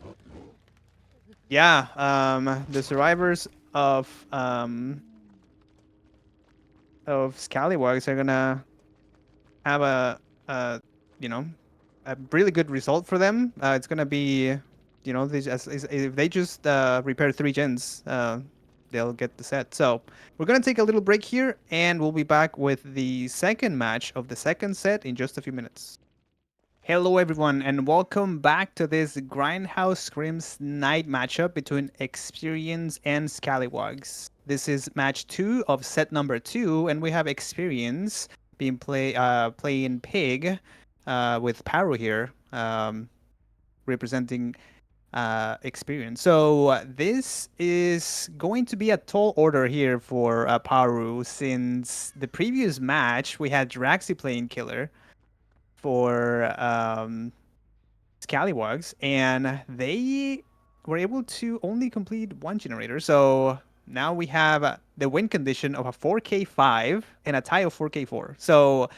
Yeah, the survivors of Scallywags are gonna have a really good result for them. It's gonna be, you know, if they just repair 3 gens, they'll get the set. So we're going to take a little break here, and we'll be back with the second match of the second set in just a few minutes. Hello, everyone, and welcome back to this Grindhouse Scrims night matchup between Xpirence and Scallywags. This is match 2 of set number 2, and we have Xpirence being playing Pig with Paru here, representing Xpirence. So this is going to be a tall order here for Paru, since the previous match we had Draxi playing killer for Scallywags, and they were able to only complete 1 generator. So now we have the win condition of a 4K5 and a tie of 4K4. So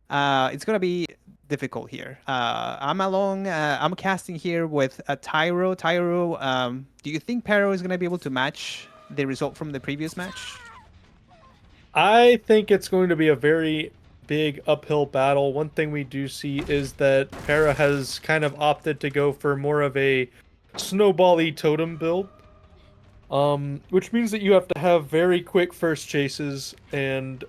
it's gonna be difficult here. I'm casting here with a Tyro. Tyro, do you think Pero is gonna be able to match the result from the previous match? I think it's going to be a very big uphill battle. One thing we do see is that Para has kind of opted to go for more of a snowball-y totem build, which means that you have to have very quick first chases and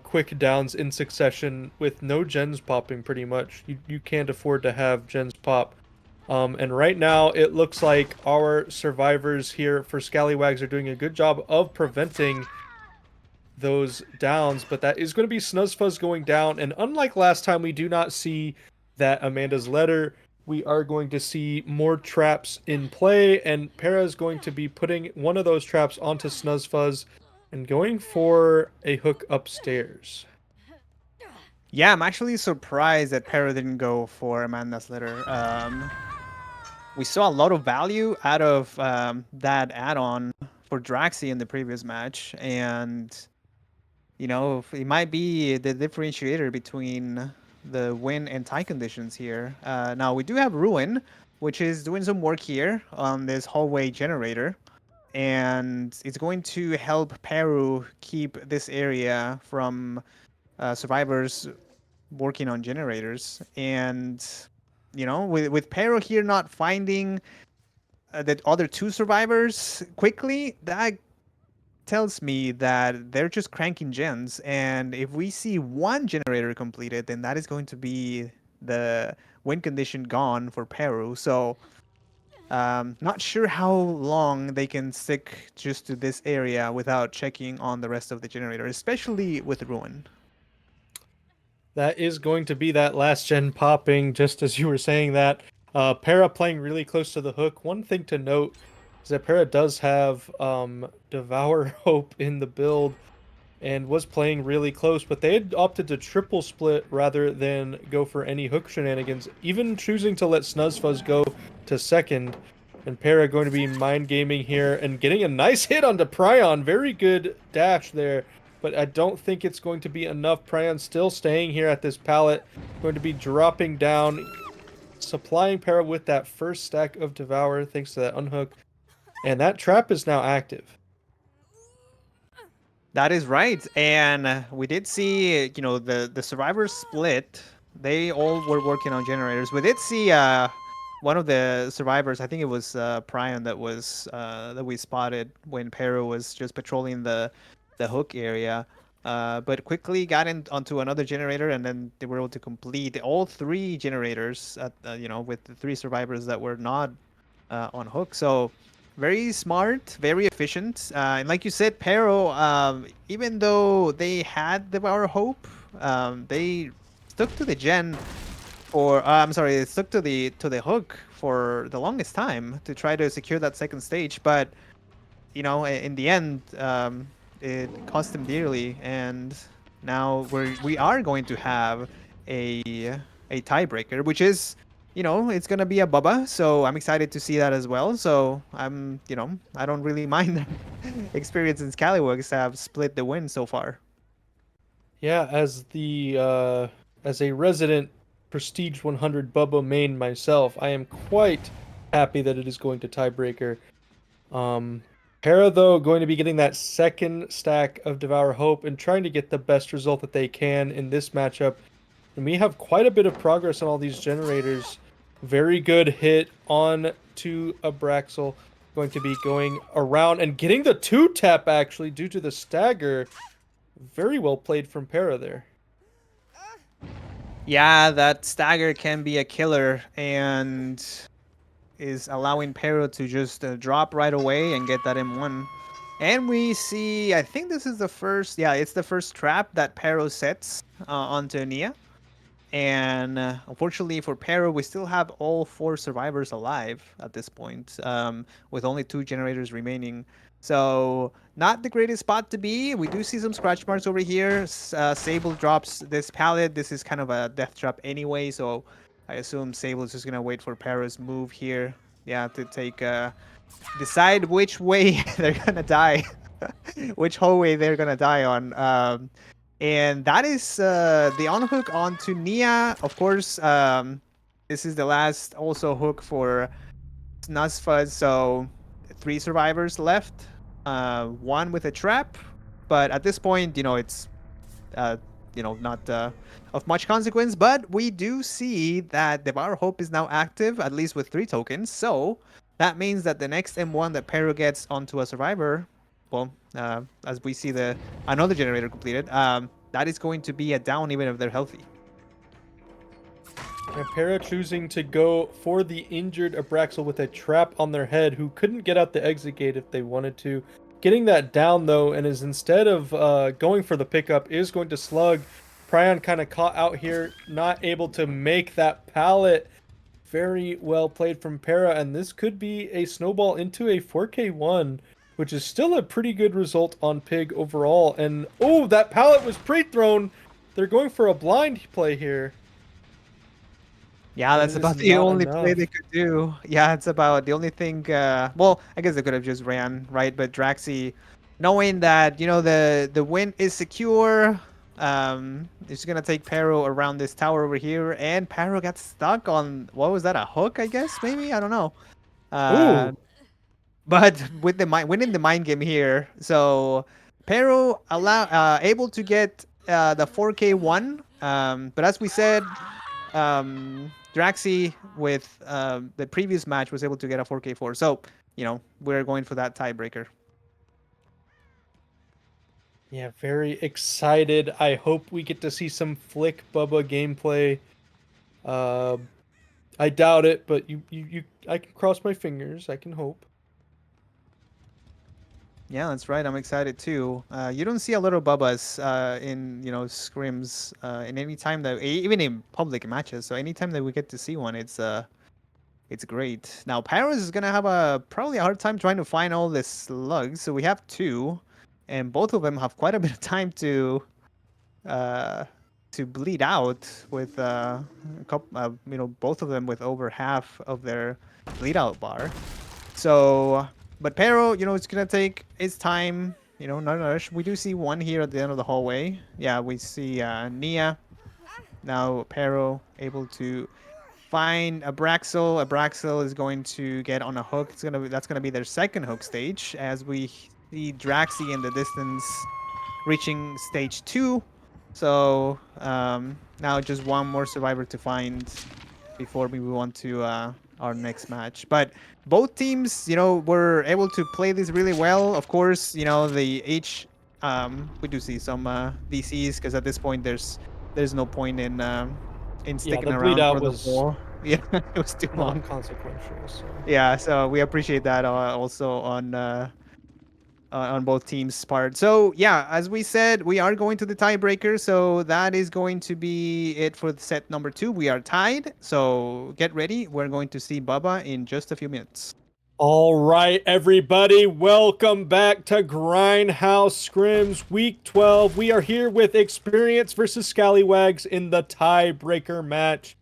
quick downs in succession with no gens popping pretty much. You can't afford to have gens pop And right now, it looks like our survivors here for Scallywags are doing a good job of preventing those downs, but that is going to be Snuzzfuzz going down. And unlike last time, we do not see that Amanda's letter. We are going to see more traps in play, and Para is going to be putting one of those traps onto Snuzzfuzz and going for a hook upstairs. Yeah, I'm actually surprised that Para didn't go for Amanda's letter. We saw a lot of value out of that add-on for Draxi in the previous match, and you know, it might be the differentiator between the win and tie conditions here. Now we do have Ruin, which is doing some work here on this hallway generator, and it's going to help Peru keep this area from survivors working on generators. And you know, with Peru here not finding the other two survivors quickly, that tells me that they're just cranking gens, and if we see one generator completed, then that is going to be the win condition gone for Peru. So not sure how long they can stick just to this area without checking on the rest of the generator, especially with Ruin. That is going to be that last gen popping, just as you were saying that. Para playing really close to the hook. One thing to note is that Para does have Devour Hope in the build and was playing really close, but they had opted to triple split rather than go for any hook shenanigans, even choosing to let Snuzzfuzz go to second. And Para going to be mind gaming here and getting a nice hit onto Prion. Very good dash there, but I don't think it's going to be enough. Prion still staying here at this pallet, going to be dropping down, supplying Para with that first stack of Devour thanks to that unhook. And that trap is now active. That is right, and we did see, you know, the survivors split. They all were working on generators. We did see one of the survivors, I think it was Prion, that we spotted when Pero was just patrolling the hook area, but quickly got onto another generator, and then they were able to complete all three generators at, you know, with the three survivors that were not on hook. So very smart, very efficient, and like you said, Pero, even though they had Devour Hope, they stuck to the gen, or I'm sorry, they stuck to the hook for the longest time to try to secure that second stage. But you know, in the end, it cost them dearly, and now we are going to have a tiebreaker, which is, you know, it's gonna be a Bubba, so I'm excited to see that as well. So I'm, you know, I don't really mind Xpirence and Scallywags have split the win so far. Yeah, as a resident Prestige 100 Bubba main myself, I am quite happy that it is going to tiebreaker. Para, though, going to be getting that second stack of Devour Hope and trying to get the best result that they can in this matchup. And we have quite a bit of progress on all these generators. Very good hit on to Abraxel. Going to be going around and getting the 2-tap, actually, due to the stagger. Very well played from Para there. Yeah, that stagger can be a killer, and is allowing Pero to just drop right away and get that M1. And we see, I think this is the first, yeah, it's the first trap that Pero sets onto Nia. And unfortunately for Pero, we still have all 4 survivors alive at this point, with only 2 generators remaining. So not the greatest spot to be. We do see some scratch marks over here. Sable drops this pallet. This is kind of a death trap anyway, so I assume Sable is just gonna wait for Pero's move here. Yeah, to take decide which way they're gonna die, which hallway they're gonna die on. And that is the on hook onto Nia. Of course, this is the last also hook for Snuzzfuzz. So 3 survivors left, 1 with a trap. But at this point, you know, it's you know, not of much consequence. But we do see that Devour Hope is now active, at least with 3 tokens. So that means that the next M1 that Pero gets onto a survivor, well, as we see another generator completed, that is going to be a down even if they're healthy. And Para choosing to go for the injured Abraxel with a trap on their head, who couldn't get out the exit gate if they wanted to. Getting that down though, and is instead of going for the pickup, is going to slug. Pryon kind of caught out here, not able to make that pallet. Very well played from Para, and this could be a snowball into a 4K1, which is still a pretty good result on Pig overall. And oh, that pallet was pre-thrown. They're going for a blind play here. Yeah, And that's it about is the not only play enough. they could do. Yeah, it's about the only thing. Well, I guess they could have just ran, right? But Draxi, knowing that, you know, the win is secure, is gonna take Pero around this tower over here, and Pero got stuck on, what was that, a hook? I guess maybe, I don't know. Ooh. But with the winning the mind game here, so Pero able to get the 4K1. But as we said, Draxi with the previous match was able to get a 4K4. So, you know, we're going for that tiebreaker. Yeah, very excited. I hope we get to see some Flick Bubba gameplay. I doubt it, but I can cross my fingers. I can hope. Yeah, that's right. I'm excited too. You don't see a lot of Bubbas in, you know, scrims in any time that, even in public matches. So anytime that we get to see one, it's great. Now Paris is gonna have probably a hard time trying to find all the slugs. So we have two, and both of them have quite a bit of time to bleed out with a couple, you know, both of them with over half of their bleed out bar. So, but Pero, you know, it's gonna take its time. You know, no rush. We do see one here at the end of the hallway. Yeah, we see Nia. Now Pero able to find Abraxel. Abraxel is going to get on a hook. That's gonna be their second hook stage, as we see Draxi in the distance reaching stage 2. So now just one more survivor to find before we move on to our next match. But both teams, you know, were able to play this really well. Of course, you know, we do see some DCs, because at this point there's no point in sticking the bleed around out for the was ball. Yeah, it was too long. Non-consequential. So. Yeah, so we appreciate that also on both teams' part. So yeah, as we said, we are going to the tiebreaker. So that is going to be it for set number 2. We are tied. So get ready. We're going to see Bubba in just a few minutes. All right, everybody, welcome back to Grindhouse Scrims Week 12. We are here with Xpirence versus Scallywags in the tiebreaker match.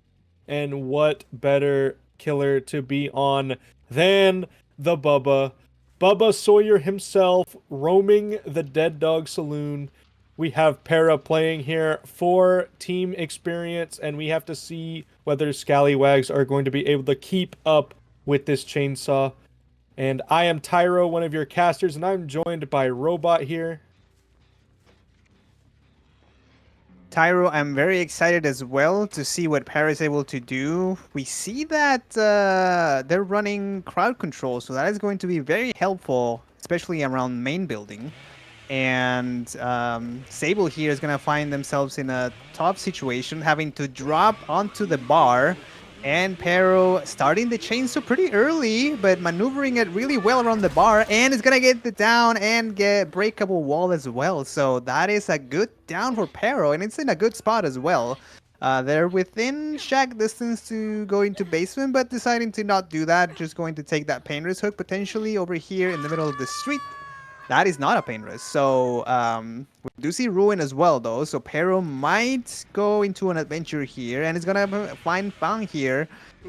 And what better killer to be on than the Bubba. Bubba Sawyer himself roaming the Dead Dog Saloon. We have Para playing here for Team Xpirence, and we have to see whether Scallywags are going to be able to keep up with this chainsaw. And I am Tyro, one of your casters, and I'm joined by Robot here. Tyro, I'm very excited as well to see what Para is able to do. We see that they're running crowd control, so that is going to be very helpful, especially around main building. And Sable here is going to find themselves in a tough situation, having to drop onto the bar. And Pero starting the chainsaw pretty early, but maneuvering it really well around the bar, and is gonna get the down and get breakable wall as well. So that is a good down for Pero, and it's in a good spot as well. They're within shack distance to go into basement, but deciding to not do that, just going to take that painter's hook potentially over here in the middle of the street. That is not a pain risk. So we do see Ruin as well, though. So Pero might go into an adventure here, and it's gonna find Fang here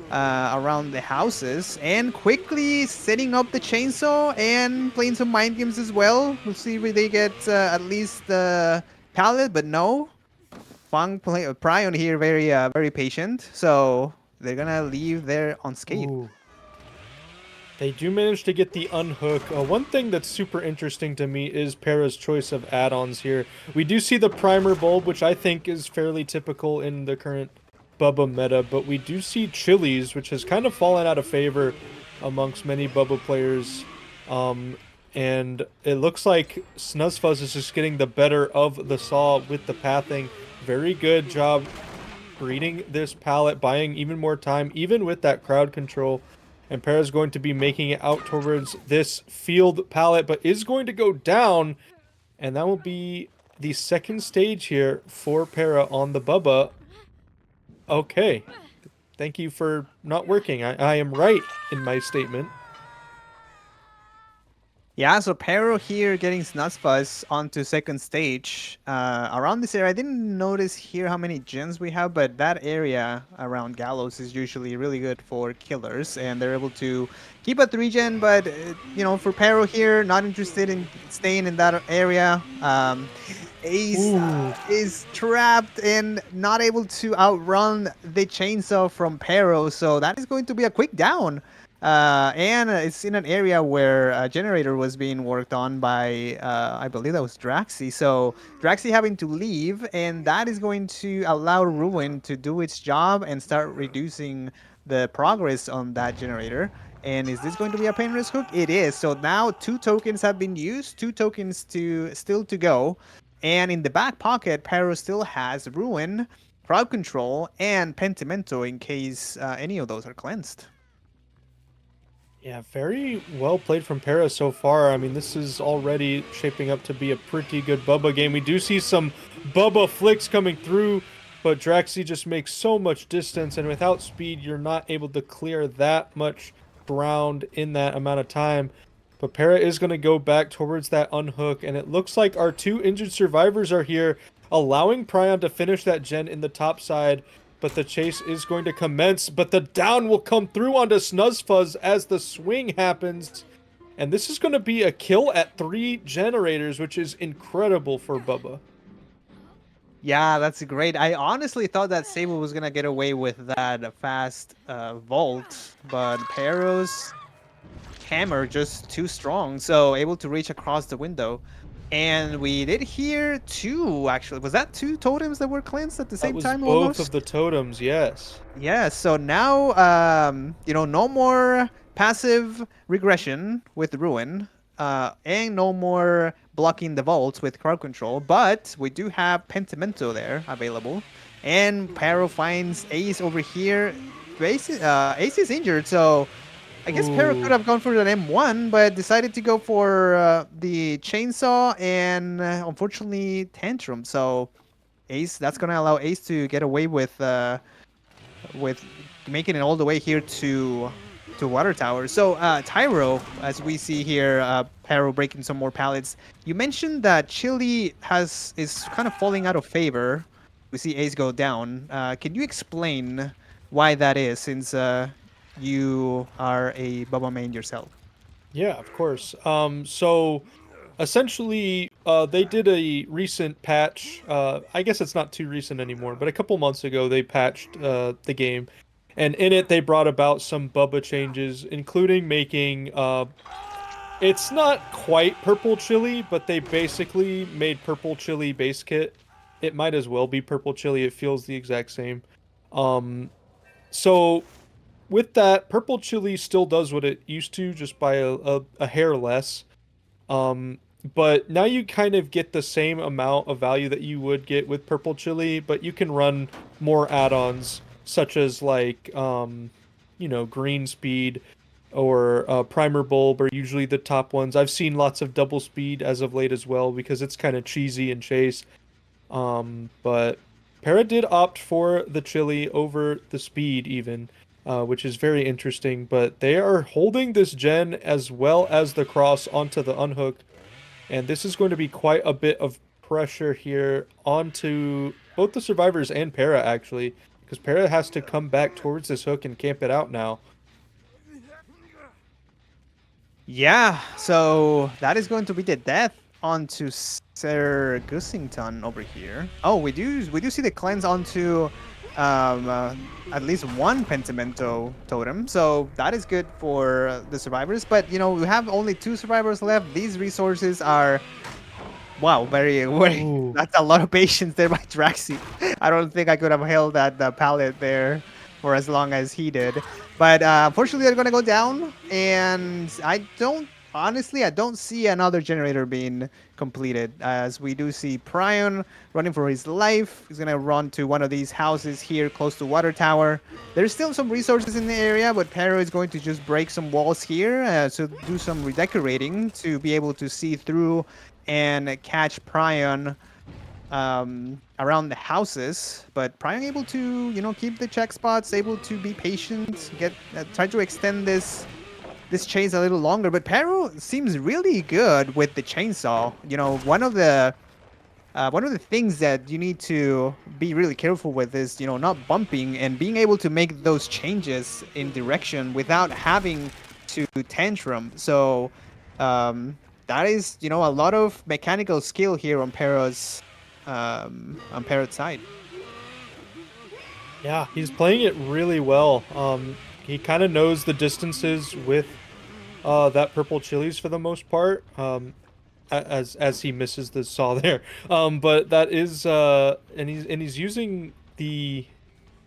around the houses, and quickly setting up the chainsaw and playing some mind games as well. We'll see if they get at least the pallet, but no. Fang Pryon here very patient, so they're gonna leave there unscathed. Ooh. They do manage to get the unhook. One thing that's super interesting to me is Para's choice of add-ons here. We do see the primer bulb, which I think is fairly typical in the current Bubba meta, but we do see Chili's, which has kind of fallen out of favor amongst many Bubba players. And it looks like Snuzzfuzz is just getting the better of the saw with the pathing. Very good job reading this pallet, buying even more time, even with that crowd control. And Para's going to be making it out towards this field pallet, but is going to go down. And that will be the second stage here for Para on the Bubba. Okay. Thank you for not working. I am right in my statement. Yeah, so Pero here getting Snuzzfuzz onto second stage. Around this area, I didn't notice here how many gens we have, but that area around Gallows is usually really good for killers, and they're able to keep a 3-gen, but, you know, for Pero here, not interested in staying in that area. Ace is trapped and not able to outrun the chainsaw from Pero, so that is going to be a quick down. And it's in an area where a generator was being worked on by, I believe that was Draxi. So Draxi having to leave, and that is going to allow Ruin to do its job and start reducing the progress on that generator. And is this going to be a pain risk hook? It is. So now 2 tokens have been used, 2 tokens still to go. And in the back pocket, Pero still has Ruin, Crowd Control, and Pentimento in case any of those are cleansed. Yeah, very well played from Para so far. I mean, this is already shaping up to be a pretty good Bubba game. We do see some Bubba flicks coming through, but Draxi just makes so much distance, and without speed, you're not able to clear that much ground in that amount of time. But Para is going to go back towards that unhook, and it looks like our 2 injured survivors are here, allowing Prion to finish that gen in the top side. But the chase is going to commence, but the down will come through onto Snuzzfuzz as the swing happens. And this is going to be a kill at 3 generators, which is incredible for Bubba. Yeah, that's great. I honestly thought that Sable was going to get away with that fast vault, but Pero's hammer just too strong, so able to reach across the window. And we did hear 2, actually. Was that 2 totems that were cleansed at the same time both almost? of the totems, yes. Yeah, so now, you know, no more passive regression with Ruin, and no more blocking the vaults with crowd control, but we do have Pentimento there available. And Pero finds Ace over here. Ace is injured, so I guess Pero could have gone for an M1, but decided to go for the chainsaw and unfortunately Tantrum. So Ace, that's gonna allow Ace to get away with making it all the way here to Water Tower. So Tyro, as we see here, Pero breaking some more pallets. You mentioned that Chili is kind of falling out of favor. We see Ace go down. Can you explain why that is, since you are a Bubba main yourself? Yeah, of course. So essentially, they did a recent patch. I guess it's not too recent anymore, but a couple months ago they patched the game, and in it they brought about some Bubba changes, including making it's not quite Purple Chili, but they basically made Purple Chili base kit. It might as well be Purple Chili. It feels the exact same. So with that, Purple Chili still does what it used to, just by a hair less. But now you kind of get the same amount of value that you would get with Purple Chili, but you can run more add-ons, such as like, you know, Green Speed or Primer Bulb are usually the top ones. I've seen lots of Double Speed as of late as well, because it's kind of cheesy and chase. But Para did opt for the Chili over the Speed even. Which is very interesting, but they are holding this gen as well as the cross onto the unhook, and this is going to be quite a bit of pressure here onto both the survivors and Para, actually, because Para has to come back towards this hook and camp it out now. Yeah, so that is going to be the death onto Sir Gussington over here. Oh, we do see the cleanse onto at least 1 Pentimento totem, so that is good for the survivors. But you know, we have only 2 survivors left. These resources are, wow, very that's a lot of patience there by Draxi. I don't think I could have held that pallet there for as long as he did. But unfortunately, they're gonna go down, and I don't honestly, I don't see another generator being completed, as we do see Pryon running for his life. He's gonna run to one of these houses here close to Water Tower. There's still some resources in the area, but Pero is going to just break some walls here to do some redecorating to be able to see through and catch Pryon around the houses. But Pryon able to, keep the check spots, able to be patient, try to extend this chase a little longer. But Pero seems really good with the chainsaw. One of the things that you need to be really careful with is, not bumping and being able to make those changes in direction without having to tantrum. So that is, a lot of mechanical skill here on Pero's side. Yeah, he's playing it really well. He kind of knows the distances with that purple chilies for the most part. As he misses the saw there. But that is and he's using the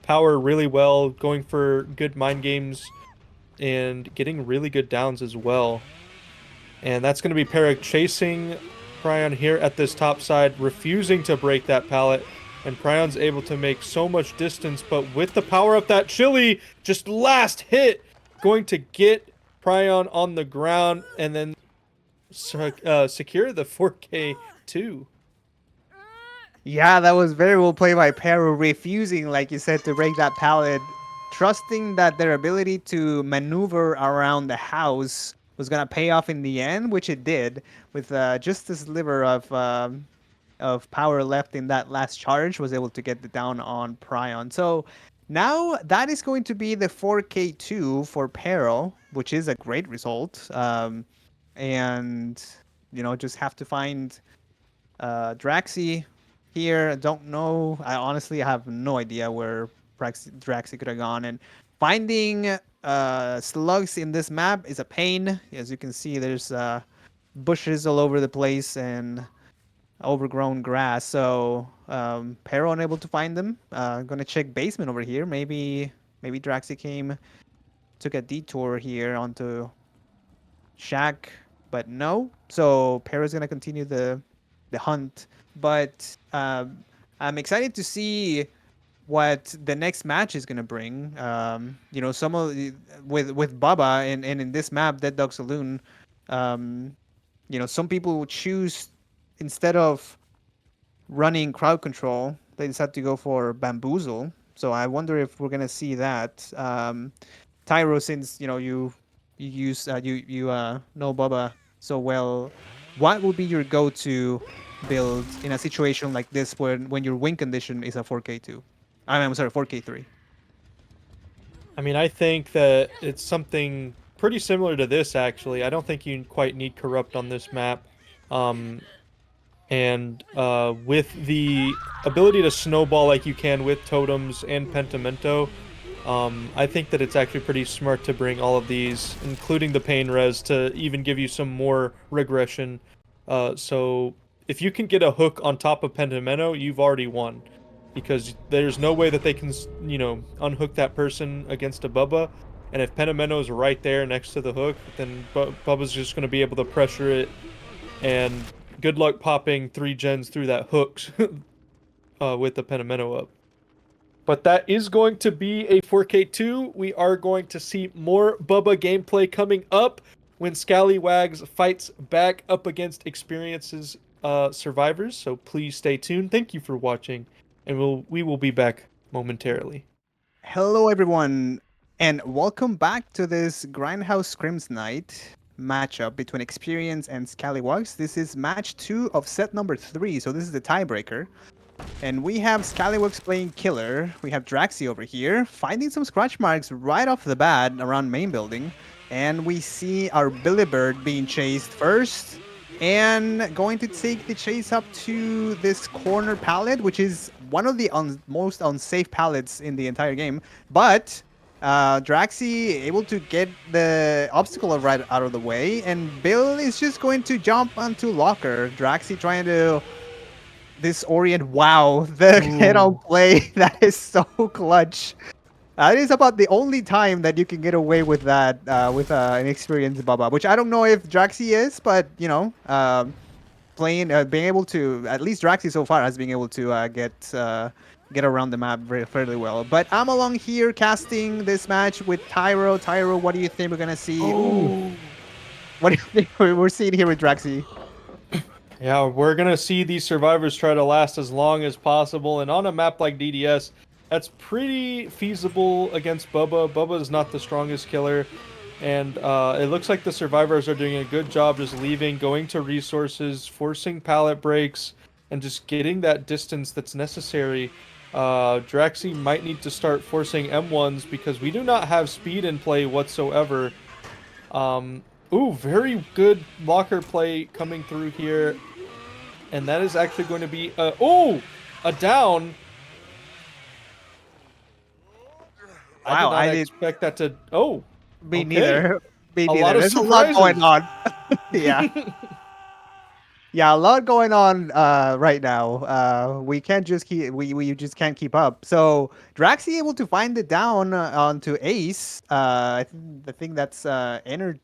power really well, going for good mind games and getting really good downs as well. And that's going to be Perik chasing Pryon here at this top side, refusing to break that pallet. And Pryon's able to make so much distance, but with the power of that chili, just last hit, going to get Pryon on the ground and then secure the 4K2. Yeah, that was very well played by Pero, refusing, like you said, to break that pallet, trusting that their ability to maneuver around the house was gonna pay off in the end, which it did, with just a sliver of power left in that last charge, was able to get the down on Pryon. So now that is going to be the 4K2 for Pero, which is a great result. And just have to find Draxi here. I don't know. I honestly have no idea where Draxi could have gone, and finding slugs in this map is a pain. As you can see, there's bushes all over the place and overgrown grass, so Pero unable to find them. Gonna check basement over here. Maybe Draxi took a detour here onto Shack, but no. So Pero's gonna continue the hunt, but I'm excited to see what the next match is gonna bring. Some of with Baba and in this map, Dead Dog Saloon, some people would choose, instead of running crowd control, they decide to go for bamboozle. So I wonder if we're gonna see that. Tyro, since you know Baba so well, what would be your go-to build in a situation like this when your win condition is a 4K2? I'm sorry, 4K3. I mean, I think that it's something pretty similar to this, actually. I don't think you quite need Corrupt on this map. And with the ability to snowball like you can with Totems and Pentimento, I think that it's actually pretty smart to bring all of these, including the Pain Res, to even give you some more regression. So if you can get a hook on top of Pentimento, you've already won. Because there's no way that they can, unhook that person against a Bubba. And if Pentimento is right there next to the hook, then Bubba's just going to be able to pressure it. And good luck popping 3 gens through that hook with the Pentimento up. But that is going to be a 4K2. We are going to see more Bubba gameplay coming up when Scallywags fights back up against Xpirence's survivors. So please stay tuned. Thank you for watching, and we will be back momentarily. Hello, everyone, and welcome back to this Grindhouse Scrims night matchup between Xpirence and Scallywags. This is match 2 of set number 3, so this is the tiebreaker. And we have Scallywags playing killer. We have Draxi over here, finding some scratch marks right off the bat around main building. And we see our Billybird being chased first, and going to take the chase up to this corner pallet, which is one of the most unsafe pallets in the entire game. But Draxi able to get the obstacle right out of the way, and Bill is just going to jump onto Locker. Draxi trying to disorient. Wow, the head-on play, that is so clutch. That is about the only time that you can get away with that with an experienced Baba, which I don't know if Draxi is, but you know, playing, being able to, at least Draxi so far has been able to get around the map fairly well. But I'm along here casting this match with Tyro. Tyro, what do you think we're gonna see? Ooh. What do you think we're seeing here with Draxi? Yeah, we're gonna see these survivors try to last as long as possible, and on a map like DDS, that's pretty feasible against Bubba. Bubba is not the strongest killer, and it looks like the survivors are doing a good job just leaving, going to resources, forcing pallet breaks, and just getting that distance that's necessary. Draxi might need to start forcing M1s because we do not have speed in play whatsoever. Ooh, very good locker play coming through here. And that is actually going to be a down. Wow, I did not expect that to. Oh, me okay. neither. Me A neither. lot of There's surprises. a lot going on. Yeah. Yeah, a lot going on right now. We can't just keep we just can't keep up. So Draxi able to find it down onto Ace. I think that's Energiro.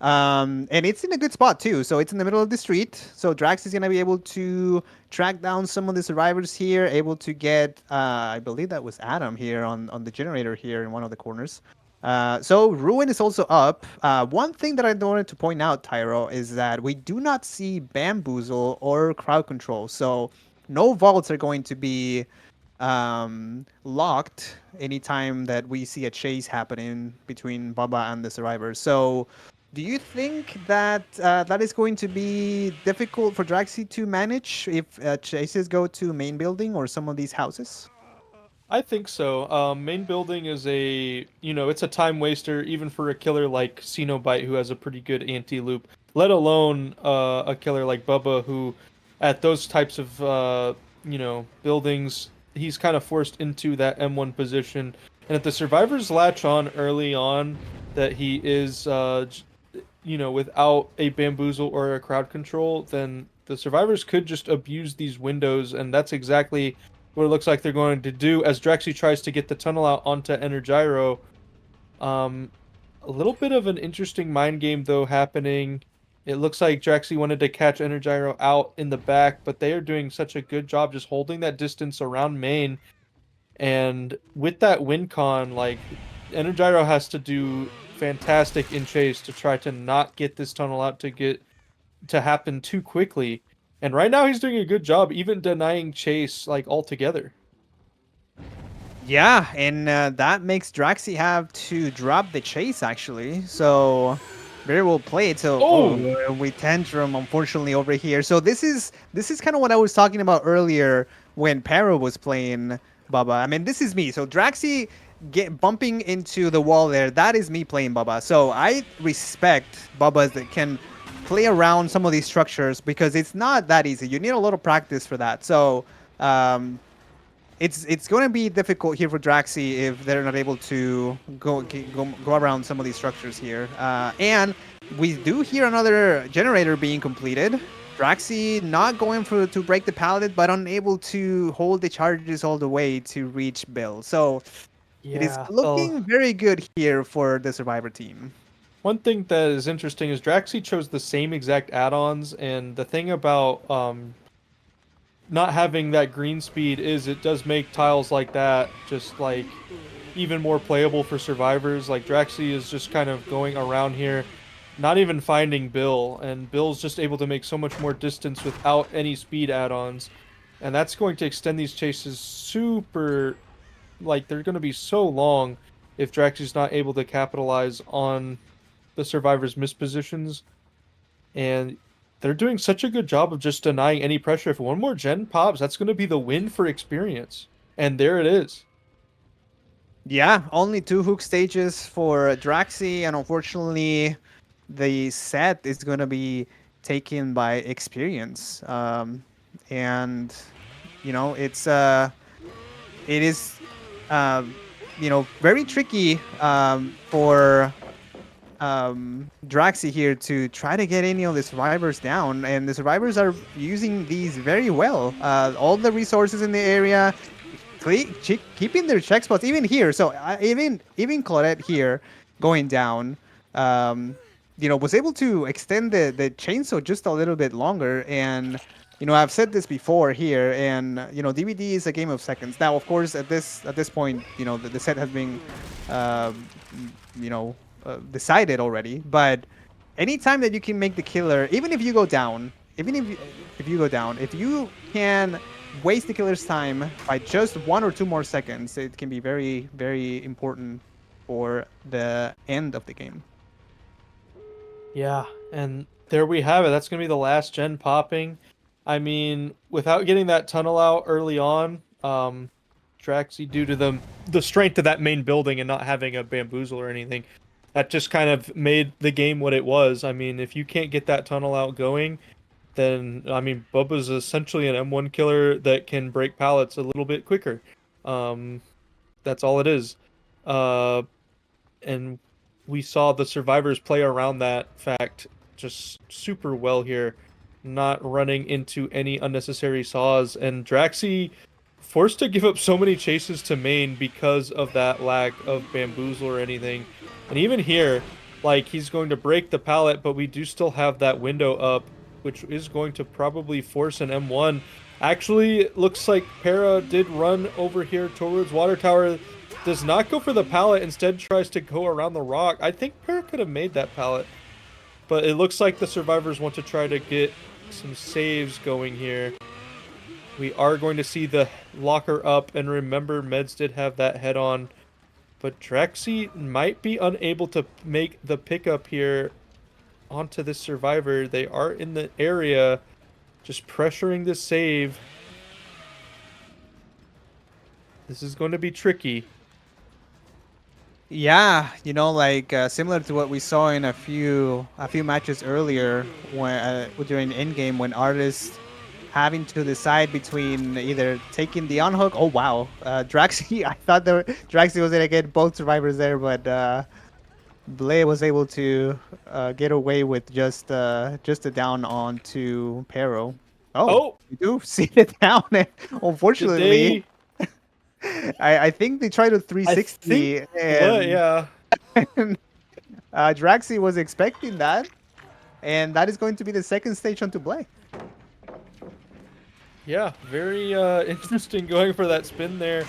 And it's in a good spot too. So it's in the middle of the street. So Drax is gonna be able to track down some of the survivors here, able to get I believe that was Adam here on the generator here in one of the corners. So Ruin is also up. One thing that I wanted to point out, Tyro, is that we do not see Bamboozle or Crowd Control. So no vaults are going to be locked anytime that we see a chase happening between Baba and the survivors. So do you think that that is going to be difficult for Draxi to manage if chases go to main building or some of these houses? I think so. Main building is it's a time waster even for a killer like Cenobite who has a pretty good anti-loop, let alone a killer like Bubba who, at those types of buildings, he's kind of forced into that M1 position. And if the survivors latch on early on that he is, without a bamboozle or a crowd control, then the survivors could just abuse these windows, and that's exactly what it looks like they're going to do as Drexy tries to get the tunnel out onto Energiro. A little bit of an interesting mind game, though, happening. It looks like Drexy wanted to catch Energiro out in the back, but they are doing such a good job just holding that distance around main. And with that win con, like, Energiro has to do fantastic in chase to try to not get this tunnel out to happen too quickly. And right now he's doing a good job, even denying chase like altogether. Yeah, and that makes Draxi have to drop the chase actually. So very well played. So we tantrum unfortunately over here. So this is kind of what I was talking about earlier when Pero was playing Baba. I mean, this is me. So Draxi bumping into the wall there. That is me playing Baba. So I respect Babas that can play around some of these structures because it's not that easy. You need a lot of practice for that. So it's going to be difficult here for Draxi if they're not able to go around some of these structures here. And we do hear another generator being completed. Draxi not going to break the pallet, but unable to hold the charges all the way to reach Bill. So it is looking very good here for the Survivor team. One thing that is interesting is Draxi chose the same exact add-ons, and the thing about not having that green speed is it does make tiles like that just like even more playable for survivors. Like Draxi is just kind of going around here, not even finding Bill, and Bill's just able to make so much more distance without any speed add-ons, and that's going to extend these chases super, like they're going to be so long if Draxi's not able to capitalize on the survivors' mispositions. And they're doing such a good job of just denying any pressure. If one more gen pops, that's going to be the win for Xpirence. And there it is. Yeah, only 2 hook stages for Draxi, and unfortunately, the set is going to be taken by Xpirence. And, it is, very tricky for Draxi here to try to get any of the survivors down, and the survivors are using these very well. All the resources in the area, keeping their check spots even here. So even Claudette here going down, was able to extend the chainsaw just a little bit longer. And I've said this before here, and DVD is a game of seconds. Now, of course, at this point, the set has been, decided already. But anytime that you can make the killer, even if you go down, if you can waste the killer's time by just 1 or 2 more seconds, it can be very, very important for the end of the game. Yeah, and there we have it. That's going to be the last gen popping. I mean, without getting that tunnel out early on, Draxi, due to the strength of that main building and not having a bamboozle or anything, that just kind of made the game what it was. I mean, if you can't get that tunnel out going, then, I mean, Bubba's essentially an M1 killer that can break pallets a little bit quicker. That's all it is. And we saw the survivors play around that fact just super well here, not running into any unnecessary saws. And Draxi forced to give up so many chases to main because of that lack of bamboozle or anything. And even here, like, he's going to break the pallet, but we do still have that window up, which is going to probably force an M1. Actually, it looks like Para did run over here towards Water Tower. Does not go for the pallet, instead tries to go around the rock. I think Para could have made that pallet, but it looks like the survivors want to try to get some saves going here. We are going to see the locker up, and remember, Meds did have that head on, but Draxi might be unable to make the pickup here onto this survivor. They are in the area, just pressuring the save. This is going to be tricky. Yeah, similar to what we saw in a few matches earlier, when during end game, when Artist having to decide between either taking the unhook. Oh wow, Draxi! I thought Draxi was gonna get both survivors there, but Blay was able to get away with just a down onto Pero. Oh, you do see it down, and unfortunately, I think they tried a 360. Yeah. Draxi was expecting that, and that is going to be the second stage onto Blay. Yeah, very interesting going for that spin there,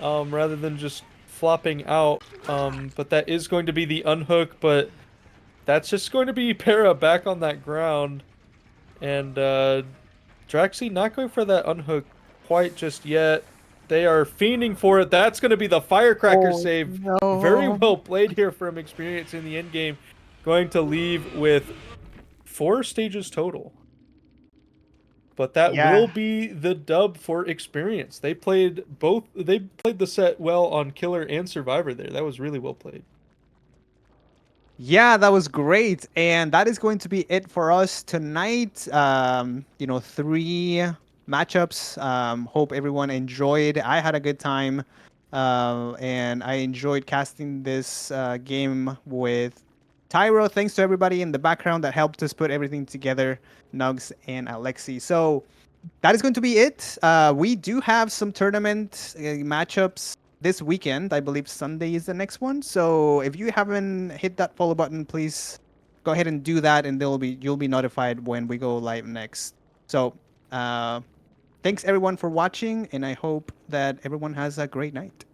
rather than just flopping out. But that is going to be the unhook, but that's just going to be Para back on that ground. And Draxi not going for that unhook quite just yet. They are fiending for it. That's going to be the firecracker save. No. Very well played here from Xpirence in the end game. Going to leave with 4 stages total. But that will be the dub for Xpirence. They played the set well on Killer and Survivor there. That was really well played. Yeah, that was great. And that is going to be it for us tonight. 3 matchups. Hope everyone enjoyed. I had a good time. And I enjoyed casting this game with Tyro. Thanks to everybody in the background that helped us put everything together, Nugs and Alexi. So that is going to be it. We do have some tournament matchups this weekend. I believe Sunday is the next one. So if you haven't hit that follow button, please go ahead and do that, and you'll be notified when we go live next. So thanks everyone for watching, and I hope that everyone has a great night.